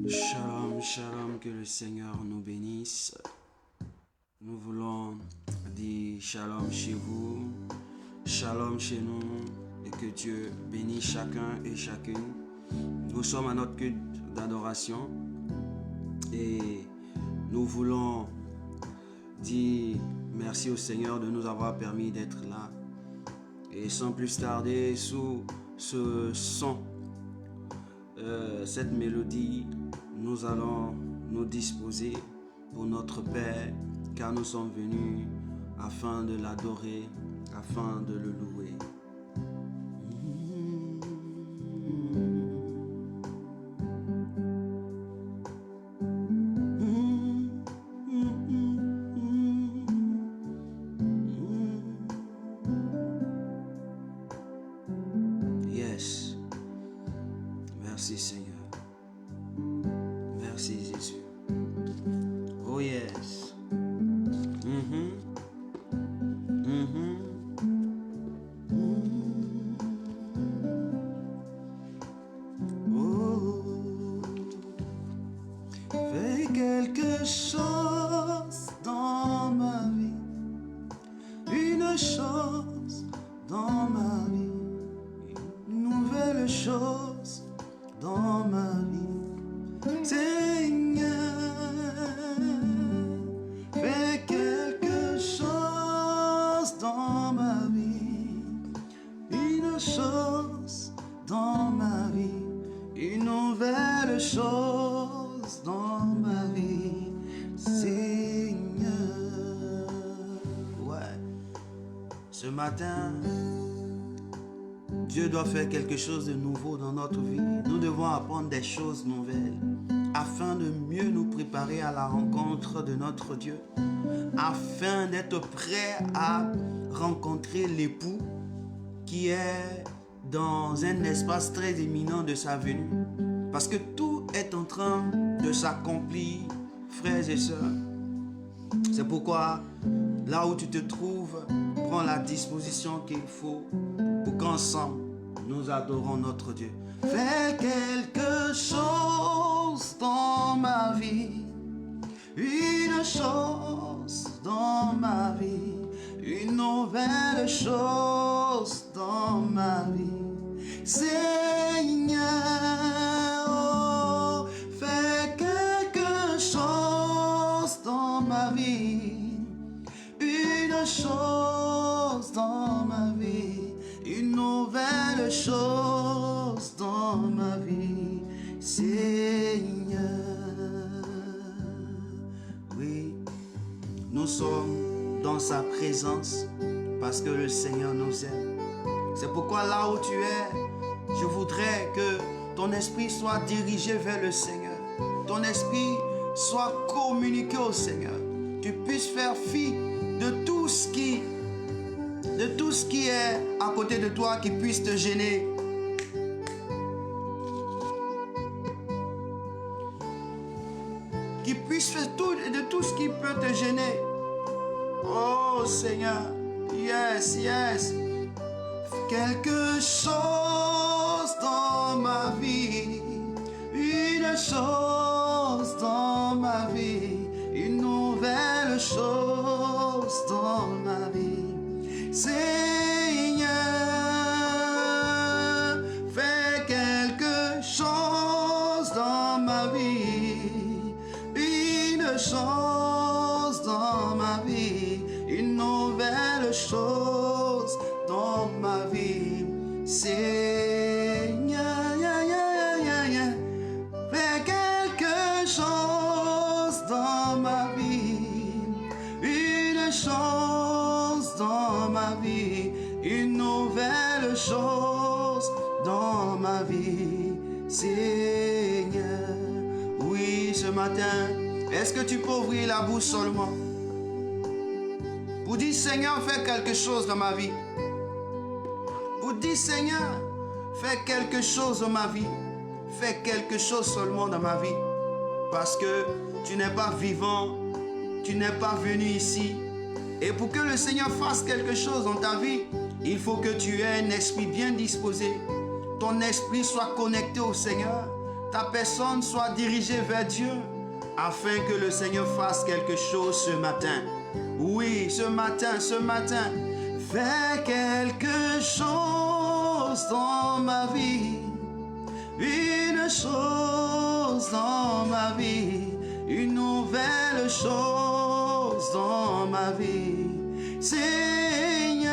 Shalom, shalom, que le Seigneur nous bénisse. Nous voulons dire shalom chez vous, shalom chez nous, et que Dieu bénisse chacun et chacune. Nous sommes à notre culte d'adoration et nous voulons dire merci au Seigneur de nous avoir permis d'être là. Et sans plus tarder, sous ce son, cette mélodie, nous allons nous disposer pour notre Père, car nous sommes venus afin de l'adorer, afin de le louer. Yes. Merci Seigneur. Merci Jésus. Oh yes. Oh. Fais quelque chose dans ma vie. Une chose dans ma vie. Une nouvelle chose dans ma vie. Seigneur, fais quelque chose dans ma vie, une chose dans ma vie, une nouvelle chose dans ma vie, Seigneur. Ouais, ce matin, Dieu doit faire quelque chose de nouveau dans notre vie. Nous devons apprendre des choses nouvelles afin de mieux nous préparer à la rencontre de notre Dieu, afin d'être prêt à rencontrer l'époux qui est dans un espace très éminent de sa venue. Parce que tout est en train de s'accomplir, frères et sœurs. C'est pourquoi, là où tu te trouves, prends la disposition qu'il faut pour qu'ensemble, nous adorons notre Dieu. Fais quelque chose dans ma vie, une chose dans ma vie, une nouvelle chose dans ma vie. Seigneur, oh, fais quelque chose dans ma vie, une chose dans ma vie, une nouvelle chose dans ma vie, Seigneur. Oui, nous sommes dans sa présence parce que le Seigneur nous aime. C'est pourquoi là où tu es, je voudrais que ton esprit soit dirigé vers le Seigneur. Ton esprit soit communiqué au Seigneur. Tu puisses faire fi de tout ce qui est à côté de toi qui puisse te gêner. Qui puisse faire de tout ce qui peut te gêner. Oh Seigneur, yes, yes. Quelque chose dans ma vie, une chose dans ma vie, une nouvelle chose dans ma vie. Seigneur, fais quelque chose dans ma vie, une chose dans ma vie, une nouvelle chose dans ma vie. Seigneur, fais quelque chose dans ma vie, une chose dans ma vie, une nouvelle chose dans ma vie, Seigneur. Oui, ce matin, est-ce que tu peux ouvrir la bouche seulement pour dire Seigneur, fais quelque chose dans ma vie? Pour dire Seigneur, fais quelque chose dans ma vie. Fais quelque chose seulement dans ma vie. Parce que tu n'es pas vivant, tu n'es pas venu ici. Et pour que le Seigneur fasse quelque chose dans ta vie, il faut que tu aies un esprit bien disposé. Ton esprit soit connecté au Seigneur. ta personne soit dirigée vers Dieu, afin que le Seigneur fasse quelque chose ce matin. Oui, ce matin, fais quelque chose dans ma vie, une chose dans ma vie, une nouvelle chose dans ma vie. Seigneur,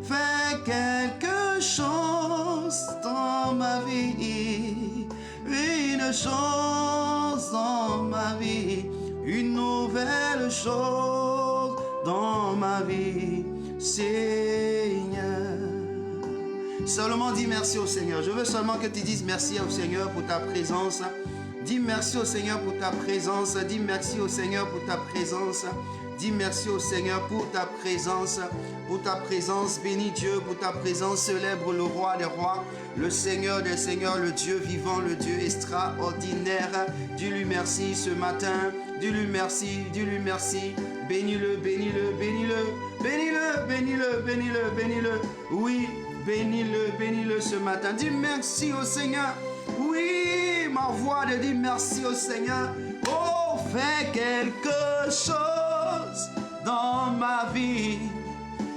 fais quelque chose dans ma vie, une chose dans ma vie, une nouvelle chose dans ma vie, Seigneur. Seulement dis merci au Seigneur. Je veux seulement que tu dises merci au Seigneur pour ta présence. Dis merci au Seigneur pour ta présence. Dis merci au Seigneur pour ta présence. Dis merci au Seigneur pour ta présence. Pour ta présence, bénis Dieu. Pour ta présence, célèbre le roi des rois, le Seigneur des seigneurs, le Dieu vivant, le Dieu extraordinaire. Dis-lui merci ce matin. Dis-lui merci, dis-lui merci. Bénis-le, bénis-le, bénis-le. Bénis-le, bénis-le, bénis-le, bénis-le. Oui, bénis-le, bénis-le ce matin. Dis merci au Seigneur. Oui, ma voix de dire merci au Seigneur. Oh, fais quelque chose dans ma vie.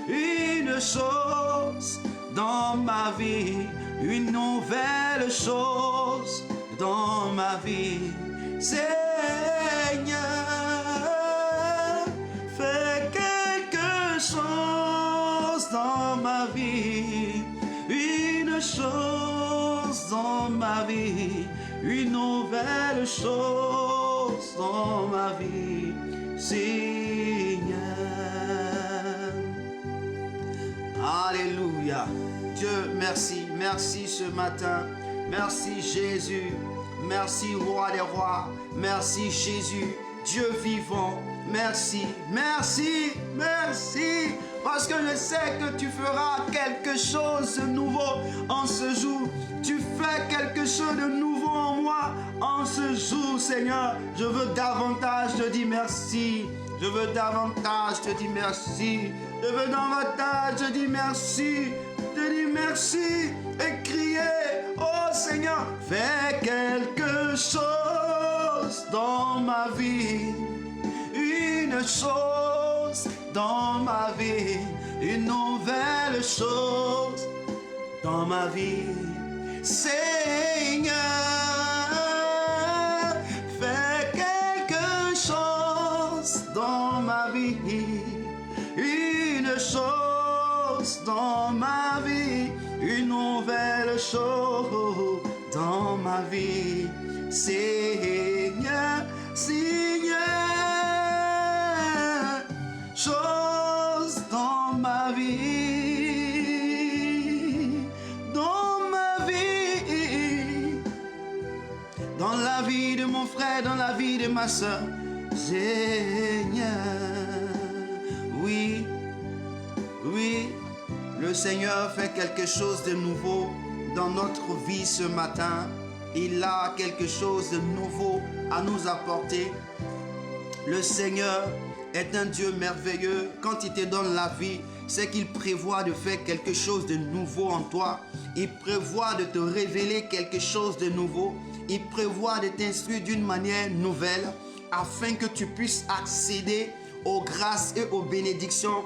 Une chose dans ma vie. Une nouvelle chose dans ma vie. Seigneur, fais quelque chose dans ma vie. Une chose dans ma vie. Une nouvelle chose dans ma vie. Seigneur. Alléluia. Dieu, merci. Merci ce matin. Merci Jésus. Merci roi des rois. Merci Jésus. Dieu vivant. Merci. Merci. Merci. Parce que je sais que tu feras quelque chose de nouveau en ce jour. Tu fais quelque chose de nouveau en moi en ce jour, Seigneur. Je veux davantage te dire merci. Je veux davantage te dire merci. Je veux davantage te dire merci. Te dire merci et crier, oh Seigneur, fais quelque chose dans ma vie. Une chose dans ma vie. Une nouvelle chose dans ma vie. Seigneur, fais quelque chose dans ma vie. Une chose dans ma vie. Une nouvelle chose dans ma vie. Seigneur, Seigneur, chose dans ma vie. Dans la vie de mon frère, dans la vie de ma soeur, Seigneur. Oui, oui, le Seigneur fait quelque chose de nouveau dans notre vie ce matin. Il a quelque chose de nouveau à nous apporter. Le Seigneur est un Dieu merveilleux. Quand il te donne la vie, c'est qu'il prévoit de faire quelque chose de nouveau en toi. Il prévoit de te révéler quelque chose de nouveau. Il prévoit de t'instruire d'une manière nouvelle afin que tu puisses accéder aux grâces et aux bénédictions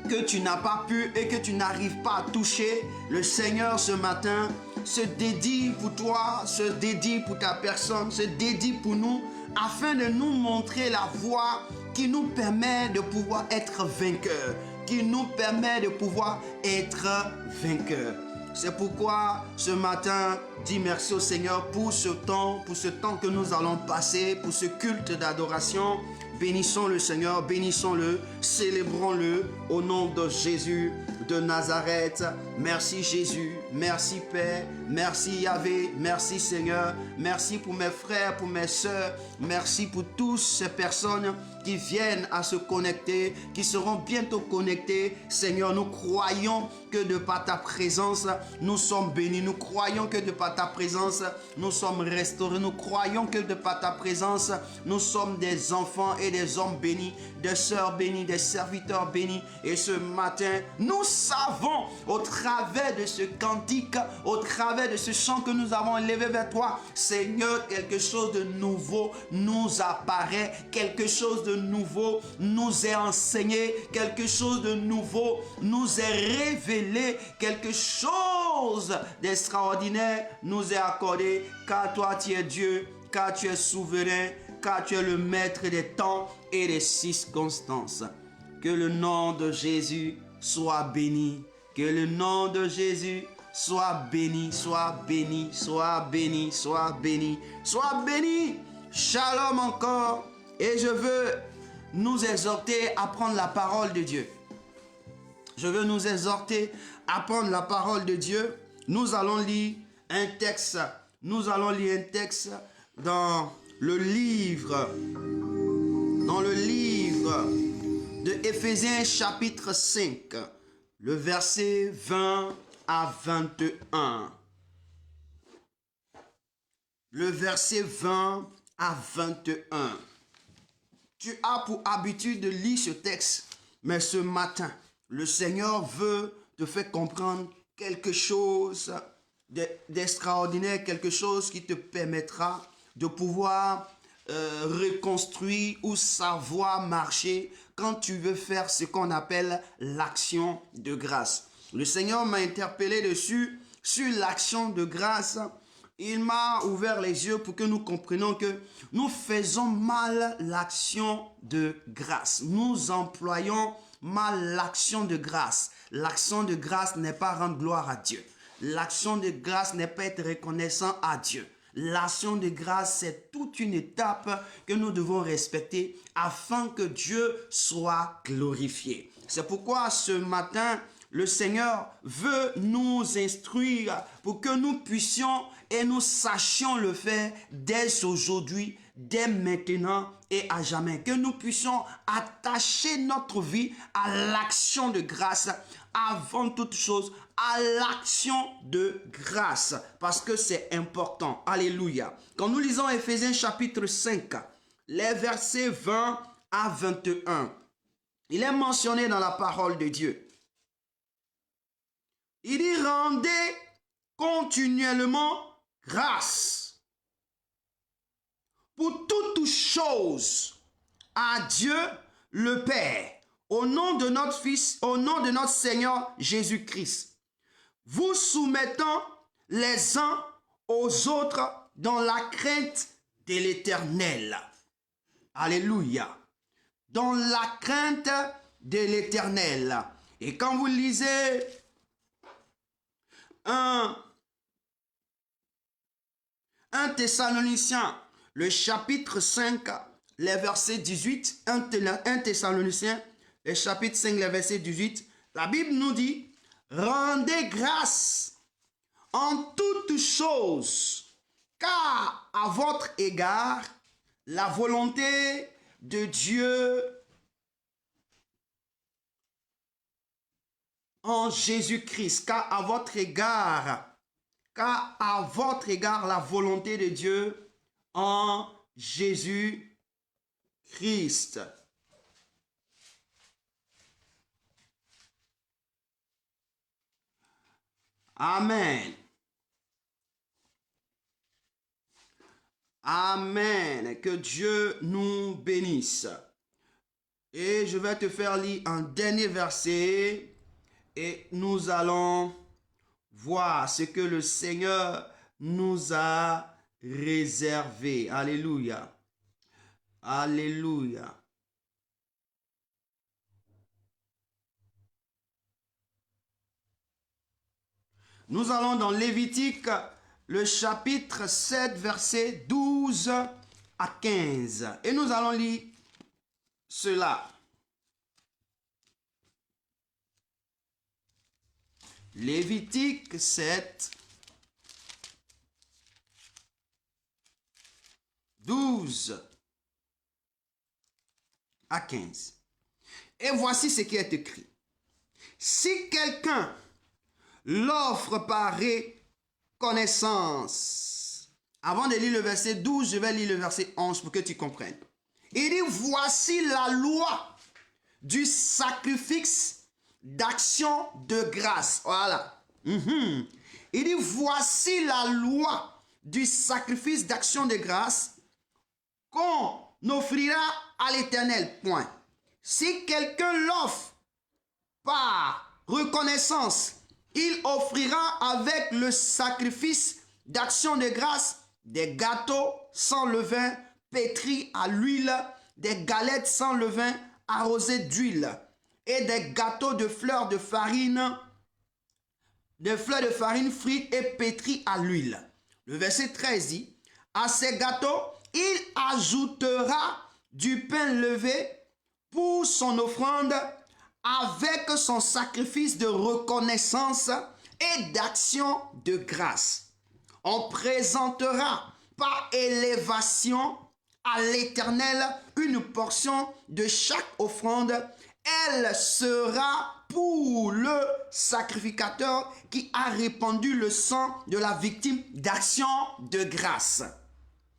que tu n'as pas pu et que tu n'arrives pas à toucher. Le Seigneur ce matin se dédie pour toi, se dédie pour ta personne, se dédie pour nous afin de nous montrer la voie qui nous permet de pouvoir être vainqueurs, qui nous permet de pouvoir être vainqueurs. C'est pourquoi ce matin, dis merci au Seigneur pour ce temps que nous allons passer, pour ce culte d'adoration. Bénissons le Seigneur, bénissons-le, célébrons-le au nom de Jésus de Nazareth. Merci Jésus, merci Père, merci Yahvé, merci Seigneur, Merci pour mes frères, pour mes sœurs. Merci pour toutes ces personnes qui viennent à se connecter, qui seront bientôt connectés. Seigneur, nous croyons que de par ta présence, nous sommes bénis. Nous croyons que de par ta présence, nous sommes restaurés. Nous croyons que de par ta présence, nous sommes des enfants et des hommes bénis, des sœurs bénies, des serviteurs bénis. Et ce matin, nous savons au travers de ce cantique, au travers de ce chant que nous avons élevé vers toi, Seigneur, quelque chose de nouveau nous apparaît, quelque chose de nouveau nous est enseigné, quelque chose de nouveau nous est révélé, quelque chose d'extraordinaire nous est accordé, car toi tu es Dieu, car tu es souverain, car tu es le maître des temps et des circonstances. Que le nom de Jésus soit béni, que le nom de Jésus soit béni, soit béni, soit béni, soit béni, soit béni. Shalom encore. Et je veux nous exhorter à prendre la parole de Dieu. Je veux nous exhorter à prendre la parole de Dieu. Nous allons lire un texte. Nous allons lire un texte dans le livre de Éphésiens chapitre 5, le verset 20 à 21. Le verset 20 à 21. Tu as pour habitude de lire ce texte, mais ce matin, le Seigneur veut te faire comprendre quelque chose d'extraordinaire, quelque chose qui te permettra de pouvoir reconstruire ou savoir marcher quand tu veux faire ce qu'on appelle l'action de grâce. Le Seigneur m'a interpellé dessus, sur l'action de grâce. Il m'a ouvert les yeux pour que nous comprenions que nous faisons mal l'action de grâce. Nous employons mal l'action de grâce. L'action de grâce n'est pas rendre gloire à Dieu. L'action de grâce n'est pas être reconnaissant à Dieu. L'action de grâce, c'est toute une étape que nous devons respecter afin que Dieu soit glorifié. C'est pourquoi ce matin, le Seigneur veut nous instruire pour que nous puissions et nous sachions le faire dès aujourd'hui, dès maintenant et à jamais. Que nous puissions attacher notre vie à l'action de grâce avant toute chose, à l'action de grâce, parce que c'est important. Alléluia. Quand nous lisons Éphésiens chapitre 5, les versets 20 à 21, il est mentionné dans la parole de Dieu. Il dit: rendez continuellement grâce pour toutes choses à Dieu le Père, au nom de notre Fils, au nom de notre Seigneur Jésus-Christ, vous soumettant les uns aux autres dans la crainte de l'Éternel. Alléluia. Dans la crainte de l'Éternel. Et quand vous lisez un Thessaloniciens, le chapitre 5, les versets 18, 1 Thessaloniciens, le chapitre 5, les versets 18, la Bible nous dit: rendez grâce en toutes choses, car à votre égard, la volonté de Dieu en Jésus-Christ, car à votre égard, la volonté de Dieu en Jésus-Christ. Amen. Amen. Que Dieu nous bénisse. Et je vais te faire lire un dernier verset et nous allons voir ce que le Seigneur nous a réservé. Alléluia. Alléluia. Nous allons dans Lévitique, le chapitre 7, versets 12 à 15. Et nous allons lire cela. Lévitique 7, 12 à 15. Et voici ce qui est écrit. Si quelqu'un l'offre par reconnaissance. Avant de lire le verset 12, je vais lire le verset 11 pour que tu comprennes. Il dit, voici la loi du sacrifice d'action de grâce. Voilà. Il dit, voici la loi du sacrifice d'action de grâce qu'on offrira à l'Éternel. Point. Si quelqu'un l'offre par reconnaissance, il offrira avec le sacrifice d'action de grâce des gâteaux sans levain pétris à l'huile, des galettes sans levain arrosées d'huile et des gâteaux de fleurs de farine frites et pétris à l'huile. Le verset 13 dit, à ces gâteaux, il ajoutera du pain levé pour son offrande avec son sacrifice de reconnaissance et d'action de grâce. On présentera par élévation à l'Éternel une portion de chaque offrande. Elle sera pour le sacrificateur qui a répandu le sang de la victime d'action de grâce.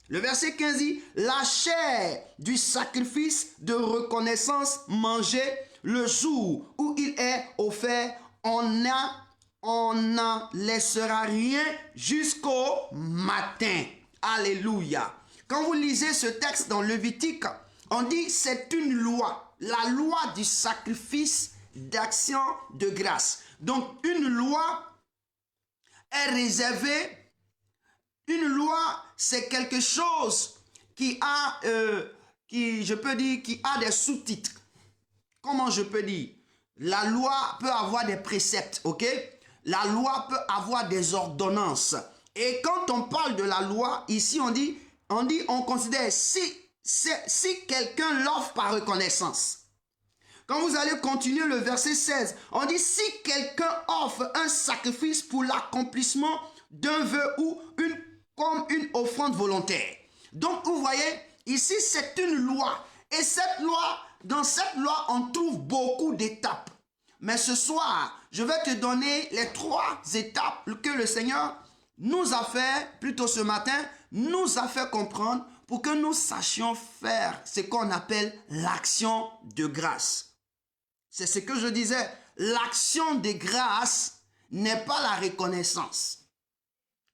Le verset 15 dit, la chair du sacrifice de reconnaissance mangée le jour où il est offert, on n'en laissera rien jusqu'au matin. Alléluia. Quand vous lisez ce texte dans Lévitique, on dit c'est une loi, la loi du sacrifice d'action de grâce. Donc une loi est réservée. Une loi, c'est quelque chose qui a, je peux dire, qui a des sous-titres. Comment je peux dire? La loi peut avoir des préceptes, ok? La loi peut avoir des ordonnances. Et quand on parle de la loi, ici on considère si quelqu'un l'offre par reconnaissance. Quand vous allez continuer le verset 16, on dit si quelqu'un offre un sacrifice pour l'accomplissement d'un vœu ou comme une offrande volontaire. Donc vous voyez, ici c'est une loi. Et cette loi, dans cette loi, on trouve beaucoup d'étapes. Mais ce soir, je vais te donner les 3 étapes que le Seigneur nous a fait, plutôt ce matin, nous a fait comprendre pour que nous sachions faire ce qu'on appelle l'action de grâce. C'est ce que je disais, l'action de grâce n'est pas la reconnaissance.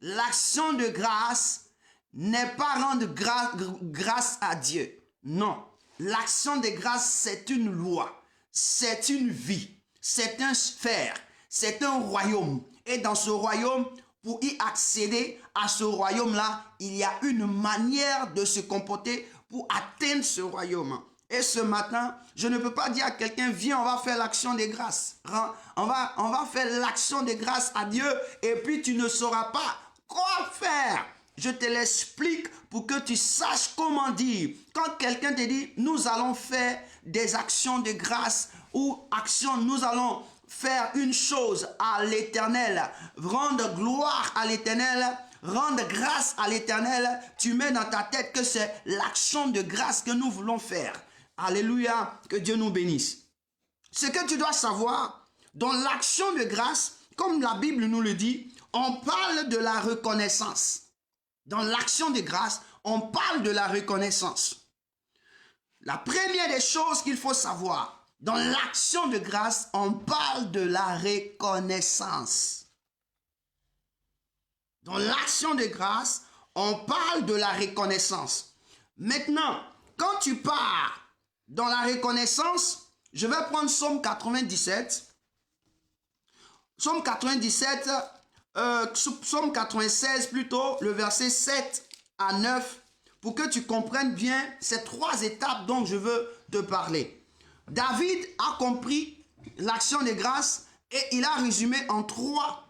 L'action de grâce n'est pas rendre grâce à Dieu. Non. L'action de grâce, c'est une loi, c'est une vie, c'est un sphère, c'est un royaume. Et dans ce royaume, pour y accéder à ce royaume-là, il y a une manière de se comporter pour atteindre ce royaume. Et ce matin, je ne peux pas dire à quelqu'un, viens, on va faire l'action de grâce. On va faire l'action de grâce à Dieu et puis tu ne sauras pas quoi faire. Je te l'explique pour que tu saches comment dire. Quand quelqu'un te dit, nous allons faire des actions de grâce ou nous allons faire une chose à l'Éternel, rendre gloire à l'Éternel, rendre grâce à l'Éternel, tu mets dans ta tête que c'est l'action de grâce que nous voulons faire. Alléluia, que Dieu nous bénisse. Ce que tu dois savoir, dans l'action de grâce, comme la Bible nous le dit, on parle de la reconnaissance. Dans l'action de grâce, on parle de la reconnaissance. La première des choses qu'il faut savoir, dans l'action de grâce, on parle de la reconnaissance. Dans l'action de grâce, on parle de la reconnaissance. Maintenant, quand tu pars dans la reconnaissance, je vais prendre Psaume 97. Psaume 97, Psaume 96 plutôt, le verset 7 à 9, pour que tu comprennes bien ces 3 étapes dont je veux te parler. David a compris l'action de grâce et il a résumé en 3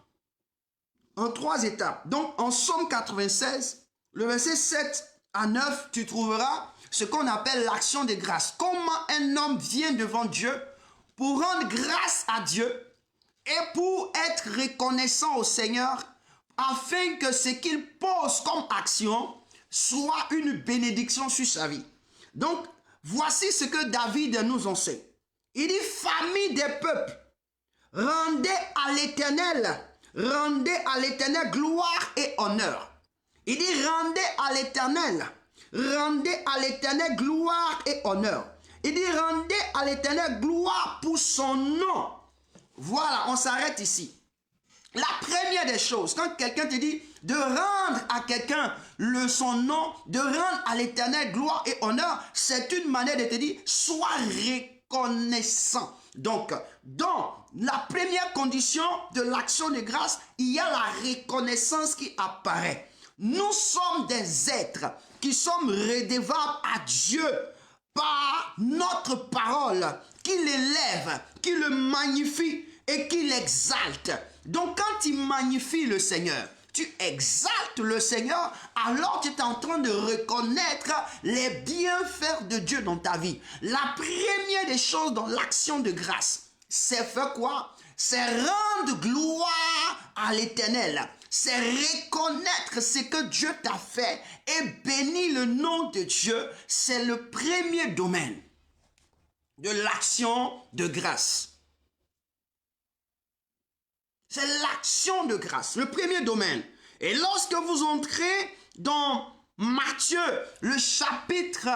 étapes. Donc en Psaume 96, le verset 7 à 9, tu trouveras ce qu'on appelle l'action de grâce. Comment un homme vient devant Dieu pour rendre grâce à Dieu et pour être reconnaissant au Seigneur afin que ce qu'il pose comme action soit une bénédiction sur sa vie. Donc, voici ce que David nous enseigne. Il dit, famille des peuples, rendez à l'Éternel gloire et honneur. Il dit, rendez à l'Éternel gloire et honneur. Il dit, rendez à l'Éternel gloire pour son nom. Voilà, on s'arrête ici. La première des choses, quand quelqu'un te dit de rendre à quelqu'un son nom, de rendre à l'Éternel gloire et honneur, c'est une manière de te dire, sois reconnaissant. Donc, dans la première condition de l'action de grâce, il y a la reconnaissance qui apparaît. Nous sommes des êtres qui sommes redevables à Dieu par notre parole, qui l'élève, qui le magnifie et qui l'exalte. Donc quand tu magnifies le Seigneur, tu exaltes le Seigneur, alors tu es en train de reconnaître les bienfaits de Dieu dans ta vie. La première des choses dans l'action de grâce, c'est faire quoi? C'est rendre gloire à l'Éternel. C'est reconnaître ce que Dieu t'a fait et bénir le nom de Dieu. C'est le premier domaine de l'action de grâce. C'est l'action de grâce, le premier domaine. Et lorsque vous entrez dans Matthieu, le chapitre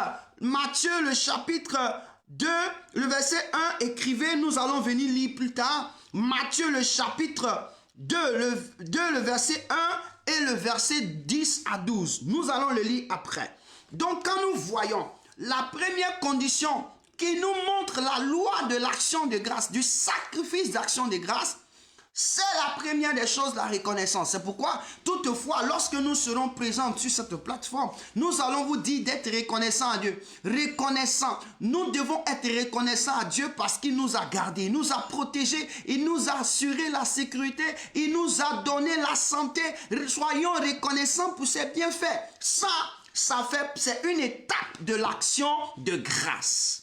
2, le verset 1, écrivez, nous allons venir lire plus tard. Matthieu, le chapitre 2, le verset 1 et le verset 10 à 12. Nous allons le lire après. Donc, quand nous voyons la première condition qui nous montre la loi de l'action de grâce, du sacrifice d'action de grâce, c'est la première des choses, la reconnaissance. C'est pourquoi, toutefois, lorsque nous serons présents sur cette plateforme, nous allons vous dire d'être reconnaissants à Dieu. Reconnaissants. Nous devons être reconnaissants à Dieu parce qu'il nous a gardés, il nous a protégés, il nous a assuré la sécurité, il nous a donné la santé. Soyons reconnaissants pour ses bienfaits. C'est une étape de l'action de grâce.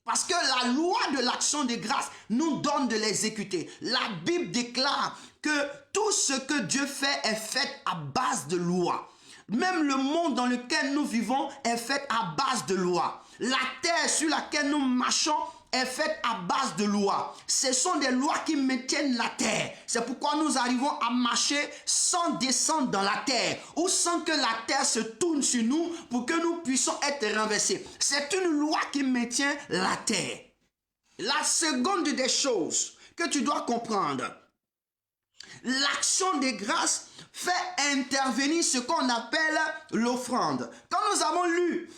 Parce que la loi de l'action de grâce nous donne de l'exécuter. La Bible déclare que tout ce que Dieu fait est fait à base de loi. Même le monde dans lequel nous vivons est fait à base de loi. La terre sur laquelle nous marchons est faite à base de lois. Ce sont des lois qui maintiennent la terre. C'est pourquoi nous arrivons à marcher sans descendre dans la terre ou sans que la terre se tourne sur nous pour que nous puissions être renversés. C'est une loi qui maintient la terre. La seconde des choses que tu dois comprendre, l'action de grâce fait intervenir ce qu'on appelle l'offrande. Quand nous avons lu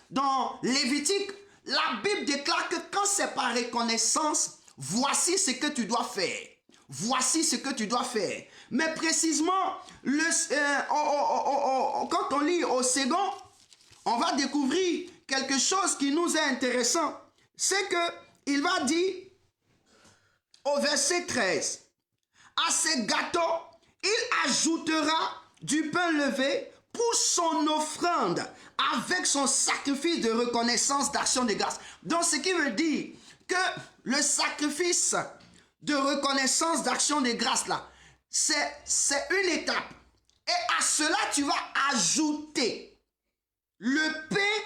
dans Lévitique, la Bible déclare que quand c'est par reconnaissance, voici ce que tu dois faire. Voici ce que tu dois faire. Mais précisément, quand on lit au second, on va découvrir quelque chose qui nous est intéressant. C'est qu'il va dire au verset 13, à ces gâteaux, il ajoutera du pain levé pour son offrande avec son sacrifice de reconnaissance d'action de grâce. Donc ce qui veut dire que le sacrifice de reconnaissance d'action de grâce là, c'est une étape. Et à cela tu vas ajouter le pain,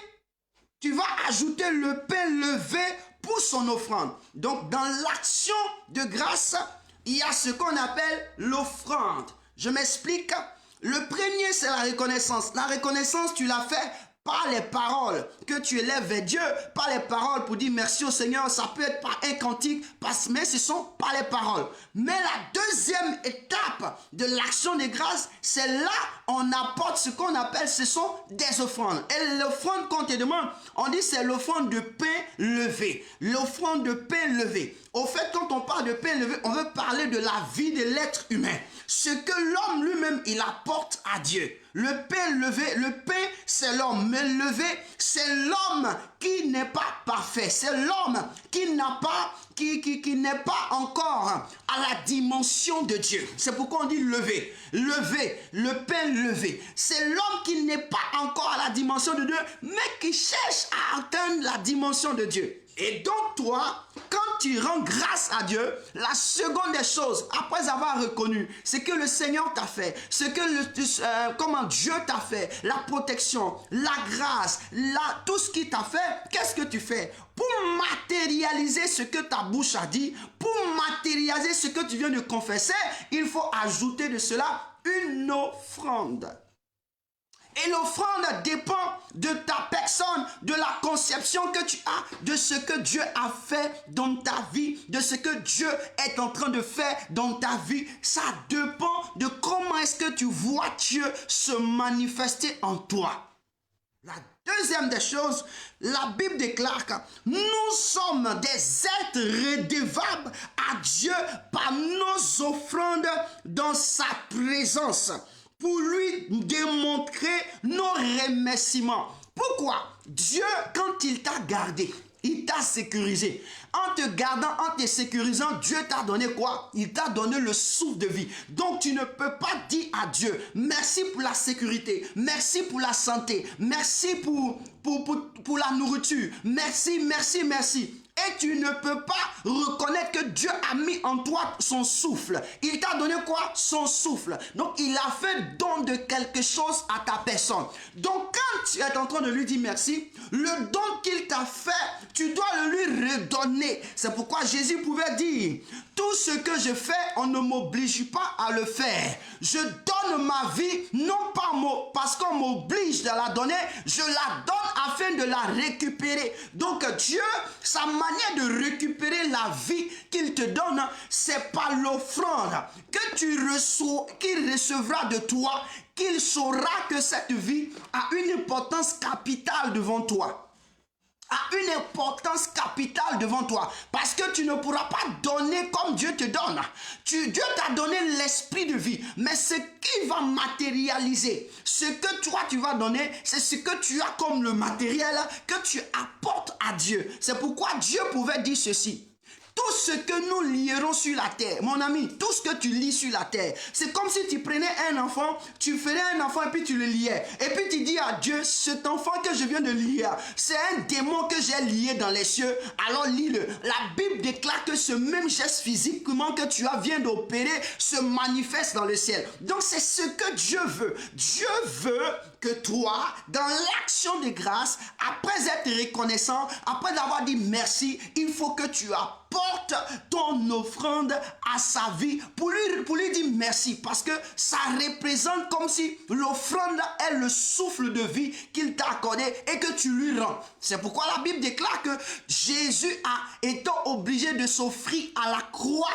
tu vas ajouter le pain levé pour son offrande. Donc dans l'action de grâce, il y a ce qu'on appelle l'offrande. Je m'explique. Le premier, c'est la reconnaissance. La reconnaissance, tu l'as fait par les paroles que tu élèves vers Dieu, par les paroles pour dire merci au Seigneur. Ça peut être par un cantique, mais ce sont pas les paroles. Mais la deuxième étape de l'action de grâce, c'est là on apporte ce qu'on appelle, ce sont des offrandes. Et l'offrande qu'on te demande, on dit c'est l'offrande de pain levé. L'offrande de pain levé. Au fait, quand on parle de pain levé, on veut parler de la vie de l'être humain. Ce que l'homme lui-même, il apporte à Dieu. Le pain levé, le pain, c'est l'homme. Mais levé, c'est l'homme qui n'est pas parfait. C'est l'homme qui n'a pas, qui n'est pas encore à la dimension de Dieu. C'est pourquoi on dit levé. Levé, le pain levé. C'est l'homme qui n'est pas encore à la dimension de Dieu, mais qui cherche à atteindre la dimension de Dieu. Et donc toi, quand tu rends grâce à Dieu, la seconde des choses, après avoir reconnu ce que le Seigneur t'a fait, ce que comment Dieu t'a fait, la protection, la grâce, tout ce qu'il t'a fait, qu'est-ce que tu fais? Pour matérialiser ce que ta bouche a dit, pour matérialiser ce que tu viens de confesser, il faut ajouter de cela une offrande. Et l'offrande dépend de ta personne, de la conception que tu as, de ce que Dieu a fait dans ta vie, de ce que Dieu est en train de faire dans ta vie. Ça dépend de comment est-ce que tu vois Dieu se manifester en toi. La deuxième des choses, la Bible déclare que nous sommes des êtres redevables à Dieu par nos offrandes dans sa présence, pour lui démontrer nos remerciements. Pourquoi? Dieu, quand il t'a gardé, il t'a sécurisé. En te gardant, en te sécurisant, Dieu t'a donné quoi? Il t'a donné le souffle de vie. Donc tu ne peux pas dire à Dieu, merci pour la sécurité, merci pour la santé, merci pour la nourriture, merci, merci, merci. Et tu ne peux pas reconnaître que Dieu a mis en toi son souffle. Il t'a donné quoi? Son souffle. Donc, il a fait don de quelque chose à ta personne. Donc, quand tu es en train de lui dire merci, le don qu'il t'a fait, tu dois le lui redonner. C'est pourquoi Jésus pouvait dire, tout ce que je fais, on ne m'oblige pas à le faire. Je donne ma vie, non pas parce qu'on m'oblige de la donner, je la donne afin de la récupérer. Donc, Dieu, sa manière de récupérer la vie qu'il te donne, c'est par l'offrande que qu'il recevra de toi, qu'il saura que cette vie a une importance capitale devant toi. A une importance capitale devant toi. Parce que tu ne pourras pas donner comme Dieu te donne. Dieu t'a donné l'esprit de vie. Mais ce qui va matérialiser, ce que toi tu vas donner, c'est ce que tu as comme le matériel que tu apportes à Dieu. C'est pourquoi Dieu pouvait dire ceci. Tout ce que nous lierons sur la terre, mon ami, tout ce que tu lis sur la terre, c'est comme si tu prenais un enfant, tu ferais un enfant et puis tu le liais. Et puis tu dis à Dieu, cet enfant que je viens de lier, c'est un démon que j'ai lié dans les cieux, alors lis-le. La Bible déclare que ce même geste physiquement que tu viens d'opérer se manifeste dans le ciel. Donc c'est ce que Dieu veut. Dieu veut que toi, dans l'action de grâce, après être reconnaissant, après avoir dit merci, il faut que tu apportes ton offrande à sa vie pour lui dire merci, parce que ça représente comme si l'offrande est le souffle de vie qu'il t'a accordé et que tu lui rends. C'est pourquoi la Bible déclare que Jésus a été obligé de s'offrir à la croix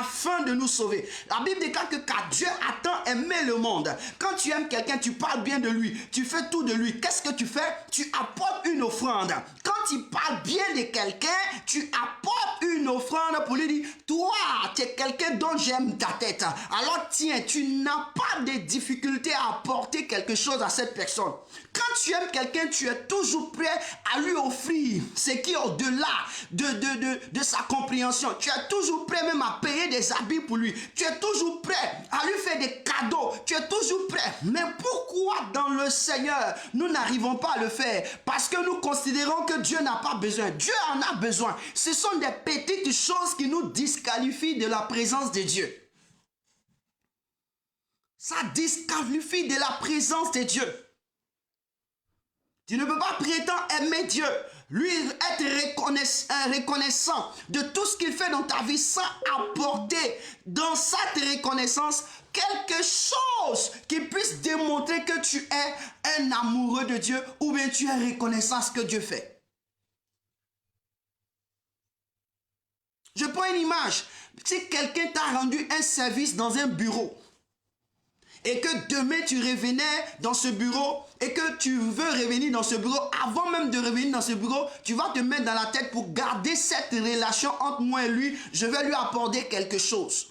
afin de nous sauver. La Bible déclare que car Dieu a tant aimé le monde. Quand tu aimes quelqu'un, tu parles bien de lui, tu fais tout de lui. Qu'est-ce que tu fais? Tu apportes une offrande. Quand tu parles bien de quelqu'un, tu apportes une offrande pour lui dire, toi, tu es quelqu'un dont j'aime ta tête. Alors tiens, tu n'as pas de difficulté à apporter quelque chose à cette personne. Quand tu aimes quelqu'un, tu es toujours prêt à lui offrir ce qui est au-delà de sa compréhension. Tu es toujours prêt même à payer des habits pour lui. Tu es toujours prêt à lui faire des cadeaux. Tu es toujours prêt. Mais pourquoi dans le Seigneur, nous n'arrivons pas à le faire? Parce que nous considérons que Dieu n'a pas besoin. Dieu en a besoin. Ce sont des petites choses qui nous disqualifient de la présence de Dieu. Ça disqualifie de la présence de Dieu. Tu ne peux pas prétendre aimer Dieu, lui être reconnaissant de tout ce qu'il fait dans ta vie sans apporter dans cette reconnaissance quelque chose qui puisse démontrer que tu es un amoureux de Dieu ou bien tu es reconnaissant à ce que Dieu fait. Je prends une image. Si quelqu'un t'a rendu un service dans un bureau, et que demain tu revenais dans ce bureau et que tu veux revenir dans ce bureau, avant même de revenir dans ce bureau, tu vas te mettre dans la tête pour garder cette relation entre moi et lui, je vais lui apporter quelque chose.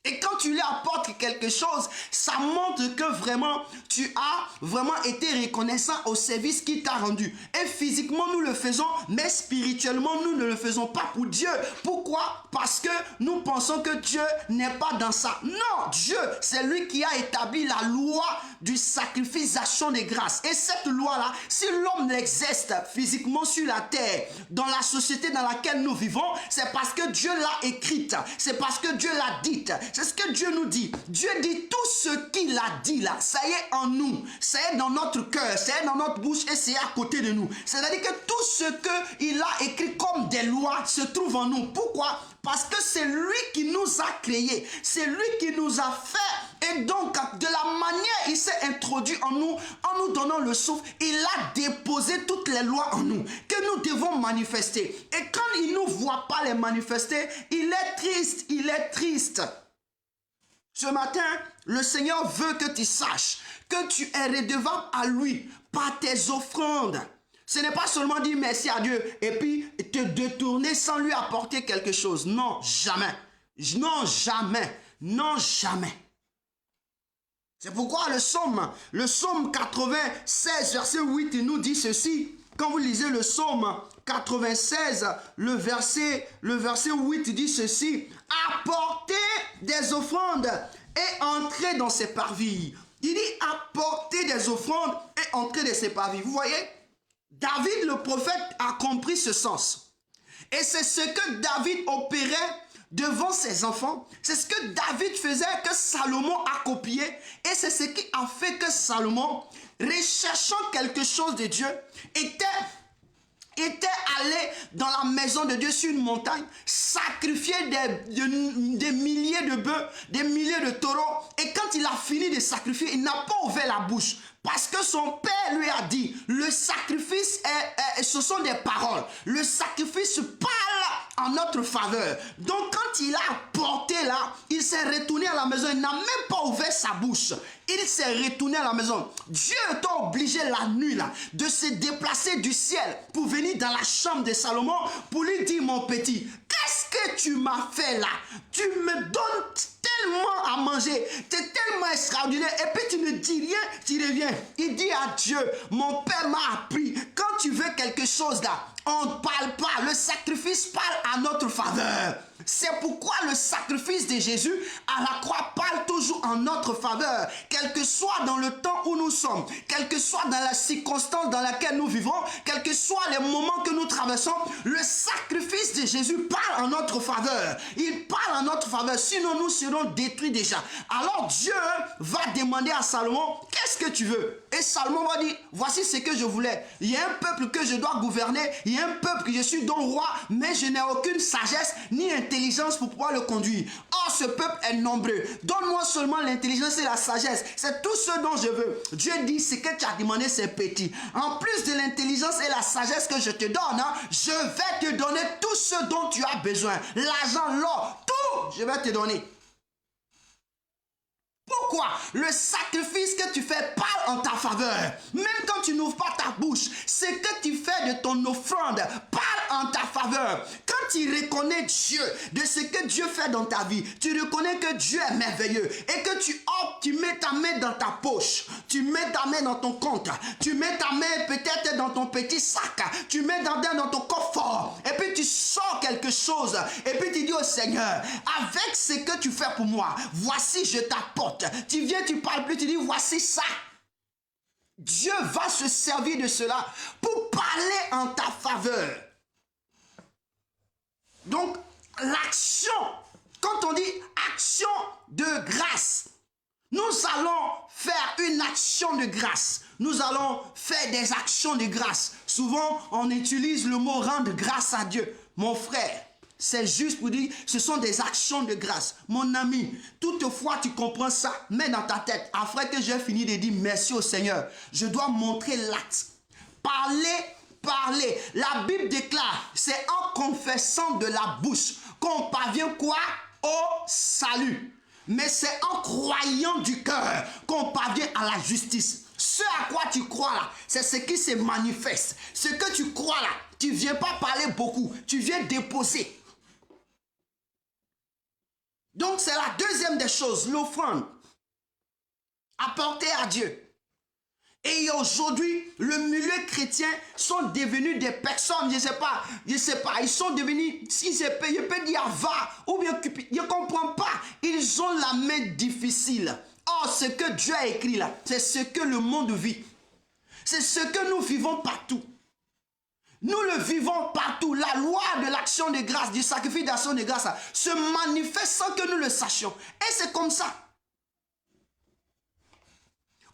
Et quand tu lui apportes quelque chose, ça montre que vraiment, tu as vraiment été reconnaissant au service qu'il t'a rendu. Et physiquement, nous le faisons, mais spirituellement, nous ne le faisons pas pour Dieu. Pourquoi? Parce que nous pensons que Dieu n'est pas dans ça. Non, Dieu, c'est lui qui a établi la loi du sacrifice d'action de grâce. Et cette loi-là, si l'homme l'exerce physiquement sur la terre, dans la société dans laquelle nous vivons, c'est parce que Dieu l'a écrite. C'est parce que Dieu l'a dite. C'est ce que Dieu nous dit. Dieu dit tout ce qu'il a dit là, ça y est en nous, ça y est dans notre cœur, ça y est dans notre bouche et c'est à côté de nous. C'est-à-dire que tout ce qu'il a écrit comme des lois se trouve en nous. Pourquoi? Parce que c'est lui qui nous a créés, c'est lui qui nous a fait. Et donc, de la manière il s'est introduit en nous donnant le souffle, il a déposé toutes les lois en nous, que nous devons manifester. Et quand il ne nous voit pas les manifester, il est triste, il est triste. Ce matin, le Seigneur veut que tu saches que tu es redevable à lui par tes offrandes. Ce n'est pas seulement dire merci à Dieu et puis te détourner sans lui apporter quelque chose. Non, jamais. Non, jamais. Non, jamais. C'est pourquoi le psaume 96, verset 8, il nous dit ceci. Quand vous lisez le psaume 96, le verset 8 dit ceci. Apportez des offrandes et entrez dans ses parvis. Il dit apportez des offrandes et entrez dans ses parvis. Vous voyez, David le prophète a compris ce sens. Et c'est ce que David opérait devant ses enfants. C'est ce que David faisait que Salomon a copié. Et c'est ce qui a fait que Salomon, recherchant quelque chose de Dieu, était allé dans la maison de Dieu sur une montagne, sacrifier des milliers de bœufs, des milliers de taureaux. Et quand il a fini de sacrifier, il n'a pas ouvert la bouche. Parce que son père lui a dit, le sacrifice, ce sont des paroles. Le sacrifice parle en notre faveur. Donc quand il a apporté là, il s'est retourné à la maison. Il n'a même pas ouvert sa bouche. Il s'est retourné à la maison. Dieu t'a obligé la nuit là de se déplacer du ciel pour venir dans la chambre de Salomon pour lui dire, mon petit, qu'est-ce que tu m'as fait là? Tu me donnes tellement à manger, tu es tellement extraordinaire et puis tu ne dis rien, tu reviens. Il dit à Dieu, mon père m'a appris, quand tu veux quelque chose là, on ne parle pas, le sacrifice parle à notre faveur. C'est pourquoi le sacrifice de Jésus à la croix parle toujours en notre faveur, quel que soit dans le temps où nous sommes, quel que soit dans la circonstance dans laquelle nous vivons, quels que soient les moments que nous traversons, le sacrifice de Jésus parle en notre faveur. Il parle en notre faveur, sinon nous serons détruits déjà. Alors Dieu va demander à Salomon, qu'est-ce que tu veux? Et Salomon va dire, voici ce que je voulais. Il y a un peuple que je dois gouverner, il y a un peuple que je suis donc roi, mais je n'ai aucune sagesse ni intelligence pour pouvoir le conduire. Or, ce peuple est nombreux. Donne-moi seulement l'intelligence et la sagesse. C'est tout ce dont je veux. Dieu dit, ce que tu as demandé, c'est petit. En plus de l'intelligence et la sagesse que je te donne, je vais te donner tout ce dont tu as besoin. L'argent, l'or, tout, je vais te donner. Pourquoi? Le sacrifice que tu fais parle en ta faveur. Même quand tu n'ouvres pas ta bouche, ce que tu fais de ton offrande parle en ta faveur. Quand tu reconnais Dieu, de ce que Dieu fait dans ta vie, tu reconnais que Dieu est merveilleux et que tu mets ta main dans ta poche, tu mets ta main dans ton compte, tu mets ta main peut-être dans ton petit sac, tu mets ta main dans ton coffre et puis tu sors quelque chose et puis tu dis au Seigneur, avec ce que tu fais pour moi, voici je t'apporte. Tu viens, tu parles plus, tu dis voici ça. Dieu va se servir de cela pour parler en ta faveur. Donc, l'action, quand on dit action de grâce, nous allons faire une action de grâce. Nous allons faire des actions de grâce. Souvent, on utilise le mot rendre grâce à Dieu. Mon frère, c'est juste pour dire, ce sont des actions de grâce. Mon ami, toutefois tu comprends ça, mets dans ta tête, après que j'ai fini de dire merci au Seigneur, je dois montrer l'acte. Parler. La Bible déclare, c'est en confessant de la bouche qu'on parvient quoi? Au salut. Mais c'est en croyant du cœur qu'on parvient à la justice. Ce à quoi tu crois là, c'est ce qui se manifeste. Ce que tu crois là, tu ne viens pas parler beaucoup, tu viens déposer. Donc c'est la deuxième des choses, l'offrande. Apporter à Dieu. Et aujourd'hui, le milieu chrétien sont devenus des personnes, je sais pas, ils sont devenus, si je peux dire va, ou bien je ne comprends pas, ils ont la main difficile. Or, ce que Dieu a écrit là, c'est ce que le monde vit. C'est ce que nous vivons partout. Nous le vivons partout. La loi de l'action de grâce, du sacrifice d'action de grâce, se manifeste sans que nous le sachions. Et c'est comme ça.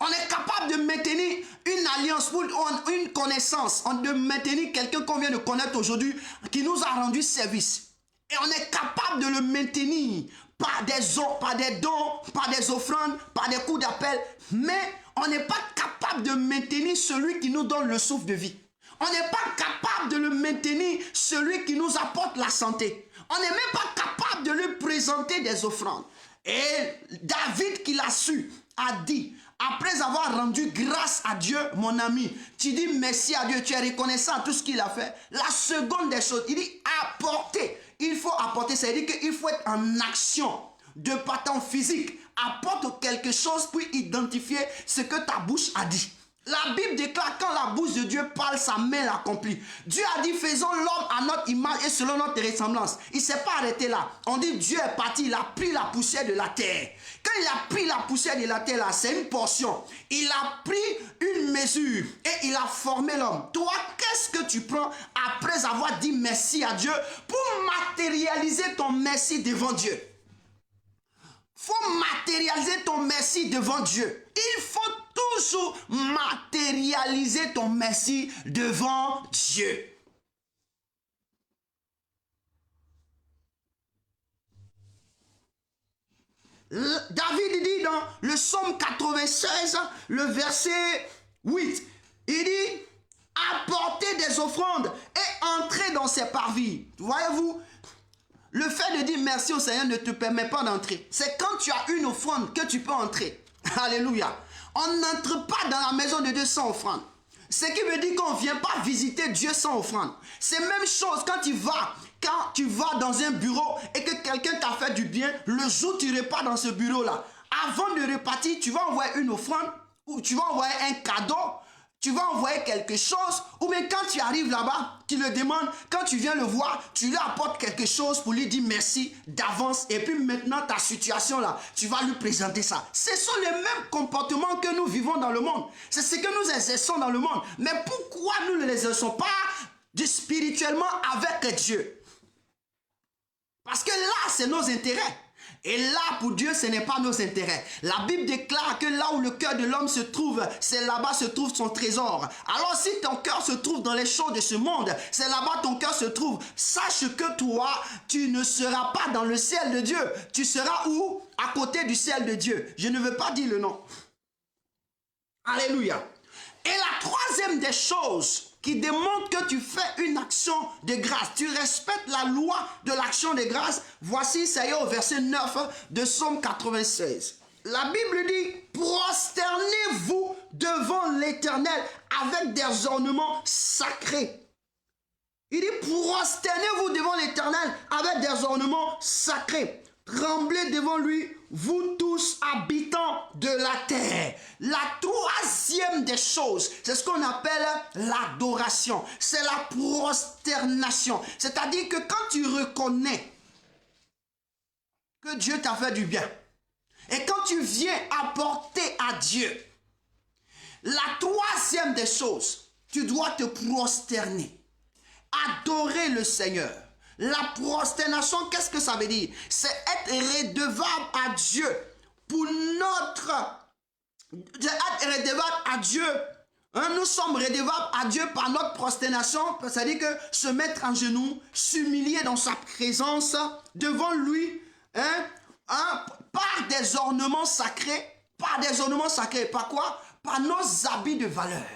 On est capable de maintenir une alliance ou une connaissance, de maintenir quelqu'un qu'on vient de connaître aujourd'hui, qui nous a rendu service. Et on est capable de le maintenir par des dons, par des offrandes, par des coups d'appel. Mais on n'est pas capable de maintenir celui qui nous donne le souffle de vie. On n'est pas capable de le maintenir celui qui nous apporte la santé. On n'est même pas capable de lui présenter des offrandes. Et David qui l'a su a dit, après avoir rendu grâce à Dieu, mon ami, tu dis merci à Dieu, tu es reconnaissant à tout ce qu'il a fait. La seconde des choses, il dit apporter. Il faut apporter, ça veut dire qu'il faut être en action de par ton physique. Apporte quelque chose pour identifier ce que ta bouche a dit. La Bible déclare quand la bouche de Dieu parle, sa main l'accomplit. Dieu a dit faisons l'homme à notre image et selon notre ressemblance. Il ne s'est pas arrêté là. On dit Dieu est parti, il a pris la poussière de la terre. Quand il a pris la poussière de la terre là, c'est une portion. Il a pris une mesure et il a formé l'homme. Toi, qu'est-ce que tu prends après avoir dit merci à Dieu pour matérialiser ton merci devant Dieu? Faut matérialiser ton merci devant Dieu. Il faut toujours matérialiser ton merci devant Dieu. David dit dans le psaume 96, le verset 8, il dit apportez des offrandes et entrez dans ses parvis. Voyez-vous, le fait de dire merci au Seigneur ne te permet pas d'entrer. C'est quand tu as une offrande que tu peux entrer. Alléluia. On n'entre pas dans la maison de Dieu sans offrande. Ce qui veut dire qu'on ne vient pas visiter Dieu sans offrande. C'est la même chose quand tu vas dans un bureau et que quelqu'un t'a fait du bien, le jour où tu repars dans ce bureau-là, avant de repartir, tu vas envoyer une offrande ou tu vas envoyer un cadeau. Tu vas envoyer quelque chose, ou bien quand tu arrives là-bas, tu le demandes, quand tu viens le voir, tu lui apportes quelque chose pour lui dire merci d'avance, et puis maintenant ta situation là, tu vas lui présenter ça. Ce sont les mêmes comportements que nous vivons dans le monde. C'est ce que nous exerçons dans le monde. Mais pourquoi nous ne l'exerçons pas spirituellement avec Dieu? Parce que là, c'est nos intérêts. Et là, pour Dieu, ce n'est pas nos intérêts. La Bible déclare que là où le cœur de l'homme se trouve, c'est là-bas se trouve son trésor. Alors si ton cœur se trouve dans les choses de ce monde, c'est là-bas ton cœur se trouve. Sache que toi, tu ne seras pas dans le ciel de Dieu. Tu seras où? À côté du ciel de Dieu. Je ne veux pas dire le nom. Alléluia. Et la troisième des choses qui démontre que tu fais une action de grâce, tu respectes la loi de l'action de grâce, voici, ça y est, au verset 9 de Psaume 96. La Bible dit, prosternez-vous devant l'Éternel avec des ornements sacrés. Il dit, prosternez-vous devant l'Éternel avec des ornements sacrés. Tremblez devant lui, vous tous habitants de la terre. La troisième des choses, c'est ce qu'on appelle l'adoration. C'est la prosternation. C'est-à-dire que quand tu reconnais que Dieu t'a fait du bien, et quand tu viens apporter à Dieu, la troisième des choses, tu dois te prosterner. Adorer le Seigneur. La prosternation, qu'est-ce que ça veut dire? C'est être redevable à Dieu pour notre... Être redevable à Dieu. Hein, nous sommes redevables à Dieu par notre prosternation. C'est-à-dire que se mettre en genoux, s'humilier dans sa présence, devant lui, par des ornements sacrés. Par des ornements sacrés. Par quoi? Par nos habits de valeur.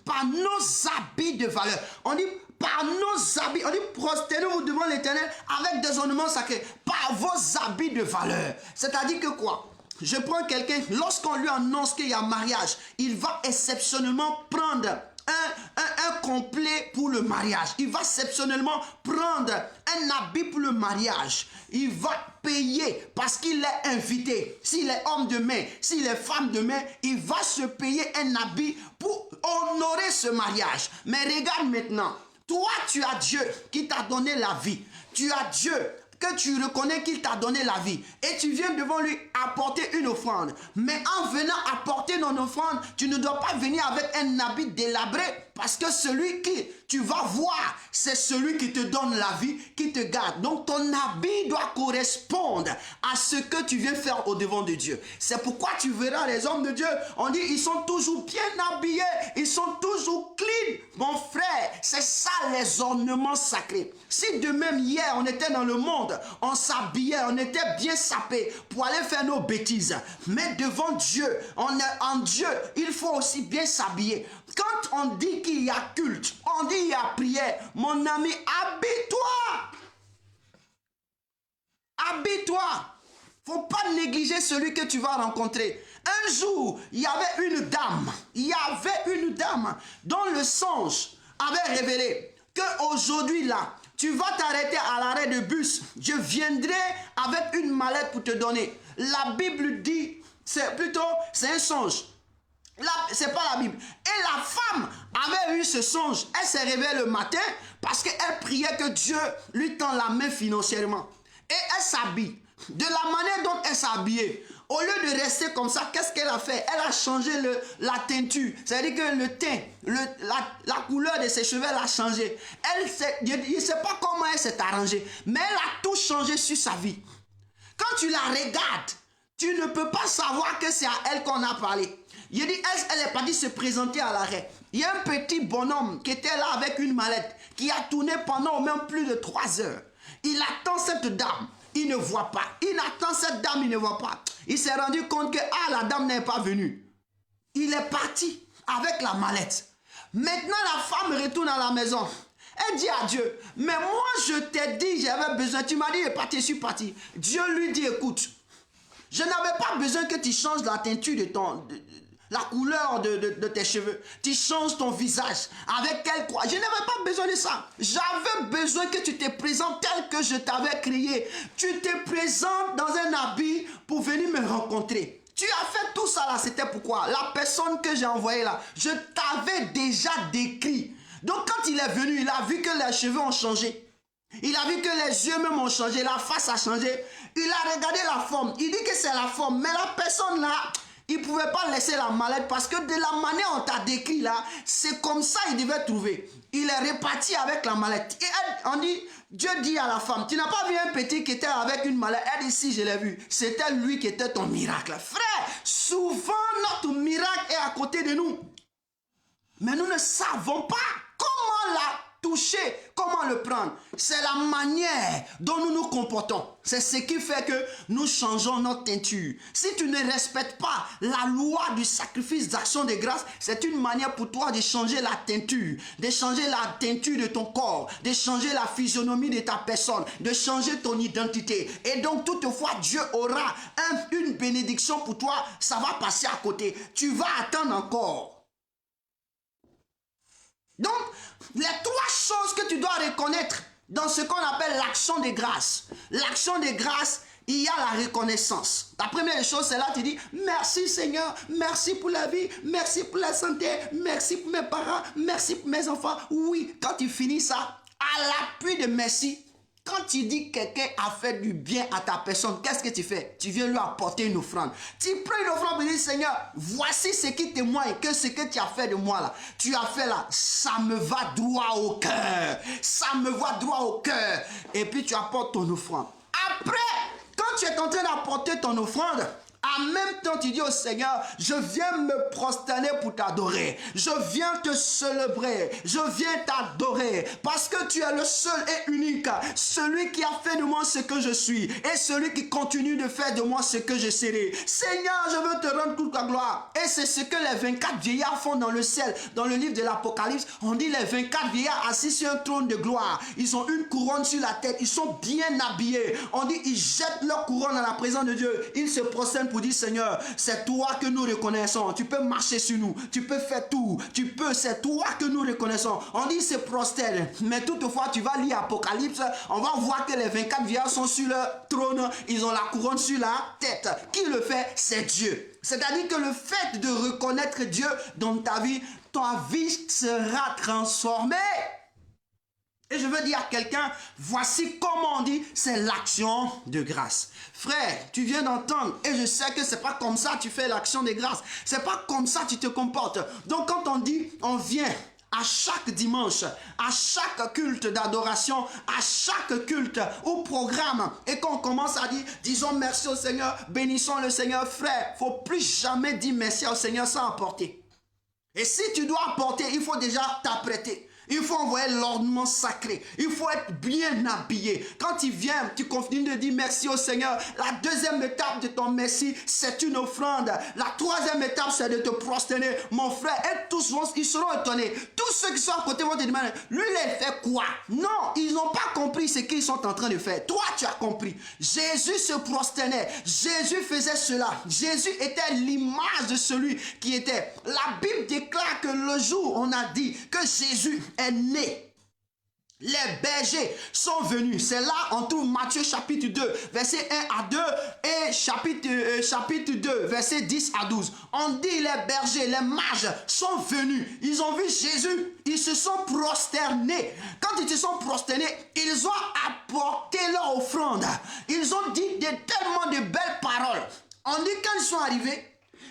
Par nos habits de valeur. On dit... Par nos habits, on dit prosternez-vous devant l'Éternel avec des ornements sacrés, par vos habits de valeur. C'est-à-dire que quoi? Je prends quelqu'un, lorsqu'on lui annonce qu'il y a mariage, il va exceptionnellement prendre un complet pour le mariage. Il va exceptionnellement prendre un habit pour le mariage. Il va payer parce qu'il est invité. S'il est homme de main, s'il est femme de main, il va se payer un habit pour honorer ce mariage. Mais regarde maintenant, toi tu as Dieu qui t'a donné la vie. Tu as Dieu que tu reconnais qu'il t'a donné la vie et tu viens devant lui apporter une offrande. Mais en venant apporter ton offrande, tu ne dois pas venir avec un habit délabré parce que celui qui tu vas voir, c'est celui qui te donne la vie, qui te garde. Donc ton habit doit correspondre à ce que tu viens faire au devant de Dieu. C'est pourquoi tu verras les hommes de Dieu, on dit ils sont toujours bien habillés, ils sont toujours clean. Mon frère, c'est ça les ornements sacrés. Si de même hier on était dans le monde, on s'habillait, on était bien sapé pour aller faire nos bêtises. Mais devant Dieu, on est en Dieu, il faut aussi bien s'habiller. Quand on dit qu'il y a culte, on dit il y a prière, mon ami, habille-toi. Habille-toi. Faut pas négliger celui que tu vas rencontrer. Un jour, il y avait une dame dont le songe avait révélé qu'aujourd'hui là, tu vas t'arrêter à l'arrêt de bus. Je viendrai avec une mallette pour te donner. La Bible dit, c'est un songe. C'est pas la Bible. Et la femme avait eu ce songe. Elle s'est réveillée le matin parce qu'elle priait que Dieu lui tend la main financièrement. Et elle s'habille. De la manière dont elle s'habillait, au lieu de rester comme ça, qu'est-ce qu'elle a fait? Elle a changé la teinture. C'est-à-dire que le teint, la couleur de ses cheveux, elle a changé. Je ne sais pas comment elle s'est arrangée, mais elle a tout changé sur sa vie. Quand tu la regardes, tu ne peux pas savoir que c'est à elle qu'on a parlé. Il dit, elle est partie se présenter à l'arrêt. Il y a un petit bonhomme qui était là avec une mallette, qui a tourné pendant au moins plus de 3 heures. Il attend cette dame. Il ne voit pas. Il attend cette dame, il ne voit pas. Il s'est rendu compte que la dame n'est pas venue. Il est parti avec la mallette. Maintenant, la femme retourne à la maison. Elle dit à Dieu, mais moi je t'ai dit, j'avais besoin. Tu m'as dit, je suis parti. Dieu lui dit, écoute, je n'avais pas besoin que tu changes la teinture de la couleur de tes cheveux. Tu changes ton visage. Avec quelle croix? Je n'avais pas besoin de ça. J'avais besoin que tu te présentes tel que je t'avais créé. Tu te présentes dans un habit pour venir me rencontrer. Tu as fait tout ça là, c'était pourquoi? La personne que j'ai envoyée là, je t'avais déjà décrit. Donc quand il est venu, il a vu que les cheveux ont changé. Il a vu que les yeux même ont changé, la face a changé. Il a regardé la forme. Il dit que c'est la forme, mais la personne là, il ne pouvait pas laisser la mallette parce que de la manière dont on t'a décrit là, c'est comme ça qu'il devait trouver. Il est reparti avec la mallette. Et on dit, Dieu dit à la femme, tu n'as pas vu un petit qui était avec une mallette? Elle dit, si, je l'ai vu. C'était lui qui était ton miracle. Frère, souvent notre miracle est à côté de nous. Mais nous ne savons pas comment la toucher, comment le prendre. C'est la manière dont nous nous comportons. C'est ce qui fait que nous changeons notre teinture. Si tu ne respectes pas la loi du sacrifice d'action de grâce, c'est une manière pour toi de changer la teinture, de changer la teinture de ton corps, de changer la physionomie de ta personne, de changer ton identité. Et donc toutefois, Dieu aura une bénédiction pour toi, ça va passer à côté. Tu vas attendre encore. Donc, les 3 choses que tu dois reconnaître dans ce qu'on appelle l'action de grâce. L'action de grâce, il y a la reconnaissance. La première chose, c'est là, tu dis, merci Seigneur, merci pour la vie, merci pour la santé, merci pour mes parents, merci pour mes enfants. Oui, quand tu finis ça, à l'appui de merci, quand tu dis que quelqu'un a fait du bien à ta personne, qu'est-ce que tu fais? Tu viens lui apporter une offrande. Tu prends une offrande et dis, Seigneur, voici ce qui témoigne que ce que tu as fait de moi là, tu as fait là, ça me va droit au cœur. Ça me va droit au cœur. Et puis tu apportes ton offrande. Après, quand tu es en train d'apporter ton offrande, en même temps, tu dis au Seigneur, je viens me prosterner pour t'adorer. Je viens te célébrer. Je viens t'adorer. Parce que tu es le seul et unique. Celui qui a fait de moi ce que je suis. Et celui qui continue de faire de moi ce que je serai. Seigneur, je veux te rendre toute la gloire. Et c'est ce que les 24 vieillards font dans le ciel. Dans le livre de l'Apocalypse, on dit les 24 vieillards assis sur un trône de gloire. Ils ont une couronne sur la tête. Ils sont bien habillés. On dit ils jettent leur couronne à la présence de Dieu. Ils se prosternent pour dire, Seigneur, c'est toi que nous reconnaissons. Tu peux marcher sur nous. Tu peux faire tout. C'est toi que nous reconnaissons. On dit, c'est prosterne. Mais toutefois, tu vas lire Apocalypse. On va voir que les 24 vieillards sont sur le trône. Ils ont la couronne sur la tête. Qui le fait? C'est Dieu. C'est-à-dire que le fait de reconnaître Dieu dans ta vie sera transformée. Et je veux dire à quelqu'un, voici comment on dit, c'est l'action de grâce. Frère, tu viens d'entendre, et je sais que c'est pas comme ça tu fais l'action de grâce. C'est pas comme ça tu te comportes. Donc quand on dit, on vient à chaque dimanche, à chaque culte d'adoration, à chaque culte ou programme, et qu'on commence à dire, disons merci au Seigneur, bénissons le Seigneur, frère, faut plus jamais dire merci au Seigneur sans apporter. Et si tu dois apporter, il faut déjà t'apprêter. Il faut envoyer l'ornement sacré. Il faut être bien habillé. Quand tu viens, tu continues de dire merci au Seigneur. La deuxième étape de ton merci, c'est une offrande. La troisième étape, c'est de te prosterner. Mon frère, et tous ils seront étonnés. Tous ceux qui sont à côté vont te demander, lui, il fait quoi? Non, ils n'ont pas compris ce qu'ils sont en train de faire. Toi, tu as compris. Jésus se prosternait. Jésus faisait cela. Jésus était l'image de celui qui était. La Bible déclare que le jour, on a dit que Jésus est né. Les bergers sont venus. C'est là on trouve Matthieu chapitre 2, verset 1 à 2 et chapitre 2, verset 10 à 12. On dit les bergers, les mages sont venus. Ils ont vu Jésus. Ils se sont prosternés. Quand ils se sont prosternés, ils ont apporté leur offrande. Ils ont dit tellement de belles paroles. On dit quand ils sont arrivés,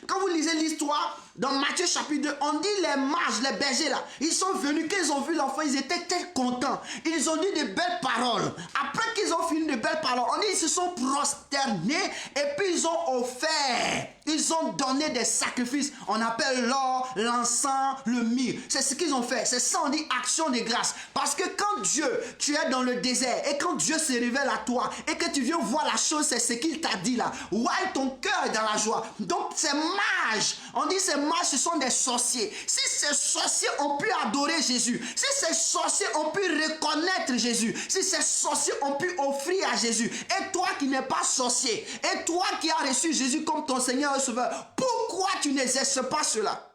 quand vous lisez l'histoire, dans Matthieu chapitre 2, on dit les mages, les bergers là, ils sont venus, quand ils ont vu l'enfant, ils étaient très contents. Ils ont dit de belles paroles. Après qu'ils ont fini de belles paroles, on dit ils se sont prosternés et puis ils ont offert. Ils ont donné des sacrifices. On appelle l'or, l'encens, le myrrhe. C'est ce qu'ils ont fait. C'est ça on dit action de grâce. Parce que quand Dieu, tu es dans le désert et quand Dieu se révèle à toi et que tu viens voir la chose, c'est ce qu'il t'a dit là. Ouais, ton cœur est dans la joie. Donc ces mages, on dit ces mages, ce sont des sorciers. Si ces sorciers ont pu adorer Jésus, si ces sorciers ont pu reconnaître Jésus, si ces sorciers ont pu offrir à Jésus, et toi qui n'es pas sorcier, et toi qui as reçu Jésus comme ton Seigneur et Sauveur, pourquoi tu n'exerces pas cela?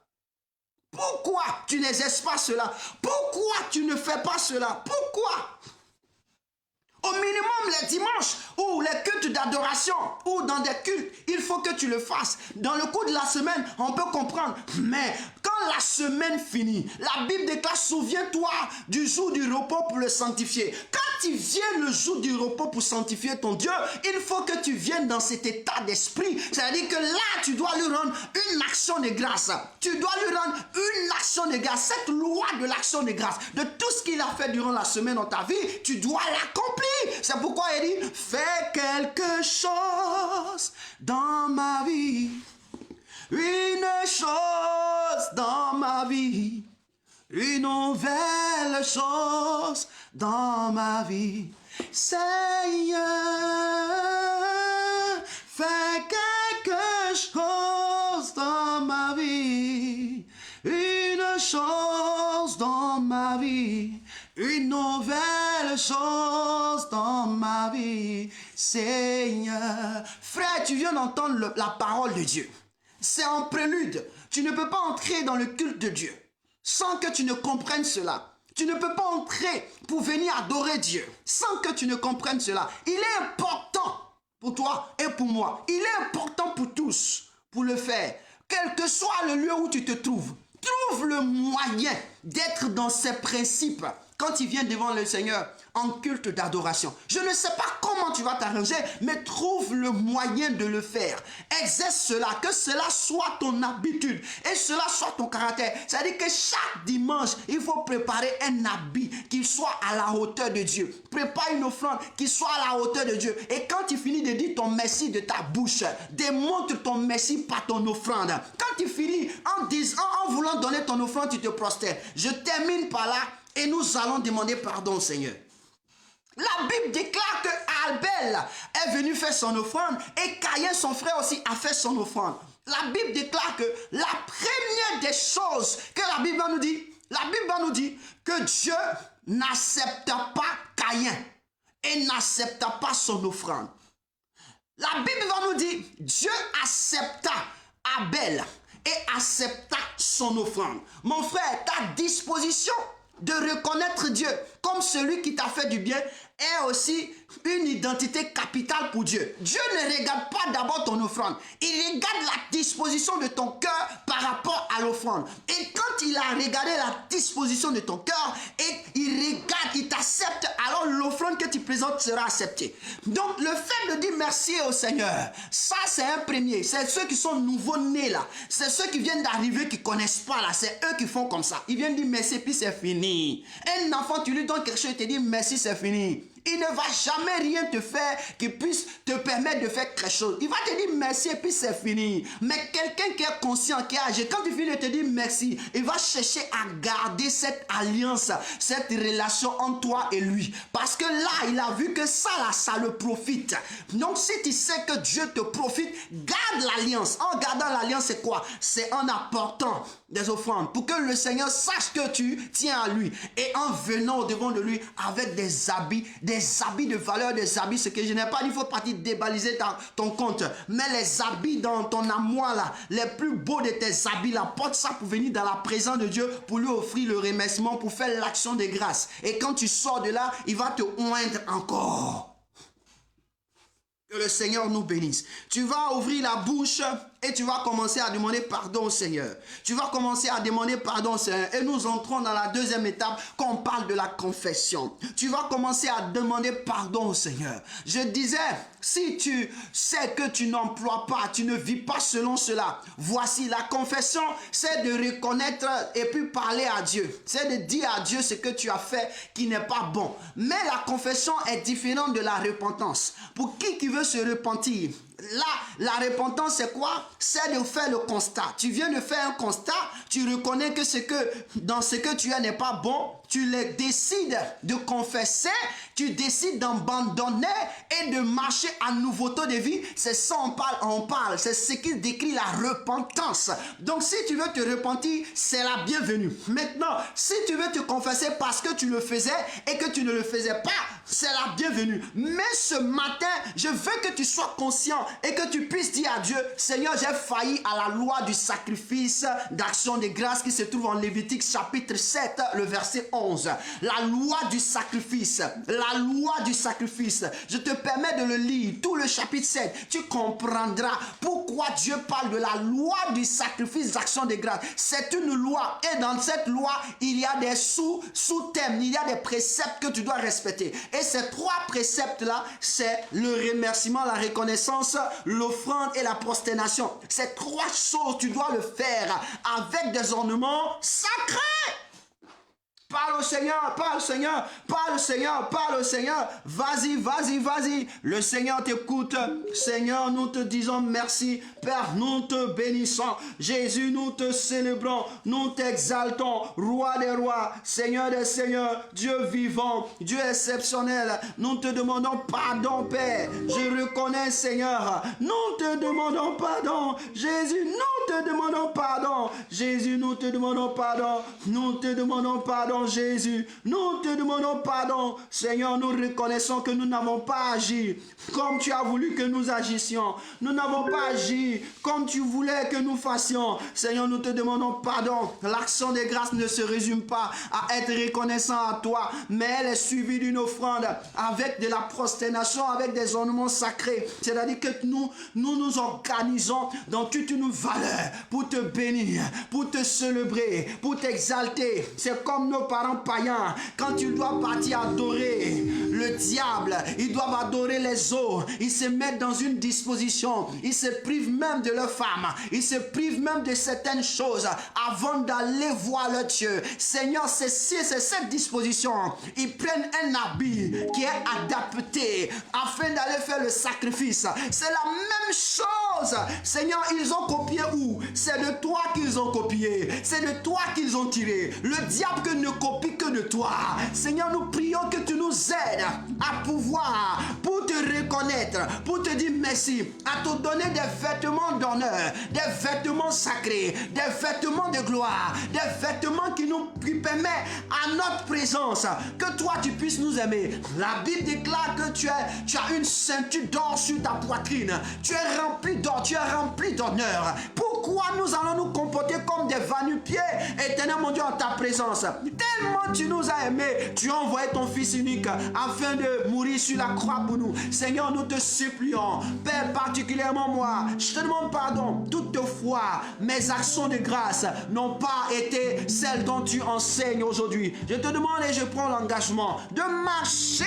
Pourquoi tu n'exerces pas cela? Pourquoi tu ne fais pas cela? Pourquoi? Au minimum les dimanches ou les cultes d'adoration ou dans des cultes, il faut que tu le fasses. Dans le cours de la semaine, on peut comprendre. Mais quand la semaine finit, la Bible déclare, souviens-toi du jour du repos pour le sanctifier. Quand tu viens le jour du repos pour sanctifier ton Dieu, il faut que tu viennes dans cet état d'esprit. C'est-à-dire que là, tu dois lui rendre une action de grâce. Tu dois lui rendre une action de grâce. Cette loi de l'action de grâce, de tout ce qu'il a fait durant la semaine dans ta vie, tu dois l'accomplir. C'est pourquoi il dit, fais quelque chose dans ma vie. Une chose dans ma vie. Une nouvelle chose dans ma vie. Seigneur, fais quelque chose dans ma vie. Une chose dans ma vie. Une nouvelle chose dans ma vie, Seigneur. Frère, tu viens d'entendre la parole de Dieu. C'est en prélude. Tu ne peux pas entrer dans le culte de Dieu sans que tu ne comprennes cela. Tu ne peux pas entrer pour venir adorer Dieu sans que tu ne comprennes cela. Il est important pour toi et pour moi. Il est important pour tous pour le faire. Quel que soit le lieu où tu te trouves, trouve le moyen d'être dans ces principes. Quand tu viens devant le Seigneur en culte d'adoration, je ne sais pas comment tu vas t'arranger, mais trouve le moyen de le faire. Exerce cela, que cela soit ton habitude et cela soit ton caractère. C'est-à-dire que chaque dimanche, il faut préparer un habit qui soit à la hauteur de Dieu. Prépare une offrande qui soit à la hauteur de Dieu. Et quand tu finis de dire ton merci de ta bouche, démontre ton merci par ton offrande. Quand tu finis en voulant donner ton offrande, tu te prosternes. Je termine par là. Et nous allons demander pardon au Seigneur. La Bible déclare que Abel est venu faire son offrande et Caïn, son frère aussi, a fait son offrande. La Bible déclare que la première des choses que la Bible nous dit que Dieu n'accepta pas Caïn et n'accepta pas son offrande. La Bible va nous dire, Dieu accepta Abel et accepta son offrande. Mon frère, ta disposition de reconnaître Dieu comme celui qui t'a fait du bien est aussi une identité capitale pour Dieu. Dieu ne regarde pas d'abord ton offrande. Il regarde la disposition de ton cœur par rapport à l'offrande. Et quand il a regardé la disposition de ton cœur et il regarde, il t'accepte, alors l'offrande que tu présentes sera acceptée. Donc le fait de dire merci au Seigneur, ça c'est un premier. C'est ceux qui sont nouveau-nés là. C'est ceux qui viennent d'arriver, qui ne connaissent pas là. C'est eux qui font comme ça. Ils viennent dire merci puis c'est fini. Un enfant, tu lui donnes quelque chose et te dis merci, c'est fini. Il ne va jamais rien te faire qui puisse te permettre de faire quelque chose. Il va te dire merci et puis c'est fini. Mais quelqu'un qui est conscient, qui est âgé, quand il finit de te dire merci, il va chercher à garder cette alliance, cette relation entre toi et lui. Parce que là, il a vu que ça, là, ça le profite. Donc, si tu sais que Dieu te profite, garde l'alliance. En gardant l'alliance, c'est quoi? C'est en apportant des offrandes pour que le Seigneur sache que tu tiens à lui. Et en venant au devant de lui avec des habits de valeur, des habits, ce que je n'ai pas dit, il faut partir débaliser ton compte. Mais les habits dans ton armoire là, les plus beaux de tes habits là, porte ça pour venir dans la présence de Dieu, pour lui offrir le remerciement, pour faire l'action de grâce. Et quand tu sors de là, il va te oindre encore. Que le Seigneur nous bénisse. Tu vas ouvrir la bouche et tu vas commencer à demander pardon au Seigneur. Tu vas commencer à demander pardon au Seigneur. Et nous entrons dans la deuxième étape quand on parle de la confession. Tu vas commencer à demander pardon au Seigneur. Je disais, si tu sais que tu n'emploies pas, tu ne vis pas selon cela, voici la confession, c'est de reconnaître et puis parler à Dieu. C'est de dire à Dieu ce que tu as fait qui n'est pas bon. Mais la confession est différente de la repentance. Pour qui veut se repentir? Là, la repentance, c'est quoi? C'est de faire le constat. Tu viens de faire un constat, tu reconnais que dans ce que tu as n'est pas bon, tu décides de confesser, tu décides d'abandonner et de marcher à nouveauté de vie. C'est ça on parle. C'est ce qui décrit la repentance. Donc, si tu veux te repentir, c'est la bienvenue. Maintenant, si tu veux te confesser parce que tu le faisais et que tu ne le faisais pas, c'est la bienvenue. Mais ce matin, je veux que tu sois conscient et que tu puisses dire à Dieu, Seigneur, j'ai failli à la loi du sacrifice d'action de grâce qui se trouve en Lévitique chapitre 7, le verset 11. La loi du sacrifice. La loi du sacrifice. Je te permets de le lire, tout le chapitre 7. Tu comprendras pourquoi Dieu parle de la loi du sacrifice d'action de grâce. C'est une loi et dans cette loi, il y a des sous-thèmes, il y a des préceptes que tu dois respecter. Et ces trois préceptes-là, c'est le remerciement, la reconnaissance, l'offrande et la prosternation. Ces trois choses, tu dois le faire avec des ornements sacrés. Parle au Seigneur, parle au Seigneur, parle au Seigneur, parle au Seigneur. Vas-y, vas-y, vas-y. Le Seigneur t'écoute. Seigneur, nous te disons merci. Père, nous te bénissons. Jésus, nous te célébrons. Nous t'exaltons. Roi des rois, Seigneur des seigneurs, Dieu vivant, Dieu exceptionnel. Nous te demandons pardon, Père. Je reconnais, Seigneur. Nous te demandons pardon. Jésus, nous te demandons pardon. Jésus, nous te demandons pardon. Nous te demandons pardon. Jésus, nous te demandons pardon. Seigneur, nous reconnaissons que nous n'avons pas agi comme tu as voulu que nous agissions. Nous n'avons pas agi comme tu voulais que nous fassions. Seigneur, nous te demandons pardon. L'action de grâce ne se résume pas à être reconnaissant à toi, mais elle est suivie d'une offrande avec de la prosternation, avec des ornements sacrés. C'est-à-dire que nous organisons dans toute une valeur pour te bénir, pour te célébrer, pour t'exalter. C'est comme nos parents païens, quand ils doivent partir adorer le diable, ils doivent adorer les eaux, ils se mettent dans une disposition, ils se privent même de leur femme, ils se privent même de certaines choses avant d'aller voir leur Dieu. Seigneur, c'est cette disposition. Ils prennent un habit qui est adapté afin d'aller faire le sacrifice. C'est la même chose. Seigneur, ils ont copié où? C'est de toi qu'ils ont copié. C'est de toi qu'ils ont tiré. Le diable que ne copie que de toi. Seigneur, nous prions que tu nous aides à pouvoir, pour te reconnaître, reconnaître, pour te dire merci, à te donner des vêtements d'honneur, des vêtements sacrés, des vêtements de gloire, des vêtements qui permettent à notre présence que toi tu puisses nous aimer. La Bible déclare que tu as une ceinture d'or sur ta poitrine. Tu es rempli d'or, tu es rempli d'honneur. Pourquoi nous allons nous comporter comme des va-nu-pieds, éternel mon Dieu, en ta présence? Tellement tu nous as aimés, tu as envoyé ton Fils unique afin de mourir sur la croix pour nous. Seigneur, nous te supplions, Père, particulièrement moi, je te demande pardon. Toutefois, mes actions de grâce n'ont pas été celles dont tu enseignes aujourd'hui. Je te demande et je prends l'engagement de marcher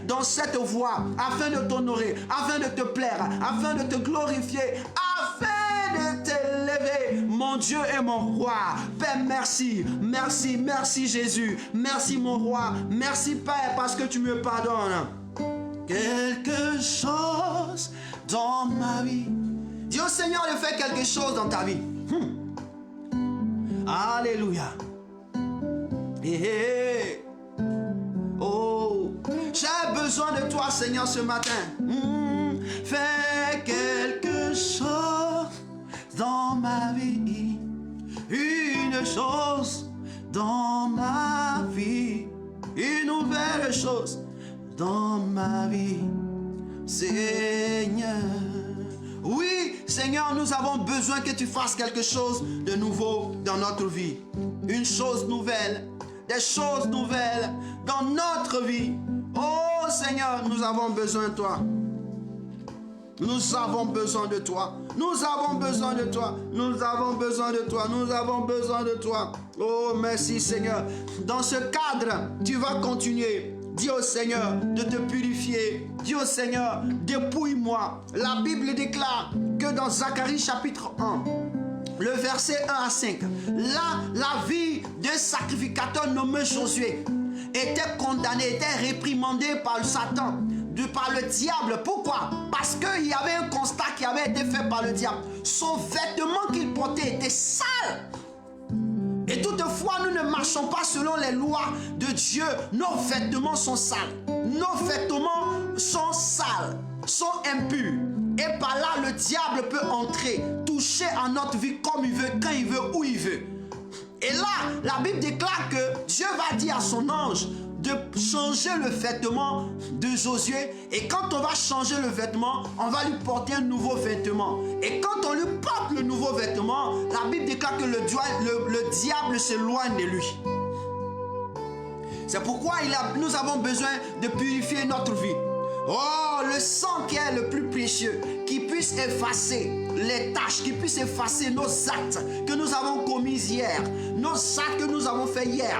dans cette voie afin de t'honorer, afin de te plaire, afin de te glorifier, afin de t'élever, mon Dieu et mon roi. Père, merci, merci, merci Jésus, merci mon roi, merci Père parce que tu me pardonnes. Quelque chose dans ma vie. Dis au Seigneur de faire quelque chose dans ta vie. Alléluia. Hey. Oh, j'ai besoin de toi, Seigneur, ce matin. Fais quelque chose dans ma vie. Une chose dans ma vie. Une nouvelle chose dans ma vie. Seigneur. Oui, Seigneur, nous avons besoin que tu fasses quelque chose de nouveau dans notre vie. Une chose nouvelle, des choses nouvelles dans notre vie. Oh Seigneur, nous avons besoin de toi. Nous avons besoin de toi. Nous avons besoin de toi. Nous avons besoin de toi. Nous avons besoin de toi. Oh, merci Seigneur. Dans ce cadre, tu vas continuer. Dis au Seigneur de te purifier. Dis au Seigneur, dépouille-moi. La Bible déclare que dans Zacharie chapitre 1, le verset 1 à 5, là, la vie d'un sacrificateur nommé Josué était condamnée, était réprimandée par le Satan, par le diable. Pourquoi? Parce qu'il y avait un constat qui avait été fait par le diable. Son vêtement qu'il portait était sale. Et toutefois, nous ne marchons pas selon les lois de Dieu. Nos vêtements sont sales. Nos vêtements sont sales, sont impurs. Et par là, le diable peut entrer, toucher à notre vie comme il veut, quand il veut, où il veut. Et là, la Bible déclare que Dieu va dire à son ange de changer le vêtement de Josué. Et quand on va changer le vêtement, on va lui porter un nouveau vêtement. Et quand on lui porte le nouveau vêtement, la Bible déclare que le diable s'éloigne de lui. C'est pourquoi nous avons besoin de purifier notre vie. Oh, le sang qui est le plus précieux, qui puisse effacer les tâches, qui puisse effacer nos actes que nous avons commis hier, nos actes que nous avons fait hier.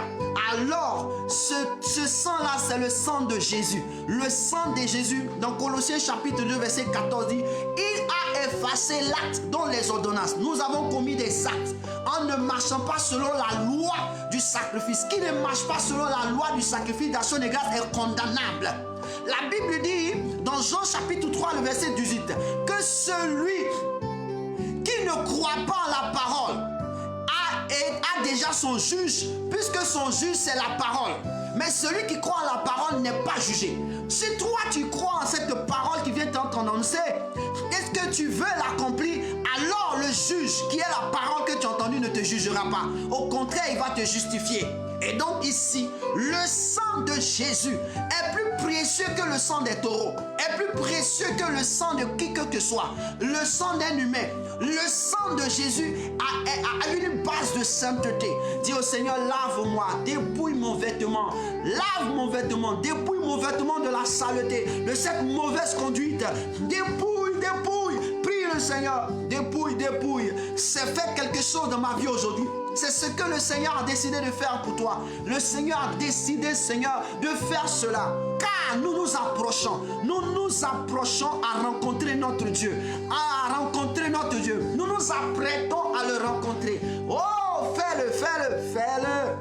Alors, ce sang-là, c'est le sang de Jésus. Le sang de Jésus, dans Colossiens chapitre 2, verset 14, dit, il a effacé l'acte dans les ordonnances. Nous avons commis des actes en ne marchant pas selon la loi du sacrifice. Qui ne marche pas selon la loi du sacrifice d'action de grâce est condamnable. La Bible dit dans Jean chapitre 3 le verset 18 que celui qui ne croit pas à la parole a déjà son juge, puisque son juge c'est la parole. Mais celui qui croit à la parole n'est pas jugé. Si toi tu crois en cette parole qui vient t'annoncer, est-ce que tu veux l'accomplir? Alors le juge qui est la parole que tu as entendue ne te jugera pas. Au contraire, il va te justifier. Et donc ici, le sang de Jésus est plus précieux que le sang des taureaux, est plus précieux que le sang de qui que ce soit, le sang d'un humain. Le sang de Jésus a une base de sainteté. Dis au Seigneur, lave-moi, dépouille mon vêtement, lave mon vêtement, dépouille mon vêtement de la saleté, de cette mauvaise conduite. Dépouille, dépouille, prie le Seigneur, dépouille, dépouille. C'est fait quelque chose dans ma vie aujourd'hui. C'est ce que le Seigneur a décidé de faire pour toi. Le Seigneur a décidé, Seigneur, de faire cela. Car nous nous approchons à rencontrer notre Dieu. À rencontrer notre Dieu. Nous nous apprêtons à le rencontrer. Oh, fais-le, fais-le, fais-le.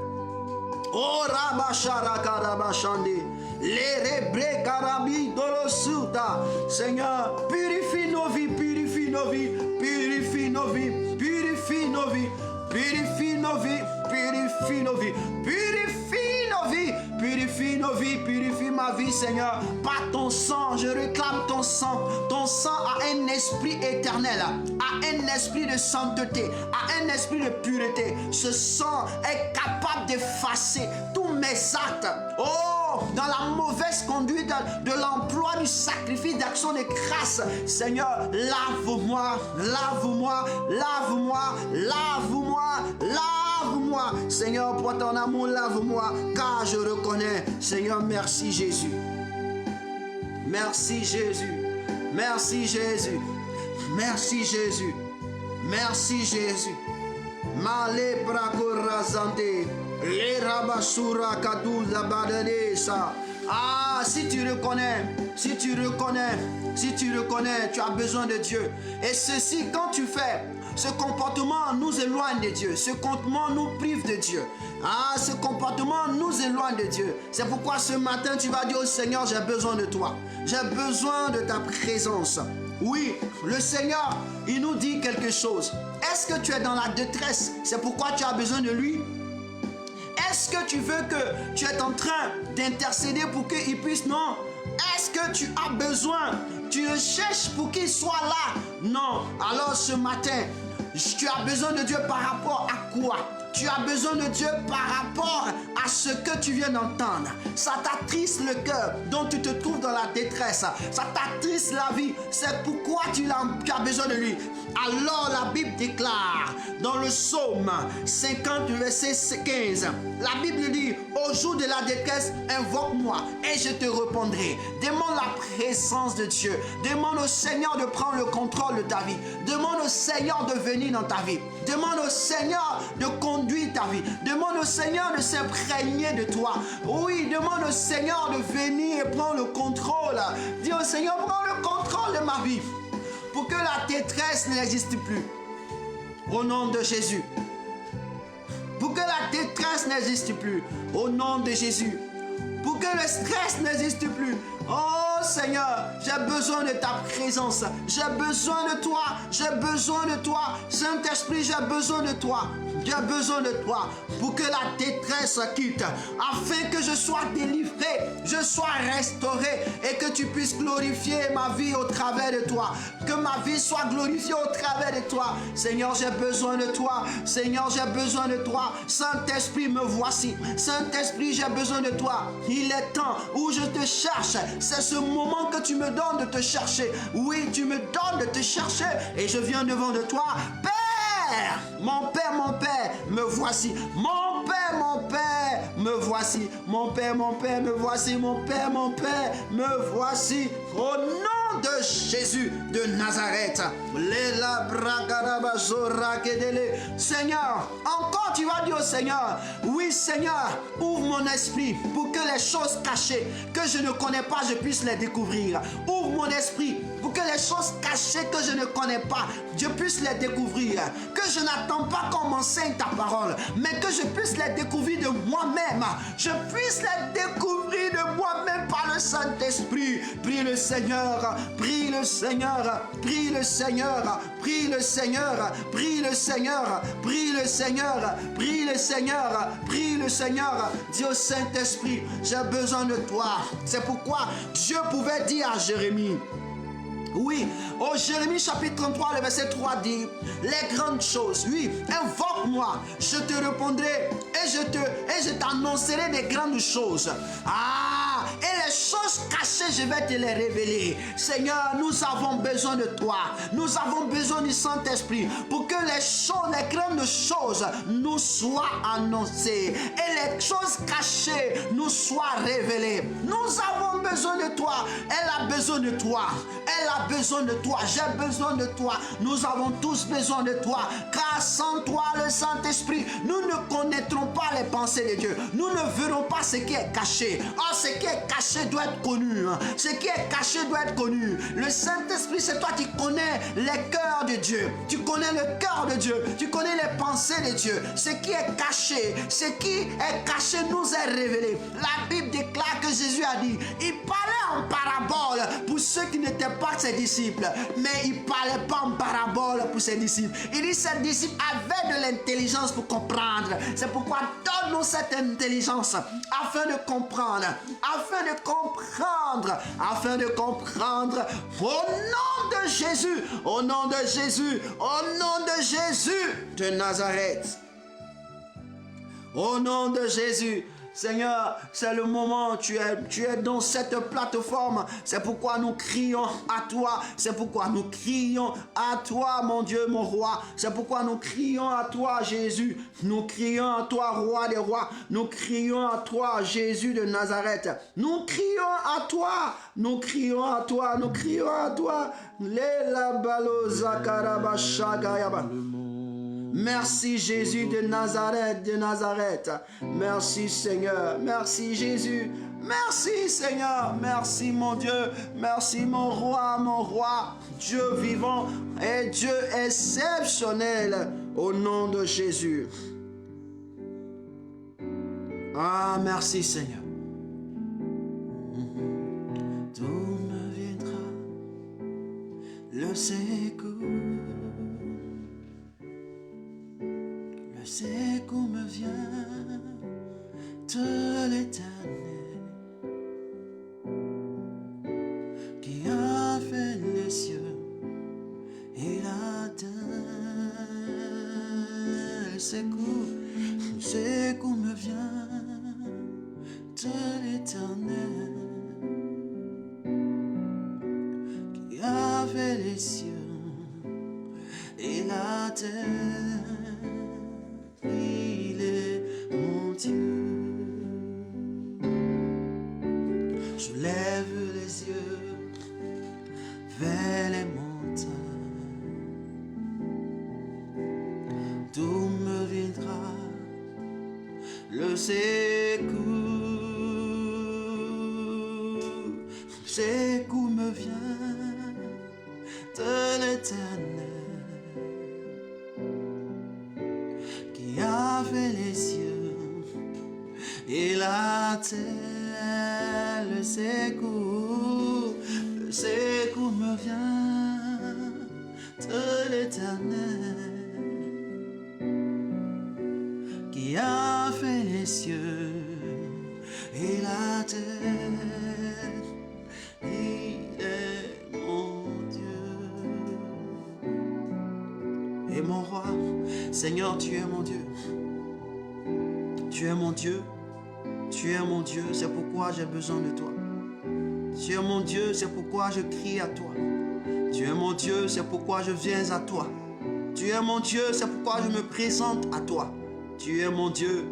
Oh, Rabasharakadabashandi. Les Karabi Dolosuta. Seigneur, purifie nos vies, purifie nos vies, purifie nos vies, purifie nos vies. Purifie nos vies, purifie nos vies, purifie nos vies, Purifie nos vies, purifie ma vie, Seigneur. Par ton sang, je réclame ton sang. Ton sang a un esprit éternel, a un esprit de sainteté, a un esprit de pureté. Ce sang est capable d'effacer tous mes actes. Oh, dans la mauvaise conduite de l'emploi du sacrifice d'action de grâce. Seigneur, lave-moi, lave-moi, lave-moi, lave-moi, lave-moi. Seigneur, pour ton amour, lave-moi, car je reconnais. Seigneur, merci Jésus. Merci Jésus. Merci Jésus. Merci Jésus. Merci Jésus. Male brakorazante. Le rabasura kadou labadanesa. Ah, si tu reconnais, si tu reconnais, si tu reconnais, tu as besoin de Dieu. Et ceci, quand tu fais, ce comportement nous éloigne de Dieu. Ce comportement nous prive de Dieu. Ah, ce comportement nous éloigne de Dieu. C'est pourquoi ce matin, tu vas dire au Seigneur, j'ai besoin de toi. J'ai besoin de ta présence. Oui, le Seigneur, il nous dit quelque chose. Est-ce que tu es dans la détresse? C'est pourquoi tu as besoin de lui? Est-ce que tu veux que tu es en train d'intercéder pour qu'il puisse? Non. Est-ce que tu as besoin? Tu le cherches pour qu'il soit là? Non. Alors ce matin, tu as besoin de Dieu par rapport à quoi? Tu as besoin de Dieu par rapport à ce que tu viens d'entendre. Ça t'attriste le cœur, donc tu te trouves dans la détresse. Ça t'attriste la vie. C'est pourquoi tu as besoin de lui. Alors la Bible déclare dans le psaume 50, verset 15, la Bible dit, au jour de la détresse, invoque-moi et je te répondrai. Demande la présence de Dieu. Demande au Seigneur de prendre le contrôle de ta vie. Demande au Seigneur de venir dans ta vie. Demande au Seigneur de conduire ta vie. Demande au Seigneur de s'imprégner de toi. Oui, demande au Seigneur de venir et prendre le contrôle. Dis au Seigneur, prends le contrôle de ma vie. Pour que la détresse n'existe plus. Au nom de Jésus. Pour que la détresse n'existe plus. Au nom de Jésus. Pour que le stress n'existe plus. Oh Seigneur, j'ai besoin de ta présence. J'ai besoin de toi. J'ai besoin de toi. Saint-Esprit, j'ai besoin de toi. J'ai besoin de toi pour que la détresse quitte, afin que je sois délivré, je sois restauré et que tu puisses glorifier ma vie au travers de toi. Que ma vie soit glorifiée au travers de toi. Seigneur, j'ai besoin de toi. Seigneur, j'ai besoin de toi. Saint-Esprit, me voici. Saint-Esprit, j'ai besoin de toi. Il est temps où je te cherche. C'est ce moment que tu me donnes de te chercher. Oui, tu me donnes de te chercher et je viens devant de toi. Mon Père, me voici. Mon Père, me voici. Mon Père, me voici. Mon Père, me voici. Au nom de Jésus de Nazareth. Seigneur, encore tu vas dire au Seigneur, oui Seigneur, ouvre mon esprit pour que les choses cachées que je ne connais pas, je puisse les découvrir. Ouvre mon esprit pour que les choses cachées que je ne connais pas, je puisse les découvrir. Que je n'attends pas qu'on m'enseigne ta parole, mais que je puisse les découvrir de moi-même. Je puisse les découvrir de moi-même par le Saint-Esprit. Prie le Seigneur, prie le Seigneur, prie le Seigneur, prie le Seigneur, prie le Seigneur, prie le Seigneur, prie le Seigneur, prie le Seigneur. Dis au Saint-Esprit, j'ai besoin de toi. C'est pourquoi Dieu pouvait dire à Jérémie, oui, au Jérémie chapitre 33, le verset 3 dit, les grandes choses, oui, invoque-moi, je te répondrai et je t'annoncerai des grandes choses. Ah, et les choses cachées, je vais te les révéler. Seigneur, nous avons besoin de toi. Nous avons besoin du Saint-Esprit pour que les choses, les grandes choses nous soient annoncées et les choses cachées nous soient révélées. Nous avons besoin de toi. Elle a besoin de toi. Elle a besoin de toi. J'ai besoin de toi. Nous avons tous besoin de toi. Car sans toi, le Saint-Esprit, nous ne connaîtrons pas les pensées de Dieu. Nous ne verrons pas ce qui est caché. Or, ce qui est caché doit être connu. Ce qui est caché doit être connu. Le Saint-Esprit, c'est toi qui connais les cœurs de Dieu. Tu connais le cœur de Dieu. Tu connais les pensées de Dieu. Ce qui est caché, ce qui est caché nous est révélé. La Bible déclare que Jésus a dit, il parlait en parabole pour ceux qui n'étaient pas ses disciples, mais il ne parlait pas en parabole pour ses disciples. Il dit ses disciples avaient de l'intelligence pour comprendre. C'est pourquoi donne-nous cette intelligence afin de comprendre, afin de comprendre, afin de comprendre. Au nom de Jésus, au nom de Jésus, au nom de Jésus de Nazareth. Au nom de Jésus. Seigneur, c'est le moment, tu es dans cette plateforme. C'est pourquoi nous crions à toi. C'est pourquoi nous crions à toi, mon Dieu, mon roi. C'est pourquoi nous crions à toi, Jésus. Nous crions à toi, roi des rois. Nous crions à toi, Jésus de Nazareth. Nous crions à toi. Nous crions à toi. Nous crions à toi. Merci Jésus de Nazareth, de Nazareth. Merci Seigneur, merci Jésus. Merci Seigneur, merci mon Dieu, merci mon roi, Dieu vivant et Dieu exceptionnel, au nom de Jésus. Ah, merci Seigneur. Tout me viendra, le secours. Le secours me vient de l'Éternel qui a fait les cieux et la terre. Le secours me vient de l'Éternel qui a fait les cieux et la terre. Il est mon Dieu. Je lève les yeux vers les montagnes. D'où me viendra le secours? Le secours me vient de l'Éternel qui a fait les cieux et la terre. Le secours me vient de l'Éternel qui a fait les cieux et la terre. Il est mon Dieu et mon roi. Seigneur, tu es mon Dieu. Tu es mon Dieu. Tu es mon Dieu, c'est pourquoi j'ai besoin de toi. Tu es mon Dieu, c'est pourquoi je crie à toi. Tu es mon Dieu, c'est pourquoi je viens à toi. Tu es mon Dieu, c'est pourquoi je me présente à toi. Tu es mon Dieu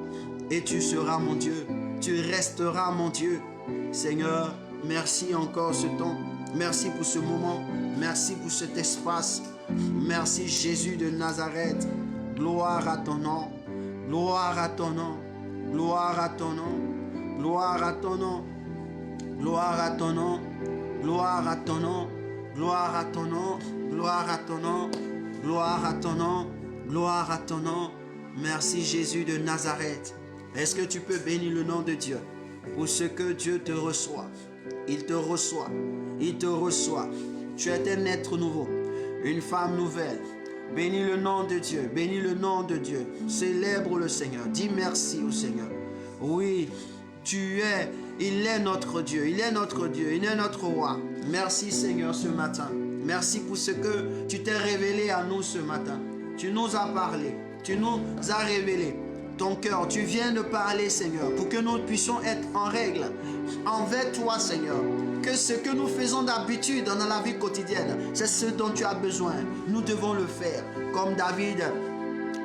et tu seras mon Dieu. Tu resteras mon Dieu. Seigneur, merci encore ce temps. Merci pour ce moment. Merci pour cet espace. Merci Jésus de Nazareth. Gloire à ton nom. Gloire à ton nom. Gloire à ton nom. Gloire à ton nom. Gloire à ton nom. Gloire à ton nom. Gloire à ton nom. Gloire à ton nom. Gloire à ton nom. Gloire à ton nom. Merci Jésus de Nazareth. Est-ce que tu peux bénir le nom de Dieu pour ce que Dieu te reçoit? Il te reçoit. Il te reçoit. Tu es un être nouveau. Une femme nouvelle. Bénis le nom de Dieu. Bénis le nom de Dieu. Célèbre le Seigneur. Dis merci au Seigneur. Oui, il est notre Dieu. Il est notre Dieu. Il est notre roi. Merci Seigneur ce matin. Merci pour ce que tu t'es révélé à nous ce matin. Tu nous as parlé. Tu nous as révélé ton cœur. Tu viens de parler Seigneur pour que nous puissions être en règle envers toi Seigneur. Que ce que nous faisons d'habitude dans la vie quotidienne, c'est ce dont tu as besoin. Nous devons le faire. Comme David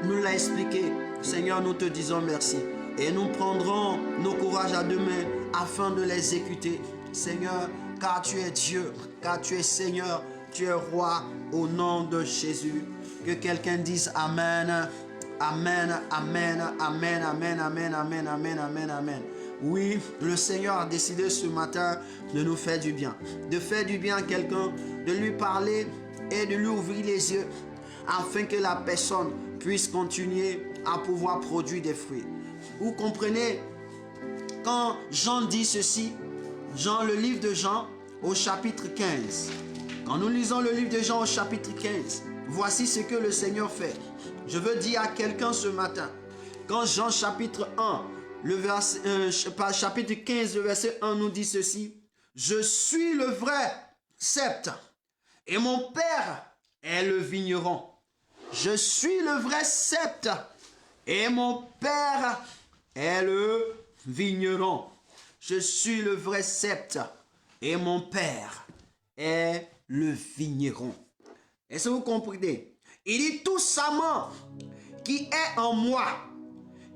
nous l'a expliqué. Seigneur, nous te disons merci. Et nous prendrons nos courages à deux mains afin de l'exécuter. Seigneur, car tu es Dieu, car tu es Seigneur, tu es roi au nom de Jésus. Que quelqu'un dise Amen. Amen, Amen, Amen, Amen, Amen, Amen, Amen, Amen, Amen. Oui, le Seigneur a décidé ce matin de nous faire du bien. De faire du bien à quelqu'un, de lui parler et de lui ouvrir les yeux afin que la personne puisse continuer à pouvoir produire des fruits. Vous comprenez, quand Jean dit ceci, Jean, le livre de Jean au chapitre 15. Quand nous lisons le livre de Jean au chapitre 15, voici ce que le Seigneur fait. Je veux dire à quelqu'un ce matin, quand Jean chapitre 1, chapitre 15, le verset 1 nous dit ceci: je suis le vrai sept et mon Père est le vigneron. Je suis le vrai sept et mon Père est le vigneron. Je suis le vrai sept et mon Père est le vigneron. Est-ce que vous comprenez? Il dit tout sarment qui est en moi,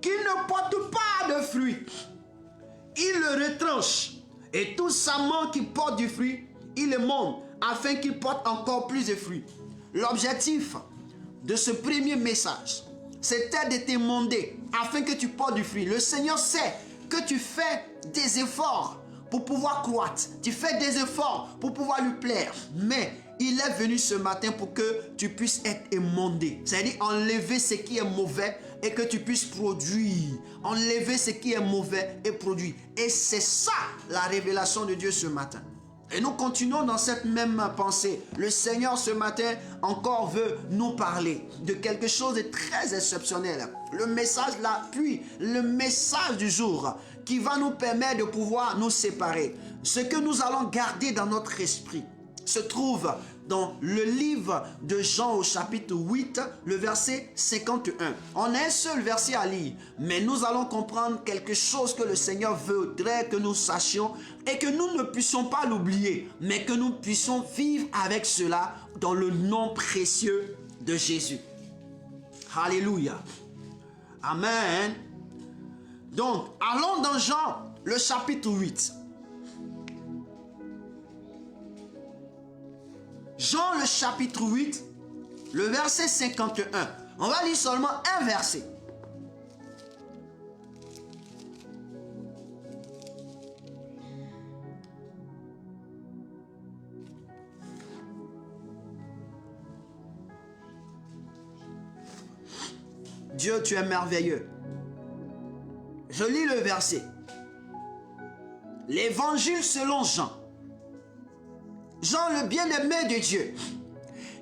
qui ne porte pas de fruit, il le retranche. Et tout sarment qui porte du fruit, il le monte afin qu'il porte encore plus de fruits. L'objectif de ce premier message, c'était de t'émonder afin que tu portes du fruit. Le Seigneur sait que tu fais des efforts pour pouvoir croître. Tu fais des efforts pour pouvoir lui plaire. Mais il est venu ce matin pour que tu puisses être émondé. C'est-à-dire enlever ce qui est mauvais et que tu puisses produire. Enlever ce qui est mauvais et produire. Et c'est ça la révélation de Dieu ce matin. Et nous continuons dans cette même pensée. Le Seigneur ce matin encore veut nous parler de quelque chose de très exceptionnel. Le message l'appui, le message du jour qui va nous permettre de pouvoir nous séparer. Ce que nous allons garder dans notre esprit se trouve dans le livre de Jean au chapitre 8, le verset 51. On a un seul verset à lire, mais nous allons comprendre quelque chose que le Seigneur voudrait que nous sachions et que nous ne puissions pas l'oublier, mais que nous puissions vivre avec cela dans le nom précieux de Jésus. Alléluia. Amen. Donc, allons dans Jean, le chapitre 8. Jean, le chapitre 8, le verset 51. On va lire seulement un verset. Dieu, tu es merveilleux. Je lis le verset. L'évangile selon Jean. Jean, le bien-aimé de Dieu,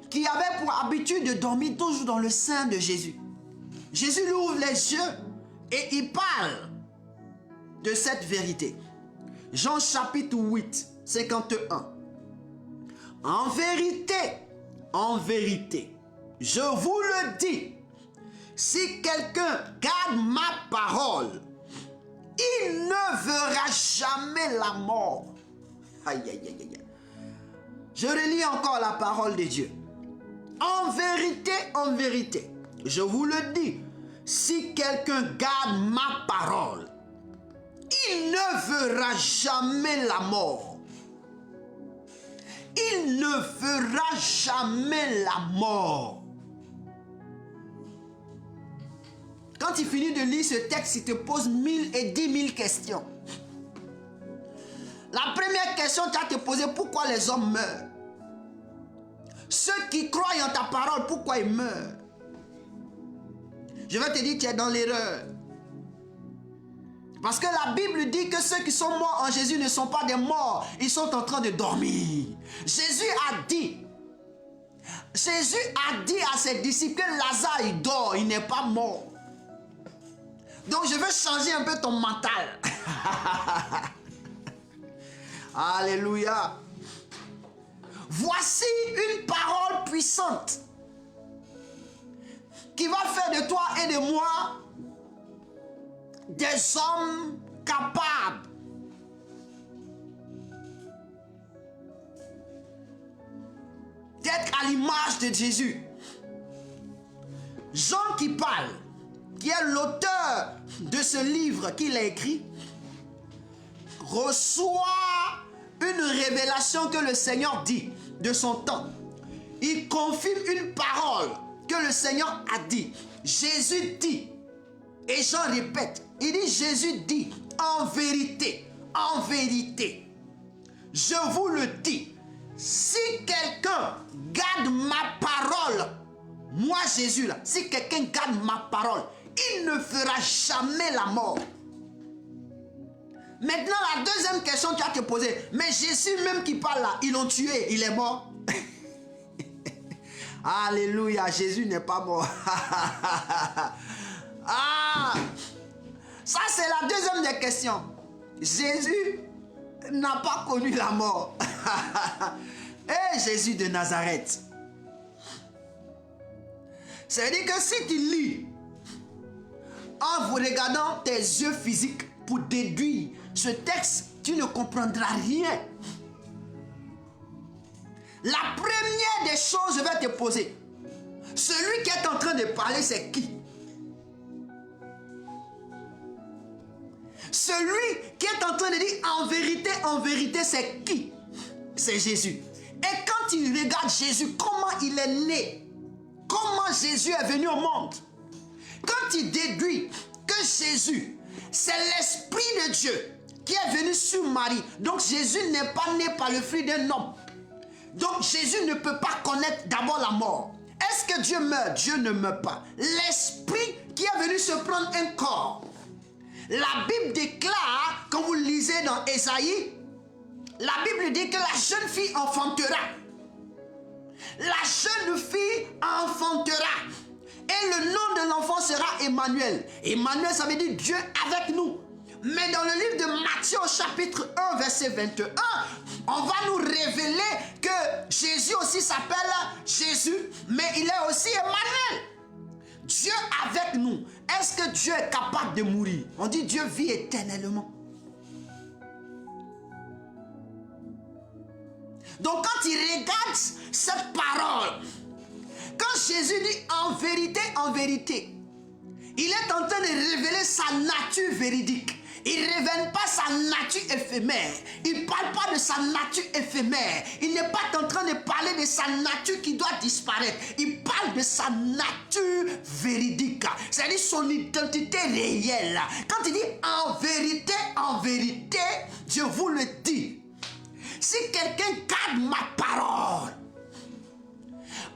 qui avait pour habitude de dormir toujours dans le sein de Jésus. Jésus lui ouvre les yeux et il parle de cette vérité. Jean chapitre 8, 51. En vérité, je vous le dis, si quelqu'un garde ma parole, il ne verra jamais la mort. Aïe, aïe, aïe, aïe. Je relis encore la parole de Dieu. En vérité, je vous le dis, si quelqu'un garde ma parole, il ne verra jamais la mort. Il ne verra jamais la mort. Quand il finit de lire ce texte, il te pose 1000 et 10 000 questions. La première question tu as te poser, pourquoi les hommes meurent? Ceux qui croient en ta parole, pourquoi ils meurent? Je vais te dire, tu es dans l'erreur. Parce que la Bible dit que ceux qui sont morts en Jésus ne sont pas des morts, ils sont en train de dormir. Jésus a dit à ses disciples que Lazare il dort, il n'est pas mort. Donc je veux changer un peu ton mental. Alléluia. Voici une parole puissante qui va faire de toi et de moi des hommes capables d'être à l'image de Jésus. Jean qui parle, qui est l'auteur de ce livre qu'il a écrit, reçoit une révélation que le Seigneur dit de son temps. Il confirme une parole que le Seigneur a dit. Jésus dit, et Jean répète, il dit, Jésus dit, en vérité, je vous le dis, si quelqu'un garde ma parole, moi Jésus là, si quelqu'un garde ma parole, il ne fera jamais la mort. Maintenant, la deuxième question que tu vas te poser. Mais Jésus même qui parle là, ils l'ont tué, il est mort. Alléluia, Jésus n'est pas mort. Ah, ça c'est la deuxième des questions. Jésus n'a pas connu la mort. Et Jésus de Nazareth. C'est-à-dire que si tu lis en vous regardant tes yeux physiques pour déduire ce texte, tu ne comprendras rien. La première des choses, je vais te poser. Celui qui est en train de parler, c'est qui? Celui qui est en train de dire en vérité, c'est qui? C'est Jésus. Et quand il regarde Jésus, comment il est né, comment Jésus est venu au monde, quand il déduit que Jésus, c'est l'Esprit de Dieu qui est venu sur Marie. Donc Jésus n'est pas né par le fruit d'un homme. Donc Jésus ne peut pas connaître d'abord la mort. Est-ce que Dieu meurt? Dieu ne meurt pas. L'Esprit qui est venu se prendre un corps. La Bible déclare, quand vous lisez dans Ésaïe, la Bible dit que la jeune fille enfantera. La jeune fille enfantera. Et le nom de l'enfant sera Emmanuel. Emmanuel, ça veut dire Dieu avec nous. Mais dans le livre de Matthieu au chapitre 1, verset 21, on va nous révéler que Jésus aussi s'appelle Jésus, mais il est aussi Emmanuel. Dieu avec nous. Est-ce que Dieu est capable de mourir? On dit Dieu vit éternellement. Donc quand il regarde cette parole, quand Jésus dit en vérité, il est en train de révéler sa nature véridique. Il ne révèle pas sa nature éphémère. Il ne parle pas de sa nature éphémère. Il n'est pas en train de parler de sa nature qui doit disparaître. Il parle de sa nature véridique. C'est-à-dire son identité réelle. Quand il dit en vérité, je vous le dis. Si quelqu'un garde ma parole.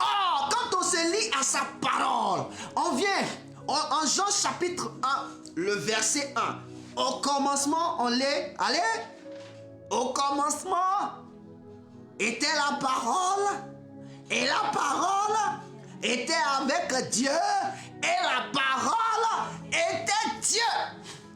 Oh, quand on se lie à sa parole, on vient en Jean chapitre 1, le verset 1. Au commencement, on l'est. Allez. Au commencement était la parole. Et la parole était avec Dieu. Et la parole était Dieu.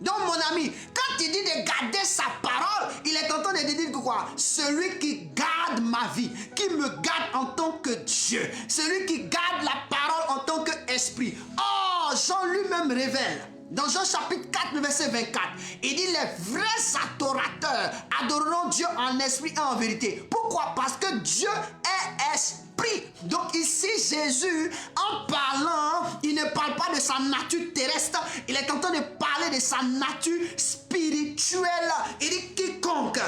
Donc mon ami, quand il dit de garder sa parole, il est en train de dire quoi? Celui qui garde ma vie, qui me garde en tant que Dieu. Celui qui garde la parole en tant qu'esprit. Oh, Jean lui-même révèle. Dans Jean chapitre 4, verset 24, il dit les vrais adorateurs adoreront Dieu en esprit et en vérité. Pourquoi? Parce que Dieu est esprit. Donc ici, Jésus, en parlant, il ne parle pas de sa nature terrestre. Il est en train de parler de sa nature spirituelle. Il dit quiconque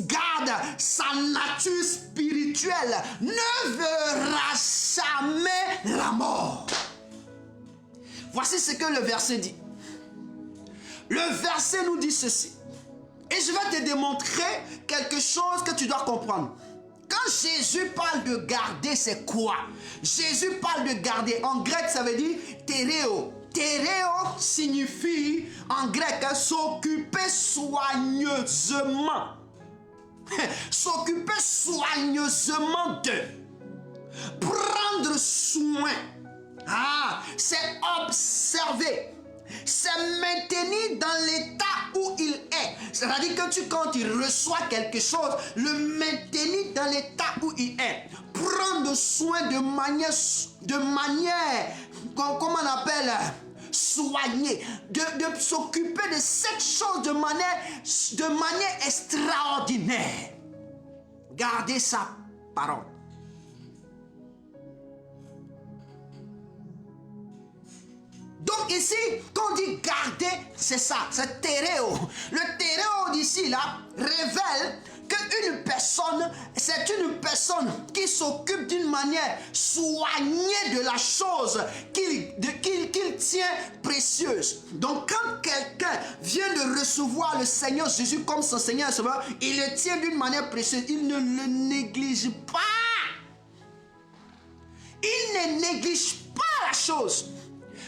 garde sa nature spirituelle ne verra jamais la mort. Voici ce que le verset dit. Le verset nous dit ceci. Et je vais te démontrer quelque chose que tu dois comprendre. Quand Jésus parle de garder, c'est quoi? Jésus parle de garder. En grec, ça veut dire tereo. Tereo signifie en grec s'occuper soigneusement. S'occuper soigneusement de. Prendre soin. Ah, c'est observer. C'est maintenir dans l'état où il est. C'est-à-dire que quand il reçoit quelque chose, le maintenir dans l'état où il est. Prendre soin de manière comment on appelle, soigner. De s'occuper de cette chose de manière extraordinaire. Garder sa parole. Donc ici, quand on dit garder, c'est ça, c'est tereo. Le tereo d'ici là révèle qu'une personne, c'est une personne qui s'occupe d'une manière soignée de la chose qu'il tient précieuse. Donc quand quelqu'un vient de recevoir le Seigneur Jésus comme son Seigneur et Sauveur, il le tient d'une manière précieuse, il ne le néglige pas. Il ne néglige pas la chose.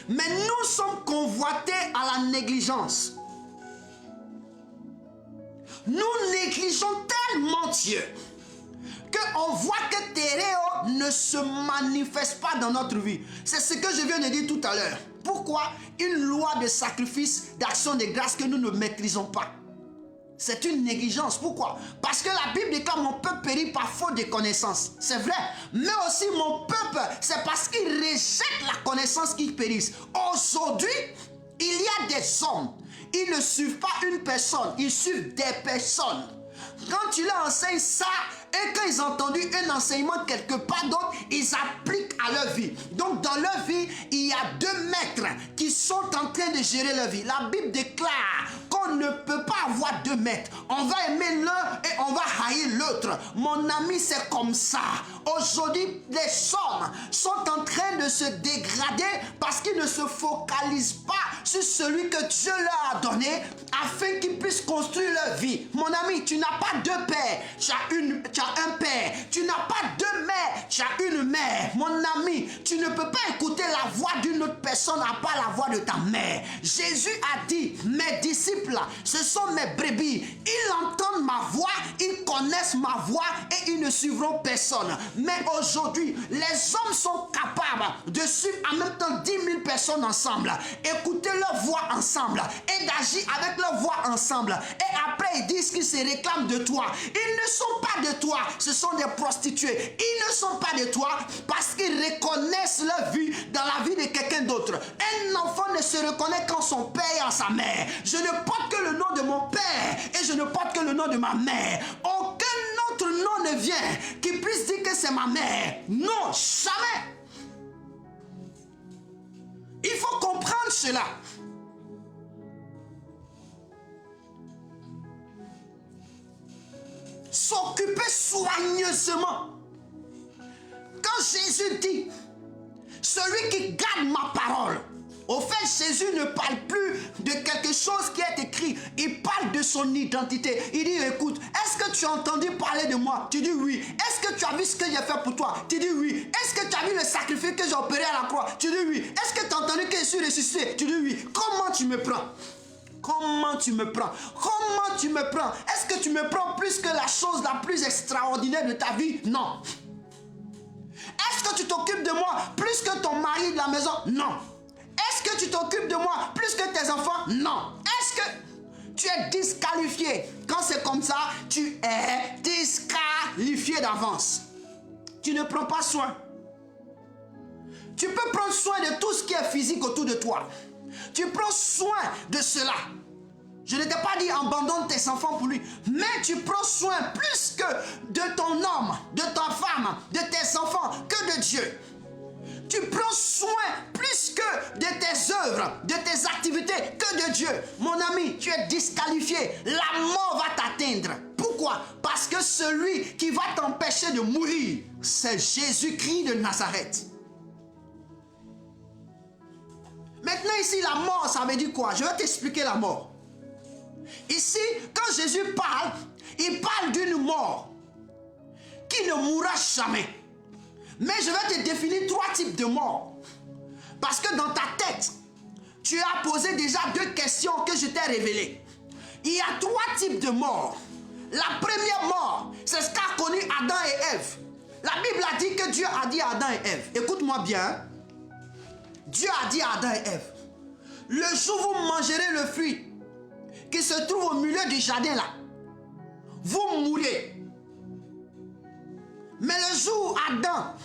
Mais nous sommes convoités à la négligence. nous négligeons tellement Dieu qu'on voit que Téréo ne se manifeste pas dans notre vie. C'est ce que je viens de dire tout à l'heure. Pourquoi? Une loi de sacrifice, d'action de grâce que nous ne maîtrisons pas. C'est une négligence. Pourquoi? Parce que la Bible déclare mon peuple périt par faute de connaissance. C'est vrai. Mais aussi mon peuple, c'est parce qu'il rejette la connaissance qu'ils périssent. Aujourd'hui, il y a des hommes. Ils ne suivent pas une personne, ils suivent des personnes. Quand tu leur enseignes ça, et quand ils ont entendu un enseignement quelque part d'autre, ils appliquent à leur vie. Donc dans leur vie, il y a deux maîtres qui sont en train de gérer leur vie. La Bible déclare qu'on ne peut pas avoir deux maîtres. On va aimer l'un et on va haïr l'autre. Mon ami, c'est comme ça. Aujourd'hui, les hommes sont en train de se dégrader parce qu'ils ne se focalisent pas sur celui que Dieu leur a donné afin qu'ils puissent construire leur vie. Mon ami, tu n'as pas deux pères, tu as un père. Tu n'as pas deux mères, tu as une mère. Mon ami, tu ne peux pas écouter la voix d'une autre personne à part la voix de ta mère. Jésus a dit, mes disciples, ce sont mes brebis. Ils entendent ma voix, ils connaissent ma voix et ils ne suivront personne. Mais aujourd'hui, les hommes sont capables de suivre en même temps 10 000 personnes ensemble, écouter leur voix ensemble et d'agir avec leur voix ensemble. Et après, ils disent qu'ils se réclament de toi. Ils ne sont pas de toi, ce sont des prostituées. Ils ne sont pas de toi parce qu'ils reconnaissent leur vie dans la vie de quelqu'un d'autre. Un enfant ne se reconnaît qu'en son père et en sa mère. Je ne porte que le nom de mon père et je ne porte que le nom de ma mère. Aucun autre nom ne vient qui puisse dire que c'est ma mère. Non, jamais. Il faut comprendre cela. S'occuper soigneusement. Quand Jésus dit, celui qui garde ma parole, au fait, Jésus ne parle plus de quelque chose qui est écrit. Il parle de son identité. Il dit, écoute, est-ce que tu as entendu parler de moi? Tu dis oui. Est-ce que tu as vu ce que j'ai fait pour toi? Tu dis oui. Est-ce que tu as vu le sacrifice que j'ai opéré à la croix? Tu dis oui. Est-ce que tu as entendu que je suis ressuscité? Tu dis oui. Comment tu me prends? Comment tu me prends? Comment tu me prends? Est-ce que tu me prends plus que la chose la plus extraordinaire de ta vie? Non. Est-ce que tu t'occupes de moi plus que ton mari de la maison? Non. Est-ce que tu t'occupes de moi plus que tes enfants? Non. Est-ce que tu es disqualifié? Quand c'est comme ça, tu es disqualifié d'avance. Tu ne prends pas soin. Tu peux prendre soin de tout ce qui est physique autour de toi. Tu prends soin de cela. Je ne t'ai pas dit abandonne tes enfants pour lui, mais tu prends soin plus que de ton homme, de ta femme, de tes enfants, que de Dieu. Tu prends soin plus que de tes œuvres, de tes activités, que de Dieu. Mon ami, tu es disqualifié. La mort va t'atteindre. Pourquoi? Parce que celui qui va t'empêcher de mourir, c'est Jésus-Christ de Nazareth. Maintenant ici, la mort, ça veut dire quoi? Je vais t'expliquer la mort. Ici, quand Jésus parle, il parle d'une mort qui ne mourra jamais. Mais je vais te définir 3 types de morts. Parce que dans ta tête, tu as posé déjà 2 questions que je t'ai révélées. Il y a 3 types de morts. La première mort, c'est ce qu'a connu Adam et Ève. La Bible a dit que Dieu a dit à Adam et Ève. Écoute-moi bien. Dieu a dit à Adam et Ève, le jour où vous mangerez le fruit qui se trouve au milieu du jardin là, vous mourrez. Mais le jour où Adam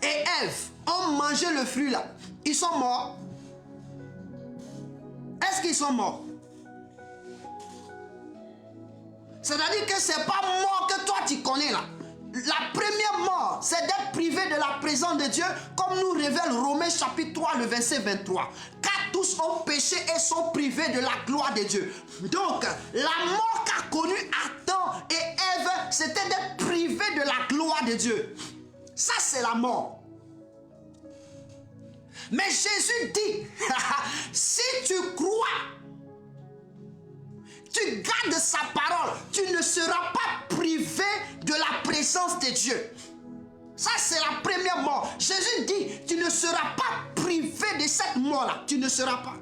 et Ève ont mangé le fruit là, ils sont morts. Est-ce qu'ils sont morts? C'est-à-dire que ce n'est pas mort que toi tu connais là. La première mort, c'est d'être privé de la présence de Dieu, comme nous révèle Romains chapitre 3, le verset 23. Car tous ont péché et sont privés de la gloire de Dieu. Donc, la mort qu'a connue Adam et Ève, c'était d'être privé de la gloire de Dieu. Ça, c'est la mort. Mais Jésus dit, si tu crois, tu gardes sa parole, tu ne seras pas privé de la présence de Dieu. Ça, c'est la première mort. Jésus dit, tu ne seras pas privé de cette mort-là. Tu ne seras pas.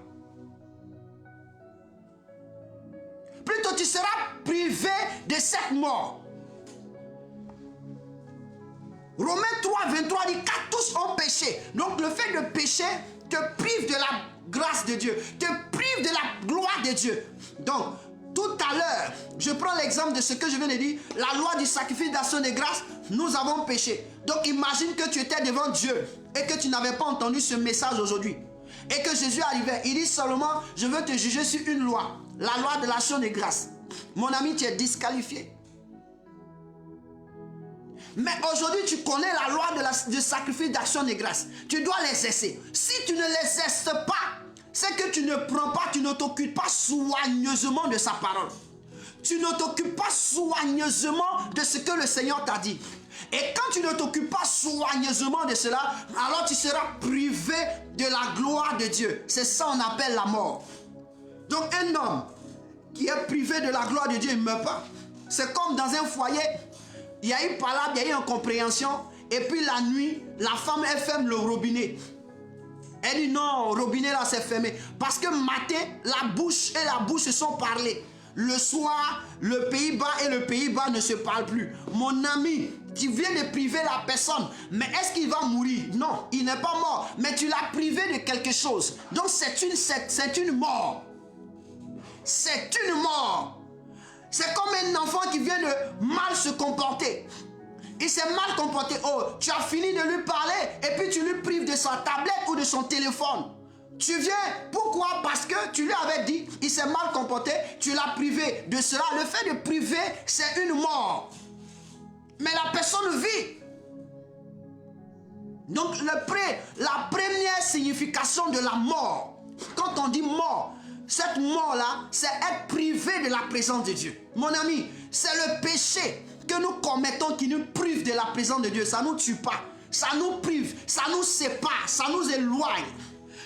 Plutôt, tu seras priver de cette mort. Romains 3, 23 dit car tous ont péché. Donc le fait de pécher te prive de la grâce de Dieu, te prive de la gloire de Dieu. Donc, tout à l'heure, je prends l'exemple de ce que je viens de dire, la loi du sacrifice d'action de grâce, nous avons péché. Donc imagine que tu étais devant Dieu et que tu n'avais pas entendu ce message aujourd'hui. Et que Jésus arrivait, il dit seulement, je veux te juger sur une loi, la loi de l'action de grâce. Mon ami, tu es disqualifié. Mais aujourd'hui, tu connais la loi du sacrifice d'action de grâce. Tu dois l'exercer. Si tu ne l'exerces pas, c'est que tu ne prends pas, tu ne t'occupes pas soigneusement de sa parole. Tu ne t'occupes pas soigneusement de ce que le Seigneur t'a dit. Et quand tu ne t'occupes pas soigneusement de cela, alors tu seras privé de la gloire de Dieu. C'est ça qu'on appelle la mort. Donc un homme qui est privé de la gloire de Dieu, il ne meurt pas. C'est comme dans un foyer, il y a eu palabre, il y a eu incompréhension, et puis la nuit, la femme, elle ferme le robinet. Elle dit non, le robinet là c'est fermé. Parce que matin, la bouche et la bouche se sont parlé. Le soir, le Pays-Bas et le Pays-Bas ne se parlent plus. Mon ami, tu viens de priver la personne. Mais est-ce qu'il va mourir? Non, il n'est pas mort. Mais tu l'as privé de quelque chose. Donc c'est une mort. C'est une mort. C'est comme un enfant qui vient de mal se comporter. Il s'est mal comporté. Oh, tu as fini de lui parler et puis tu lui prives de sa tablette ou de son téléphone. Tu viens, pourquoi? Parce que tu lui avais dit, il s'est mal comporté, tu l'as privé de cela. Le fait de priver, c'est une mort. Mais la personne vit. Donc la première signification de la mort, quand on dit mort, cette mort-là, c'est être privé de la présence de Dieu. Mon ami, c'est le péché que nous commettons qui nous prive de la présence de Dieu. Ça ne nous tue pas, ça nous prive, ça nous sépare, ça nous éloigne.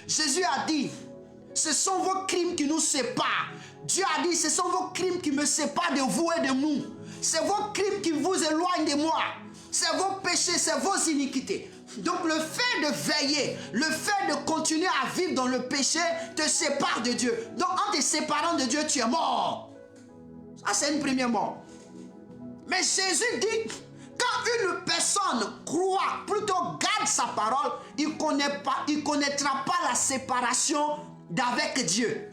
Jésus a dit, ce sont vos crimes qui nous séparent. Dieu a dit, ce sont vos crimes qui me séparent de vous et de nous. C'est vos crimes qui vous éloignent de moi. C'est vos péchés, c'est vos iniquités. Donc le fait de veiller, le fait de continuer à vivre dans le péché te sépare de Dieu. Donc en te séparant de Dieu, tu es mort. Ça c'est une première mort. Mais Jésus dit, quand une personne croit, plutôt garde sa parole, il ne connaîtra pas la séparation d'avec Dieu.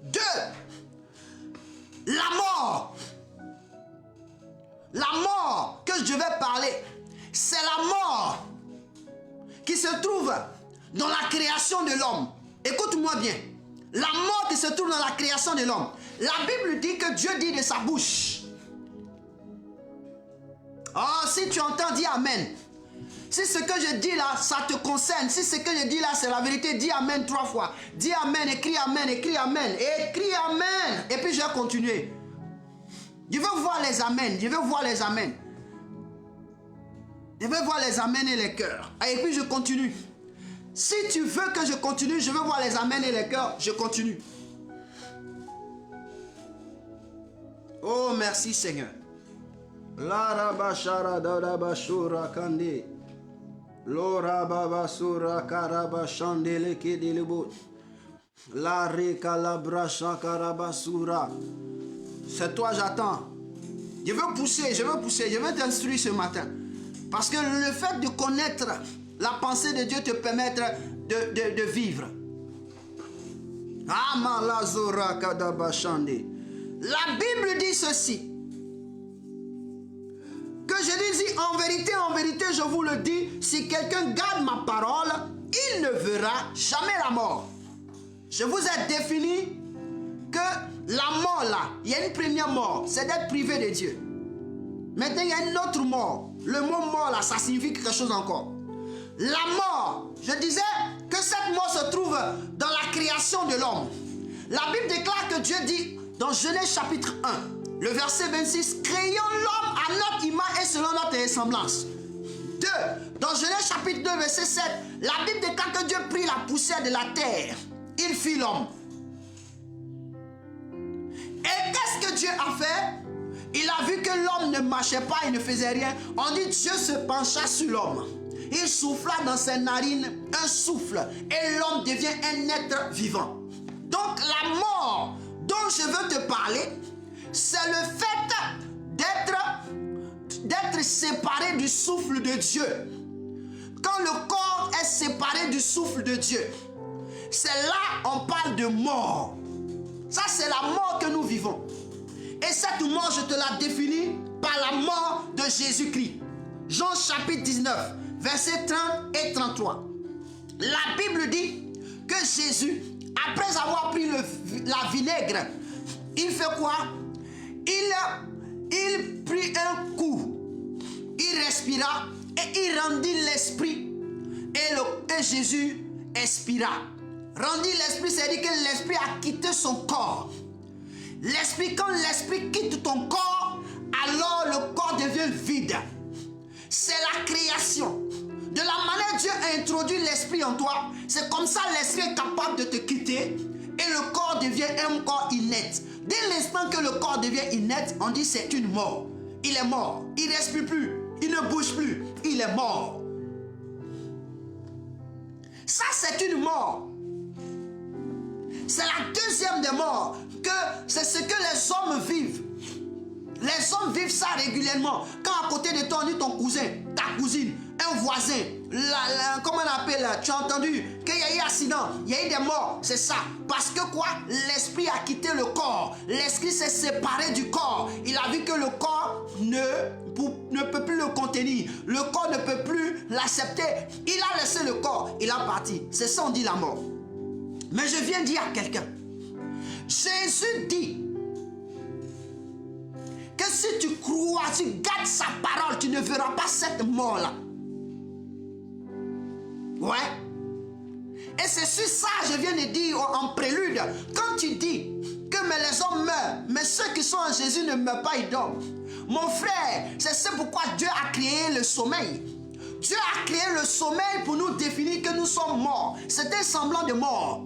2. La mort. La mort que je vais parler, c'est la mort qui se trouve dans la création de l'homme. Écoute-moi bien. La mort qui se trouve dans la création de l'homme. La Bible dit que Dieu dit de sa bouche. Oh, si tu entends, dis Amen. Si ce que je dis là, ça te concerne. Si ce que je dis là, c'est la vérité, dis Amen 3 fois. Dis Amen, écris Amen, écris Amen. Écris Amen. Et puis je vais continuer. Je veux voir les Amen. Je veux voir les Amen. Je veux voir les Amen et les cœurs. Et puis je continue. Si tu veux que je continue, je veux voir les Amen et les cœurs. Je continue. Oh, merci Seigneur. La rabashara dadabashura kande. Lora babasura karabashandele kedelebo. La rekalabra karabasura. C'est toi, j'attends. Je veux pousser, je veux t'instruire ce matin. Parce que le fait de connaître la pensée de Dieu te permet de vivre. La Bible dit ceci. Que je dis en vérité, je vous le dis, si quelqu'un garde ma parole, il ne verra jamais la mort. Je vous ai défini que la mort là, il y a une première mort, c'est d'être privé de Dieu. Maintenant, il y a une autre mort. Le mot mort là, ça signifie quelque chose encore. La mort, je disais que cette mort se trouve dans la création de l'homme. La Bible déclare que Dieu dit dans Genèse chapitre 1, le verset 26, créons l'homme à notre image et selon notre ressemblance. 2. Dans Genèse chapitre 2, verset 7, la Bible déclare que Dieu prit la poussière de la terre. Il fit l'homme. Et qu'est-ce que Dieu a fait? Il a vu que l'homme ne marchait pas, il ne faisait rien. On dit Dieu se pencha sur l'homme. Il souffla dans ses narines un souffle. Et l'homme devient un être vivant. Donc la mort dont je veux te parler, c'est le fait d'être séparé du souffle de Dieu. Quand le corps est séparé du souffle de Dieu, c'est là on parle de mort. Ça, c'est la mort que nous vivons. Et cette mort, je te la définis par la mort de Jésus-Christ. Jean chapitre 19, versets 30 et 33. La Bible dit que Jésus, après avoir pris la vinaigre, il fait quoi? Il prit un coup, il respira et il rendit l'esprit. Et Jésus expira. Rendit l'esprit, c'est-à-dire que l'esprit a quitté son corps. L'esprit, quand l'esprit quitte ton corps, alors le corps devient vide. C'est la création. De la manière Dieu a introduit l'esprit en toi, c'est comme ça l'esprit est capable de te quitter et le corps devient un corps inerte. Dès l'instant que le corps devient inerte, on dit c'est une mort. Il est mort, il ne respire plus, il ne bouge plus, il est mort. Ça, c'est une mort. C'est la deuxième des morts, que c'est ce que les hommes vivent. Les hommes vivent ça régulièrement. Quand à côté de toi, on dit ton cousin, ta cousine, un voisin, comment on appelle, tu as entendu qu'il y a eu un accident, il y a eu des morts, c'est ça. Parce que quoi? L'esprit a quitté le corps. L'esprit s'est séparé du corps. Il a vu que le corps ne peut plus le contenir. Le corps ne peut plus l'accepter. Il a laissé le corps, il a parti. C'est ça, on dit la mort. Mais je viens dire à quelqu'un, Jésus dit que si tu crois, tu gardes sa parole, tu ne verras pas cette mort-là. Ouais. Et c'est sur ça, je viens de dire en prélude, quand tu dis que mais les hommes meurent, mais ceux qui sont en Jésus ne meurent pas, ils dorment. Mon frère, c'est pourquoi Dieu a créé le sommeil. Dieu a créé le sommeil pour nous définir que nous sommes morts. C'est un semblant de mort.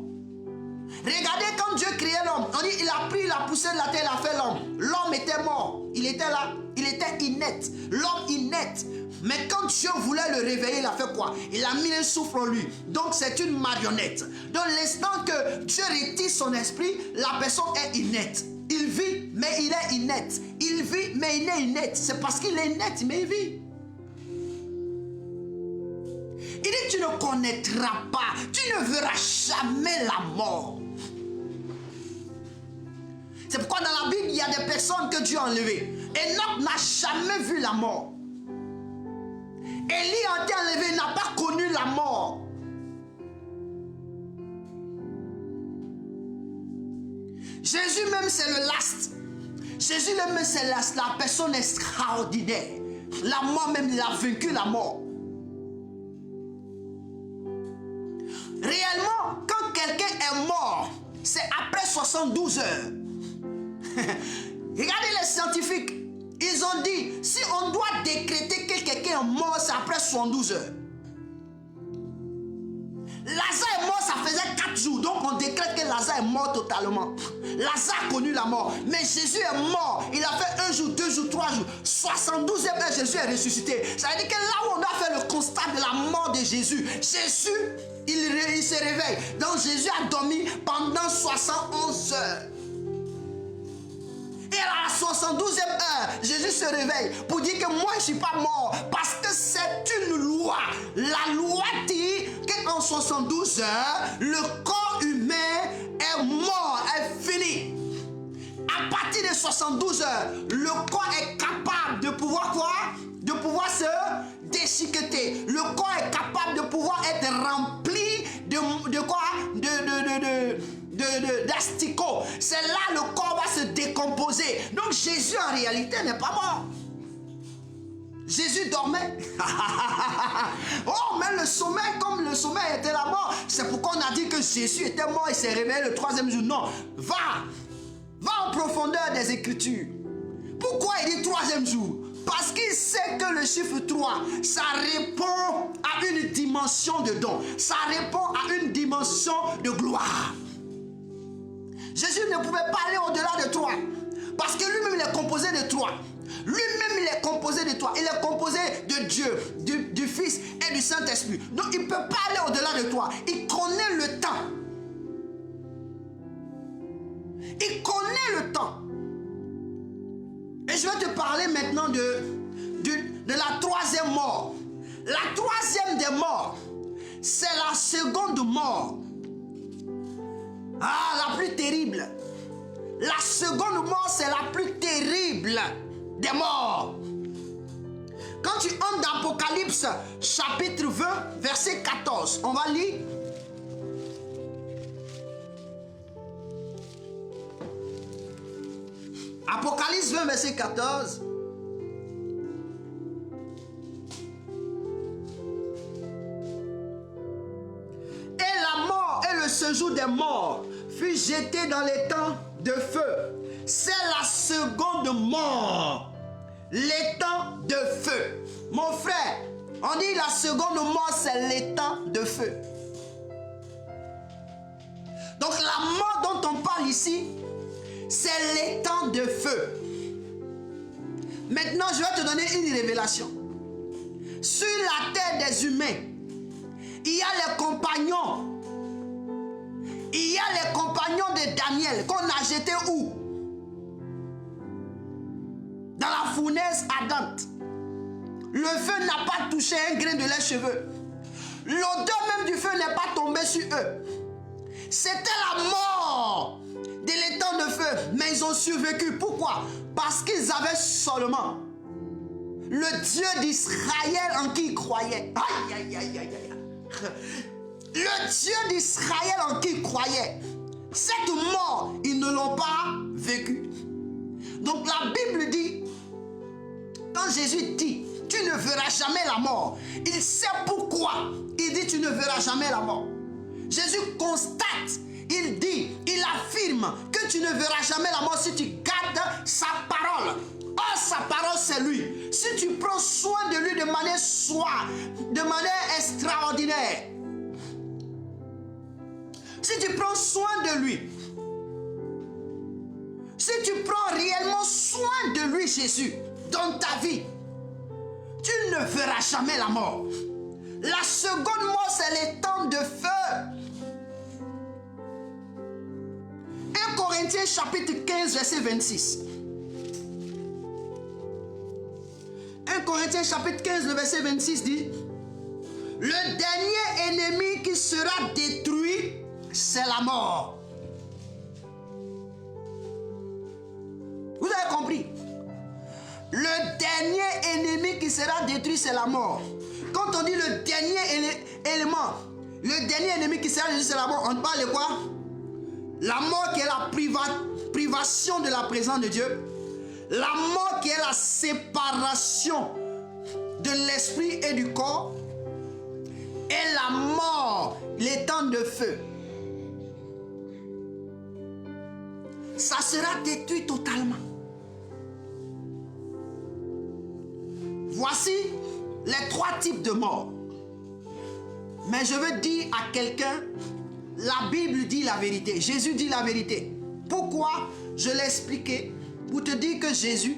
Regardez quand Dieu créait l'homme, on dit il a pris la poussière de la terre, il a fait l'homme. L'homme était mort, il était là, il était inerte, l'homme inerte. Mais quand Dieu voulait le réveiller, il a fait quoi? Il a mis un souffle en lui. Donc c'est une marionnette. Donc l'instant que Dieu retire son esprit, la personne est inerte. Il vit, mais il est inerte. Il vit, mais il est inerte. C'est parce qu'il est inerte, mais il vit. Il dit tu ne connaîtras pas, tu ne verras jamais la mort. C'est pourquoi dans la Bible, il y a des personnes que Dieu a enlevées. Enoch n'a jamais vu la mort. Élie a été enlevé, il n'a pas connu la mort. Jésus même, c'est le last. Jésus même, c'est la personne extraordinaire. La mort même, il a vaincu la mort. Réellement, quand quelqu'un est mort, c'est après 72 heures. Regardez les scientifiques, ils ont dit, si on doit décréter que quelqu'un est mort, c'est après 72 heures. Lazare est mort, ça faisait 4 jours, donc on décrète que Lazare est mort totalement. Lazare a connu la mort, mais Jésus est mort, il a fait 1 jour, 2 jours, 3 jours, 72e heure, Jésus est ressuscité. Ça veut dire que là où on doit faire le constat de la mort de Jésus, Jésus, il se réveille. Donc Jésus a dormi pendant 71 heures. Et à la 72e heure, Jésus se réveille pour dire que moi je ne suis pas mort. Parce que c'est une loi. La loi dit qu'en 72 heures, le corps humain est mort, est fini. À partir de 72 heures, le corps est capable de pouvoir quoi? De pouvoir se déchiqueter. Le corps est capable de pouvoir être rempli de quoi? D'asticots. C'est là le corps va se décomposer. Donc Jésus en réalité n'est pas mort. Jésus dormait. Oh, mais le sommeil, comme le sommeil était la mort, c'est pourquoi on a dit que Jésus était mort et s'est réveillé le 3e jour. Non, va en profondeur des Écritures. Pourquoi il dit 3e jour? Parce qu'il sait que le chiffre 3, ça répond à une dimension de don. Ça répond à une dimension de gloire. Jésus ne pouvait pas aller au-delà de 3. Parce que lui-même, il est composé de 3. Lui-même, il est composé de 3. Il est composé de Dieu, du Fils et du Saint-Esprit. Donc, il ne peut pas aller au-delà de 3. Il connaît le temps. Il connaît le temps. Et je vais te parler maintenant de la troisième mort. La troisième des morts, c'est la seconde mort. Ah, la plus terrible. La seconde mort, c'est la plus terrible des morts. Quand tu entres dans Apocalypse, chapitre 20, verset 14, on va lire. Apocalypse 20, verset 14. Et la mort et le séjour des morts fut jeté dans les temps de feu. C'est la seconde mort. Les temps de feu. Mon frère, on dit la seconde mort, c'est les temps de feu. Donc la mort dont on parle ici, c'est les temps de feu. Maintenant, je vais te donner une révélation. Sur la terre des humains, il y a les compagnons. Il y a les compagnons de Daniel qu'on a jetés où? Dans la fournaise ardente. Le feu n'a pas touché un grain de leurs cheveux. L'odeur même du feu n'est pas tombée sur eux. C'était la mort de l'étang de feu. Mais ils ont survécu. Pourquoi? Parce qu'ils avaient seulement le Dieu d'Israël en qui ils croyaient. Aïe, aïe, aïe, aïe, aïe. Le Dieu d'Israël en qui ils croyaient. Cette mort, ils ne l'ont pas vécue. Donc la Bible dit, quand Jésus dit, tu ne verras jamais la mort, il sait pourquoi il dit, tu ne verras jamais la mort. Jésus constate, il dit, il affirme que tu ne verras jamais la mort si tu gardes sa parole. Or, sa parole, c'est lui. Si tu prends soin de lui de manière extraordinaire, si tu prends soin de lui, si tu prends réellement soin de lui, Jésus, dans ta vie, tu ne verras jamais la mort. La seconde mort, c'est les temps de feu. 1 Corinthiens chapitre 15, verset 26. 1 Corinthiens chapitre 15, le verset 26 dit, le dernier ennemi qui sera détruit, c'est la mort. Vous avez compris? Le dernier ennemi qui sera détruit, c'est la mort. Quand on dit le dernier élément, le dernier ennemi qui sera détruit, c'est la mort, on parle de quoi? La mort qui est la privation de la présence de Dieu. La mort qui est la séparation de l'esprit et du corps. Et la mort, les temps de feu. Ça sera détruit totalement. Voici les trois types de morts. Mais je veux dire à quelqu'un, la Bible dit la vérité. Jésus dit la vérité. Pourquoi? Je l'ai expliqué pour te dire que Jésus,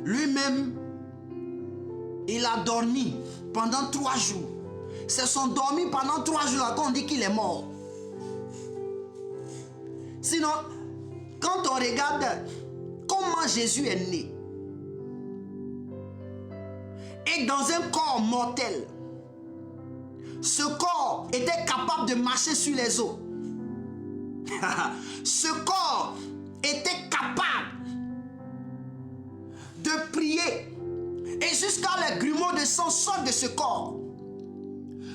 lui-même, il a dormi pendant 3 jours. C'est son dormi pendant 3 jours qu'on dit qu'il est mort. Sinon, quand on regarde comment Jésus est né, et dans un corps mortel, ce corps était capable de marcher sur les eaux. Ce corps était capable de prier et jusqu'à les grumeaux de sang sortent de ce corps.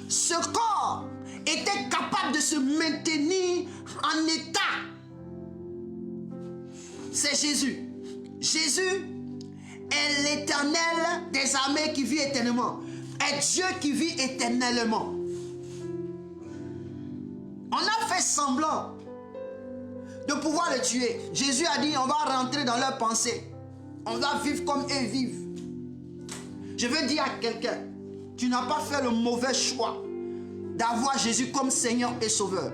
Ce corps était capable de se maintenir en état. C'est Jésus. Jésus est l'Éternel des armées qui vit éternellement. Est Dieu qui vit éternellement. On a fait semblant de pouvoir le tuer. Jésus a dit, on va rentrer dans leurs pensées. On va vivre comme eux vivent. Je veux dire à quelqu'un, tu n'as pas fait le mauvais choix d'avoir Jésus comme Seigneur et Sauveur.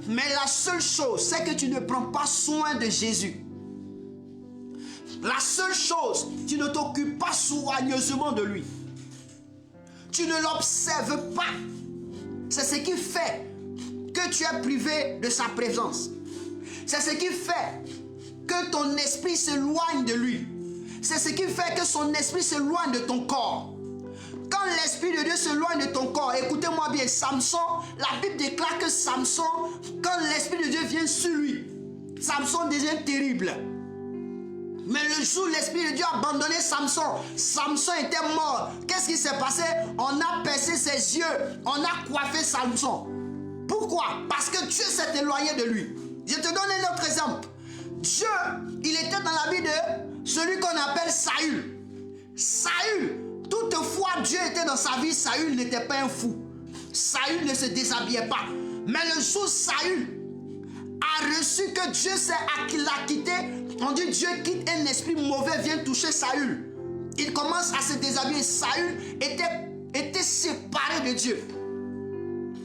Mais la seule chose, c'est que tu ne prends pas soin de Jésus. La seule chose, tu ne t'occupes pas soigneusement de lui. Tu ne l'observes pas. C'est ce qui fait que tu es privé de sa présence. C'est ce qui fait que ton esprit s'éloigne de lui. C'est ce qui fait que son esprit s'éloigne de ton corps. Quand l'esprit de Dieu s'éloigne de ton corps, écoutez-moi bien, Samson, la Bible déclare que Samson, quand l'esprit de Dieu vient sur lui, Samson devient terrible. Mais le jour où l'esprit de Dieu a abandonné Samson, Samson était mort. Qu'est-ce qui s'est passé? On a percé ses yeux, on a coiffé Samson. Pourquoi? Parce que Dieu s'est éloigné de lui. Je te donne un autre exemple. Dieu, il était dans la vie de celui qu'on appelle Saül. Saül, toutefois Dieu était dans sa vie, Saül n'était pas un fou. Saül ne se déshabillait pas. Mais le jour où Saül a reçu que Dieu l'a quitté, on dit Dieu quitte, un esprit mauvais vient toucher Saül. Il commence à se déshabiller. Saül était séparé de Dieu.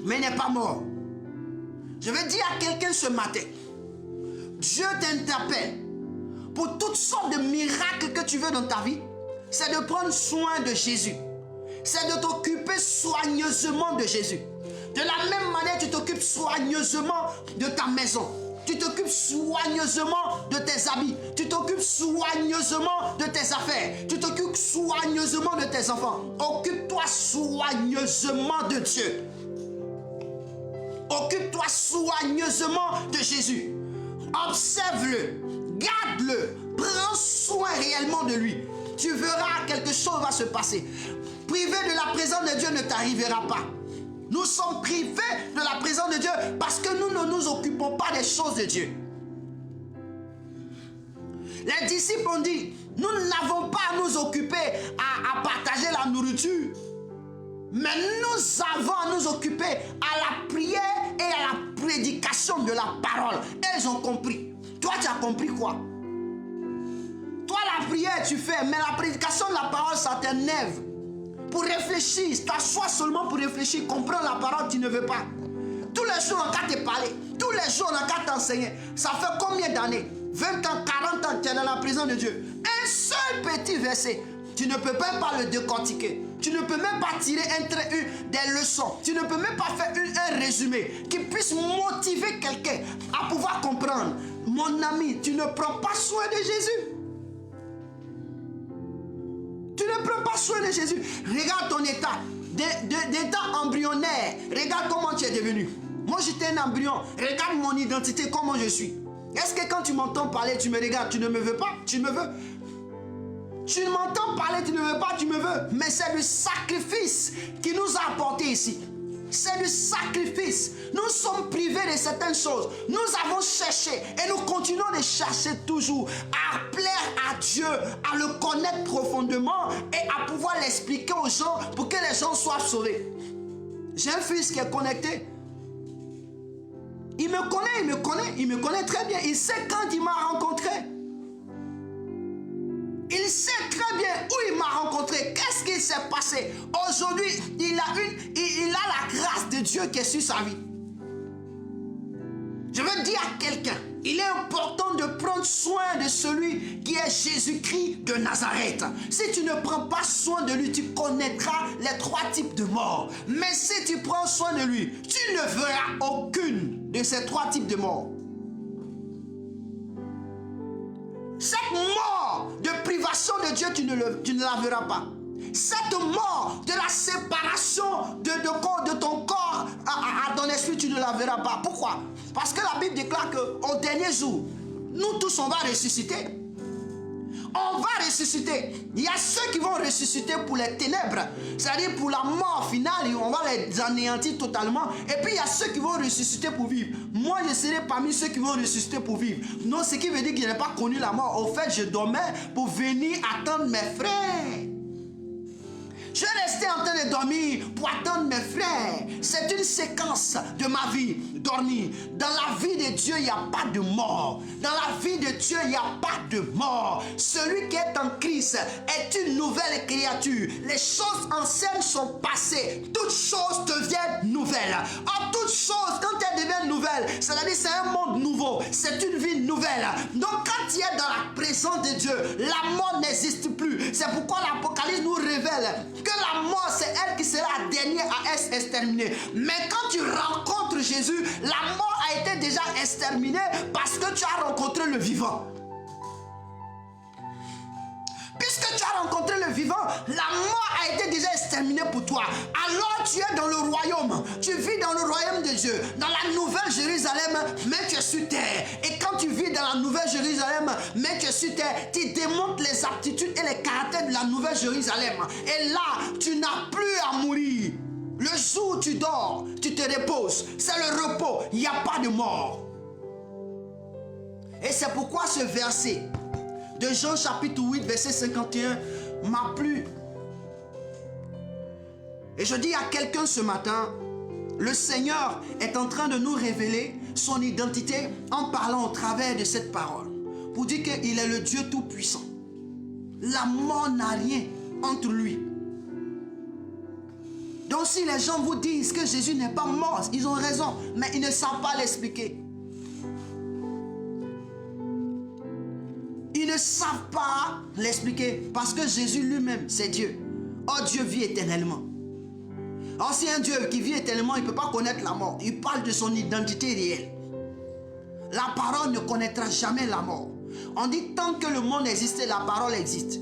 Mais il n'est pas mort. Je veux dire à quelqu'un ce matin, Dieu t'interpelle pour toutes sortes de miracles que tu veux dans ta vie. C'est de prendre soin de Jésus. C'est de t'occuper soigneusement de Jésus. De la même manière, tu t'occupes soigneusement de ta maison. Tu t'occupes soigneusement de tes habits. Tu t'occupes soigneusement de tes affaires. Tu t'occupes soigneusement de tes enfants. Occupe-toi soigneusement de Dieu. Occupe-toi soigneusement de Jésus. Observe-le, garde-le, prends soin réellement de lui. Tu verras quelque chose va se passer. Privé de la présence de Dieu ne t'arrivera pas. Nous sommes privés de la présence de Dieu parce que nous ne nous occupons pas des choses de Dieu. Les disciples ont dit, nous n'avons pas à nous occuper à partager la nourriture. Mais nous avons à nous occuper à la prière et à la prédication de la parole. Et ils ont compris. Toi, tu as compris quoi? Toi, la prière, tu fais, mais la prédication de la parole, ça t'énerve. Pour réfléchir, t'assois seulement pour réfléchir, comprendre la parole, tu ne veux pas. Tous les jours, on a qu'à te parler. Tous les jours, on a qu'à t'enseigner. Ça fait combien d'années? 20 ans, 40 ans, tu es dans la présence de Dieu. Un seul petit verset, tu ne peux même pas le décortiquer. Tu ne peux même pas tirer des leçons. Tu ne peux même pas faire un résumé qui puisse motiver quelqu'un à pouvoir comprendre. Mon ami, tu ne prends pas soin de Jésus. Tu ne prends pas soin de Jésus. Regarde ton état. D'état embryonnaire. Regarde comment tu es devenu. Moi, j'étais un embryon. Regarde mon identité, comment je suis. Est-ce que quand tu m'entends parler, tu me regardes, tu ne me veux pas? Tu me veux? Tu m'entends parler, tu ne veux pas, tu me veux. Mais c'est le sacrifice qui nous a apporté ici. C'est le sacrifice. Nous sommes privés de certaines choses. Nous avons cherché et nous continuons de chercher toujours à plaire à Dieu, à le connaître profondément et à pouvoir l'expliquer aux gens pour que les gens soient sauvés. J'ai un fils qui est connecté. Il me connaît très bien. Il sait quand il m'a rencontré. Il sait très bien où il m'a rencontré. Qu'est-ce qui s'est passé? Aujourd'hui, il a la grâce de Dieu qui est sur sa vie. Je veux dire à quelqu'un, il est important de prendre soin de celui qui est Jésus-Christ de Nazareth. Si tu ne prends pas soin de lui, tu connaîtras les 3 types de morts. Mais si tu prends soin de lui, tu ne verras aucune de ces 3 types de morts. Cette mort de privation de Dieu, tu ne la verras pas. Cette mort de la séparation de ton corps à ton esprit, tu ne la verras pas. Pourquoi? Parce que la Bible déclare qu'au dernier jour, nous tous, on va ressusciter. On va ressusciter. Il y a ceux qui vont ressusciter pour les ténèbres, c'est-à-dire pour la mort finale, et on va les anéantir totalement. Et puis il y a ceux qui vont ressusciter pour vivre. Moi, je serai parmi ceux qui vont ressusciter pour vivre. Non, ce qui veut dire que je n'ai pas connu la mort. Au fait, je dormais pour venir attendre mes frères. Je restais en train de dormir pour attendre mes frères. C'est une séquence de ma vie, dormir. Dans la vie de Dieu, il n'y a pas de mort. Dans la vie de Dieu, il n'y a pas de mort. Celui qui est en Christ est une nouvelle créature. Les choses anciennes sont passées. Toutes choses deviennent nouvelles. En toutes Toutes choses, quand elles deviennent nouvelles, c'est-à-dire c'est un monde nouveau, c'est une vie nouvelle. Donc quand tu es dans la présence de Dieu, la mort n'existe plus. C'est pourquoi l'Apocalypse nous révèle que la mort, c'est elle qui sera la dernière à être exterminée. Mais quand tu rencontres Jésus, la mort a été déjà exterminée parce que tu as rencontré le vivant. Puisque tu as rencontré le vivant, la mort a été déjà exterminée pour toi. Alors tu es dans le royaume. Tu vis dans le royaume de Dieu. Dans la nouvelle Jérusalem, mais tu es sur terre. Et quand tu vis dans la nouvelle Jérusalem, mais tu es sur terre, tu démontres les aptitudes et les caractères de la nouvelle Jérusalem. Et là, tu n'as plus à mourir. Le jour où tu dors, tu te reposes. C'est le repos. Il n'y a pas de mort. Et c'est pourquoi ce verset de Jean chapitre 8 verset 51 m'a plu. Et je dis à quelqu'un ce matin, le Seigneur est en train de nous révéler son identité en parlant au travers de cette parole. Pour dire qu'il est le Dieu tout-puissant. La mort n'a rien entre lui. Donc si les gens vous disent que Jésus n'est pas mort, ils ont raison, mais ils ne savent pas l'expliquer. Ils ne savent pas l'expliquer parce que Jésus lui-même, c'est Dieu. Oh, Dieu vit éternellement. Or, si un Dieu qui vit éternellement, il ne peut pas connaître la mort. Il parle de son identité réelle. La parole ne connaîtra jamais la mort. On dit tant que le monde existe, la parole existe.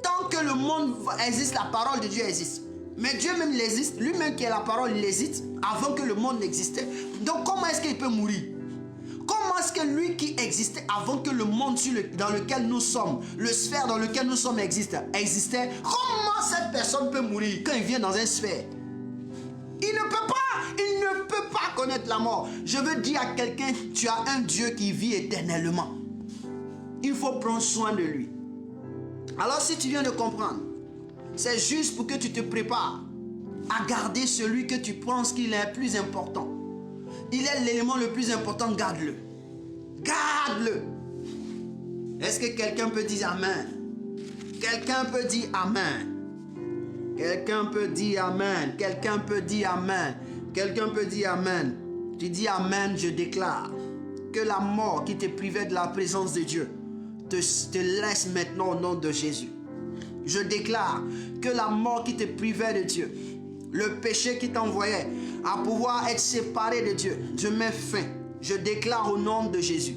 Tant que le monde existe, la parole de Dieu existe. Mais Dieu même il existe, lui-même qui est la parole, il existe avant que le monde n'existait. Donc comment est-ce qu'il peut mourir? Comment est-ce que lui qui existait avant que le monde dans lequel nous sommes, le sphère dans lequel nous sommes existait, comment cette personne peut mourir quand il vient dans un sphère? Il ne peut pas connaître la mort. Je veux dire à quelqu'un, tu as un Dieu qui vit éternellement. Il faut prendre soin de lui. Alors si tu viens de comprendre, c'est juste pour que tu te prépares à garder celui que tu penses qu'il est le plus important. Il est l'élément le plus important, garde-le. Garde-le. Est-ce que quelqu'un peut dire Amen? Quelqu'un peut dire Amen. Quelqu'un peut dire Amen. Quelqu'un peut dire Amen. Quelqu'un peut dire Amen. Tu dis Amen, je déclare que la mort qui te privait de la présence de Dieu te laisse maintenant au nom de Jésus. Je déclare que la mort qui te privait de Dieu, le péché qui t'envoyait à pouvoir être séparé de Dieu, je mets fin. Je déclare au nom de Jésus.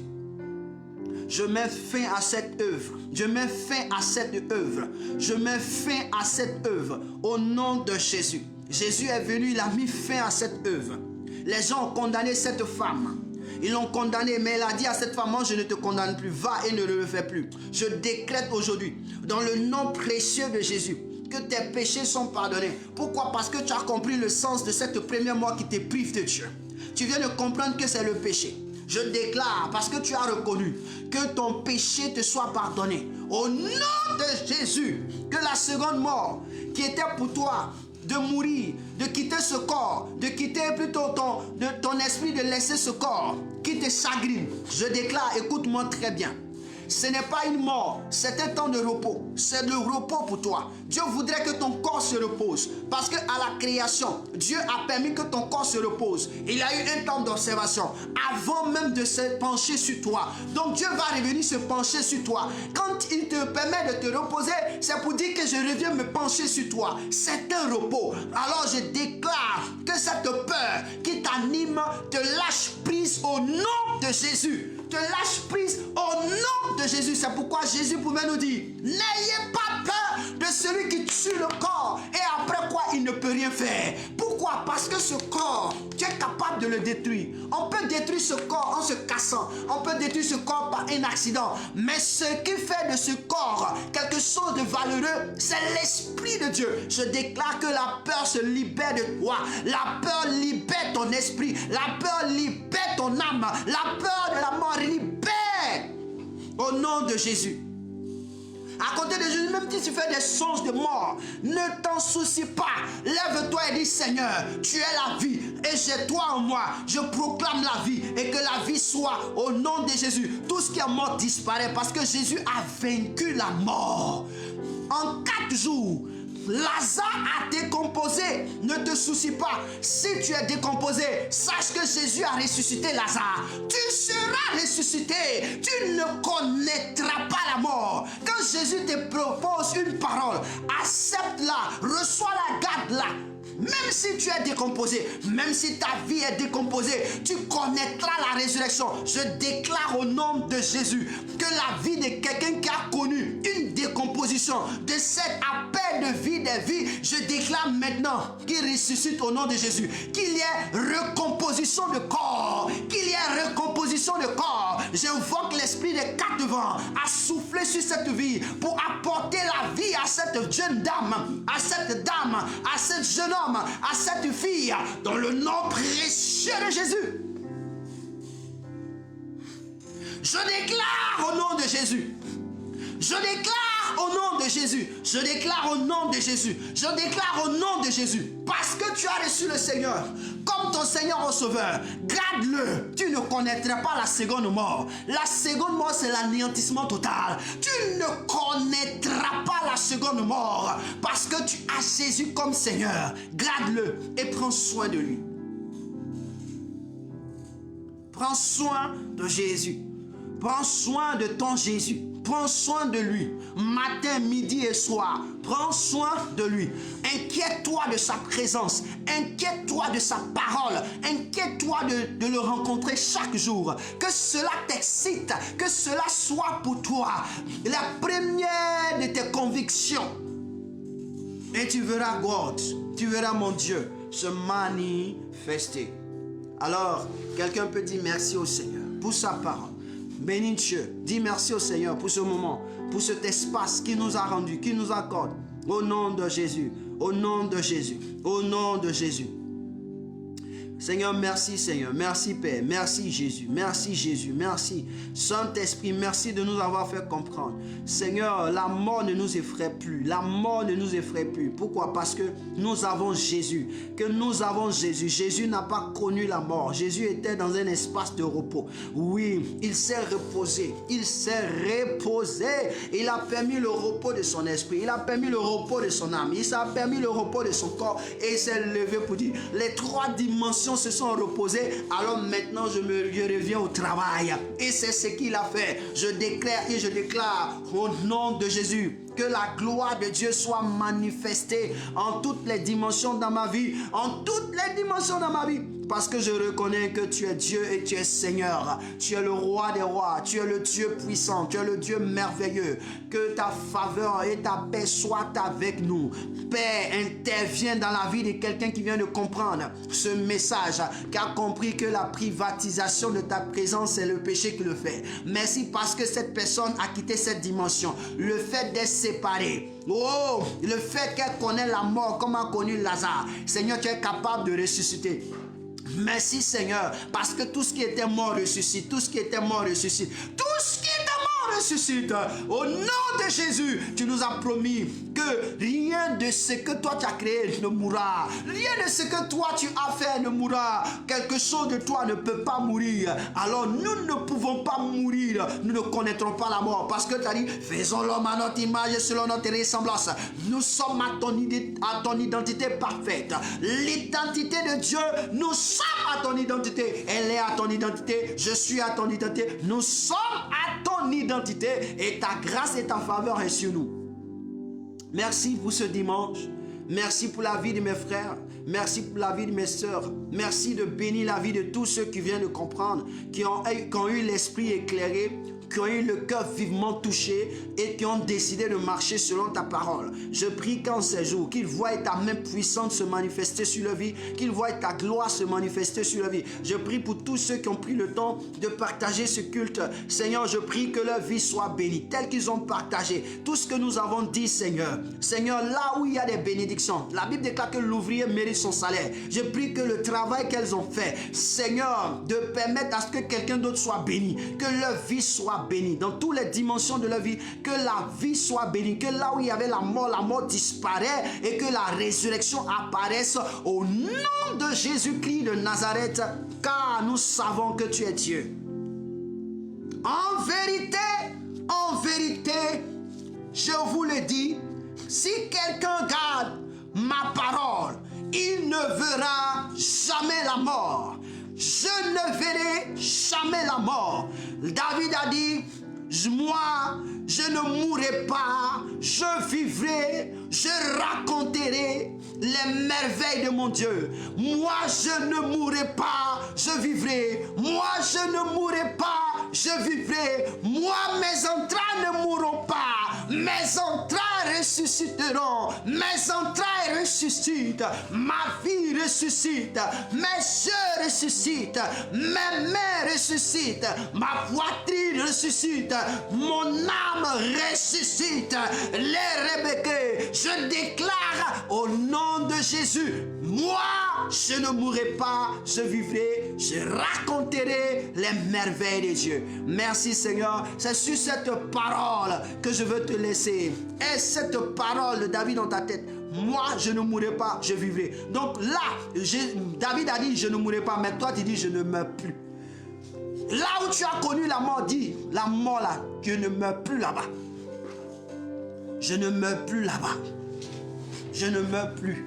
Je mets fin à cette œuvre. Je mets fin à cette œuvre. Je mets fin à cette œuvre au nom de Jésus. Jésus est venu, il a mis fin à cette œuvre. Les gens ont condamné cette femme. Ils l'ont condamnée, mais elle a dit à cette femme, moi je ne te condamne plus, va et ne le fais plus. Je décrète aujourd'hui, dans le nom précieux de Jésus, que tes péchés sont pardonnés. Pourquoi? Parce que tu as compris le sens de cette première mort qui te prive de Dieu. Tu viens de comprendre que c'est le péché. Je déclare, parce que tu as reconnu, que ton péché te soit pardonné. Au nom de Jésus, que la seconde mort qui était pour toi, de mourir, de quitter ce corps, de quitter plutôt ton esprit, de laisser ce corps qui te chagrine. Je déclare, écoute-moi très bien. Ce n'est pas une mort, c'est un temps de repos. C'est le repos pour toi. Dieu voudrait que ton corps se repose. Parce qu'à la création, Dieu a permis que ton corps se repose. Il y a eu un temps d'observation avant même de se pencher sur toi. Donc Dieu va revenir se pencher sur toi. Quand il te permet de te reposer, c'est pour dire que je reviens me pencher sur toi. C'est un repos. Alors je déclare que cette peur qui t'anime te lâche prise au nom de Jésus. Te lâche prise au nom de Jésus. C'est pourquoi Jésus pouvait nous dire, n'ayez pas peur de celui qui tue le corps et après quoi il ne peut rien faire. Pourquoi? Parce que ce corps, tu es capable de le détruire. On peut détruire ce corps en se cassant. On peut détruire ce corps par un accident. Mais ce qui fait de ce corps quelque chose de valeureux, c'est l'Esprit de Dieu. Je déclare que la peur se libère de toi. La peur libère ton esprit. La peur libère ton âme. La peur de la mort libère au nom de Jésus. À côté de Jésus, même si tu fais des songes de mort, ne t'en soucie pas. Lève-toi et dis, Seigneur, tu es la vie et j'ai toi en moi. Je proclame la vie et que la vie soit au nom de Jésus. Tout ce qui est mort disparaît parce que Jésus a vaincu la mort. En 4 jours, Lazare a décomposé. Ne te soucie pas. Si tu es décomposé, sache que Jésus a ressuscité Lazare. Tu seras ressuscité. Tu ne connaîtras pas la mort. Quand Jésus te propose une parole, accepte-la, reçois-la, garde-la. Même si tu es décomposé, même si ta vie est décomposée, tu connaîtras la résurrection. Je déclare au nom de Jésus que la vie de quelqu'un qui a connu une décomposition, de cet appel de vie des vies, je déclare maintenant qu'il ressuscite au nom de Jésus, qu'il y ait recomposition de corps, qu'il y ait recomposition de corps. J'invoque l'esprit des quatre vents à souffler sur cette vie pour apporter la vie à cette jeune dame, à cette dame, à ce jeune homme, à cette fille, dans le nom précieux de Jésus. Je déclare au nom de Jésus. Je déclare au nom de Jésus. Je déclare au nom de Jésus. Je déclare au nom de Jésus. Parce que tu as reçu le Seigneur comme ton Seigneur au Sauveur, garde-le. Tu ne connaîtras pas la seconde mort. La seconde mort, c'est l'anéantissement total. Tu ne connaîtras pas la seconde mort parce que tu as Jésus comme Seigneur. Garde-le et prends soin de lui. Prends soin de Jésus. Prends soin de ton Jésus. Prends soin de lui, matin, midi et soir. Prends soin de lui. Inquiète-toi de sa présence. Inquiète-toi de sa parole. Inquiète-toi de le rencontrer chaque jour. Que cela t'excite. Que cela soit pour toi la première de tes convictions. Et tu verras God, tu verras mon Dieu se manifester. Alors, quelqu'un peut dire merci au Seigneur pour sa parole. Bénis Dieu. Dis merci au Seigneur pour ce moment, pour cet espace qu'il nous a rendu, qu'il nous accorde. Au nom de Jésus. Au nom de Jésus. Au nom de Jésus. Seigneur, merci Seigneur. Merci Père. Merci Jésus. Merci Jésus. Merci Saint-Esprit. Merci de nous avoir fait comprendre. Seigneur, la mort ne nous effraie plus. La mort ne nous effraie plus. Pourquoi? Parce que nous avons Jésus. Que nous avons Jésus. Jésus n'a pas connu la mort. Jésus était dans un espace de repos. Oui, il s'est reposé. Il s'est reposé. Il a permis le repos de son esprit. Il a permis le repos de son âme. Il a permis le repos de son corps. Et il s'est levé pour dire, les trois dimensions se sont reposées, alors maintenant je reviens au travail. Et c'est ce qu'il a fait. Je déclare et je déclare au nom de Jésus que la gloire de Dieu soit manifestée en toutes les dimensions dans ma vie. En toutes les dimensions dans ma vie. Parce que je reconnais que tu es Dieu et tu es Seigneur. Tu es le roi des rois. Tu es le Dieu puissant. Tu es le Dieu merveilleux. Que ta faveur et ta paix soient avec nous. Père, interviens dans la vie de quelqu'un qui vient de comprendre ce message, qui a compris que la privatisation de ta présence, c'est le péché qui le fait. Merci parce que cette personne a quitté cette dimension. Le fait d'être séparé. Oh, le fait qu'elle connaît la mort comme a connu Lazare. Seigneur, tu es capable de ressusciter. Merci Seigneur, parce que tout ce qui était mort ressuscite, tout ce qui était mort ressuscite, tout ce qui était mort ressuscite. Au nom de Jésus, tu nous as promis que rien de ce que toi tu as créé ne mourra. Rien de ce que toi tu as fait ne mourra. Quelque chose de toi ne peut pas mourir. Alors nous ne pouvons pas mourir. Nous ne connaîtrons pas la mort. Parce que tu as dit, faisons l'homme à notre image et selon notre ressemblance. Nous sommes à ton identité parfaite. L'identité de Dieu, nous sommes à ton identité. Elle est à ton identité. Je suis à ton identité. Nous sommes à ton identité. Et ta grâce et ta faveur est sur nous. Merci pour ce dimanche. Merci pour la vie de mes frères. Merci pour la vie de mes sœurs. Merci de bénir la vie de tous ceux qui viennent de comprendre, qui ont eu l'esprit éclairé, qui ont eu le cœur vivement touché et qui ont décidé de marcher selon ta parole. Je prie qu'en ces jours, qu'ils voient ta main puissante se manifester sur leur vie, qu'ils voient ta gloire se manifester sur leur vie. Je prie pour tous ceux qui ont pris le temps de partager ce culte. Seigneur, je prie que leur vie soit bénie, telle qu'ils ont partagé. Tout ce que nous avons dit, Seigneur. Seigneur, là où il y a des bénédictions, la Bible déclare que l'ouvrier mérite son salaire. Je prie que le travail qu'elles ont fait, Seigneur, de permettre à ce que quelqu'un d'autre soit béni, que leur vie soit bénie dans toutes les dimensions de leur vie, que la vie soit bénie, que là où il y avait la mort disparaît et que la résurrection apparaisse au nom de Jésus-Christ de Nazareth, car nous savons que tu es Dieu. En vérité, je vous le dis, Si quelqu'un garde ma parole, il ne verra jamais la mort. Je ne verrai jamais la mort. David a dit, moi, je ne mourrai pas, je vivrai, je raconterai les merveilles de mon Dieu. Moi, je ne mourrai pas, je vivrai. Moi, je ne mourrai pas, je vivrai. Moi, mes entrailles ne mourront pas. Mes entrailles ressusciteront. Mes entrailles ressuscitent. Ma vie ressuscite. Mes yeux ressuscitent. Mes mains ressuscitent. Ma poitrine ressuscite. Mon âme ressuscite. Les Rebecca, je déclare au nom de Jésus, moi, je ne mourrai pas, je vivrai, je raconterai les merveilles de Dieu. Merci Seigneur, c'est sur cette parole que je veux te laisser. Et cette parole de David dans ta tête, moi, je ne mourrai pas, je vivrai. Donc là, David a dit, je ne mourrai pas, mais toi, tu dis, je ne meurs plus. Là où tu as connu la mort, dis, la mort là, je ne meurs plus là-bas. Je ne meurs plus là-bas. Je ne meurs plus.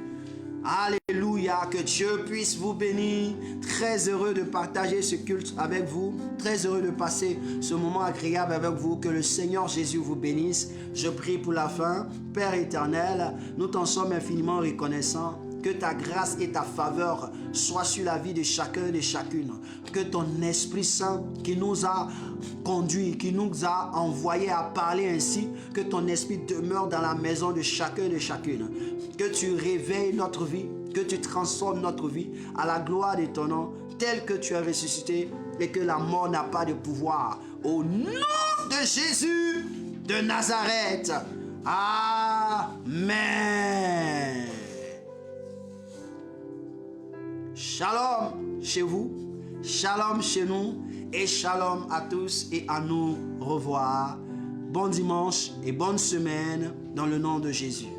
Alléluia, que Dieu puisse vous bénir. Très heureux de partager ce culte avec vous. Très heureux de passer ce moment agréable avec vous. Que le Seigneur Jésus vous bénisse. Je prie pour la fin. Père éternel, nous t'en sommes infiniment reconnaissants. Que ta grâce et ta faveur soient sur la vie de chacun et de chacune. Que ton Esprit Saint qui nous a conduits, qui nous a envoyés à parler ainsi, que ton Esprit demeure dans la maison de chacun et de chacune. Que tu réveilles notre vie, que tu transformes notre vie à la gloire de ton nom, tel que tu as ressuscité et que la mort n'a pas de pouvoir. Au nom de Jésus de Nazareth. Amen. Shalom chez vous, shalom chez nous et shalom à tous et à nous revoir. Bon dimanche et bonne semaine dans le nom de Jésus.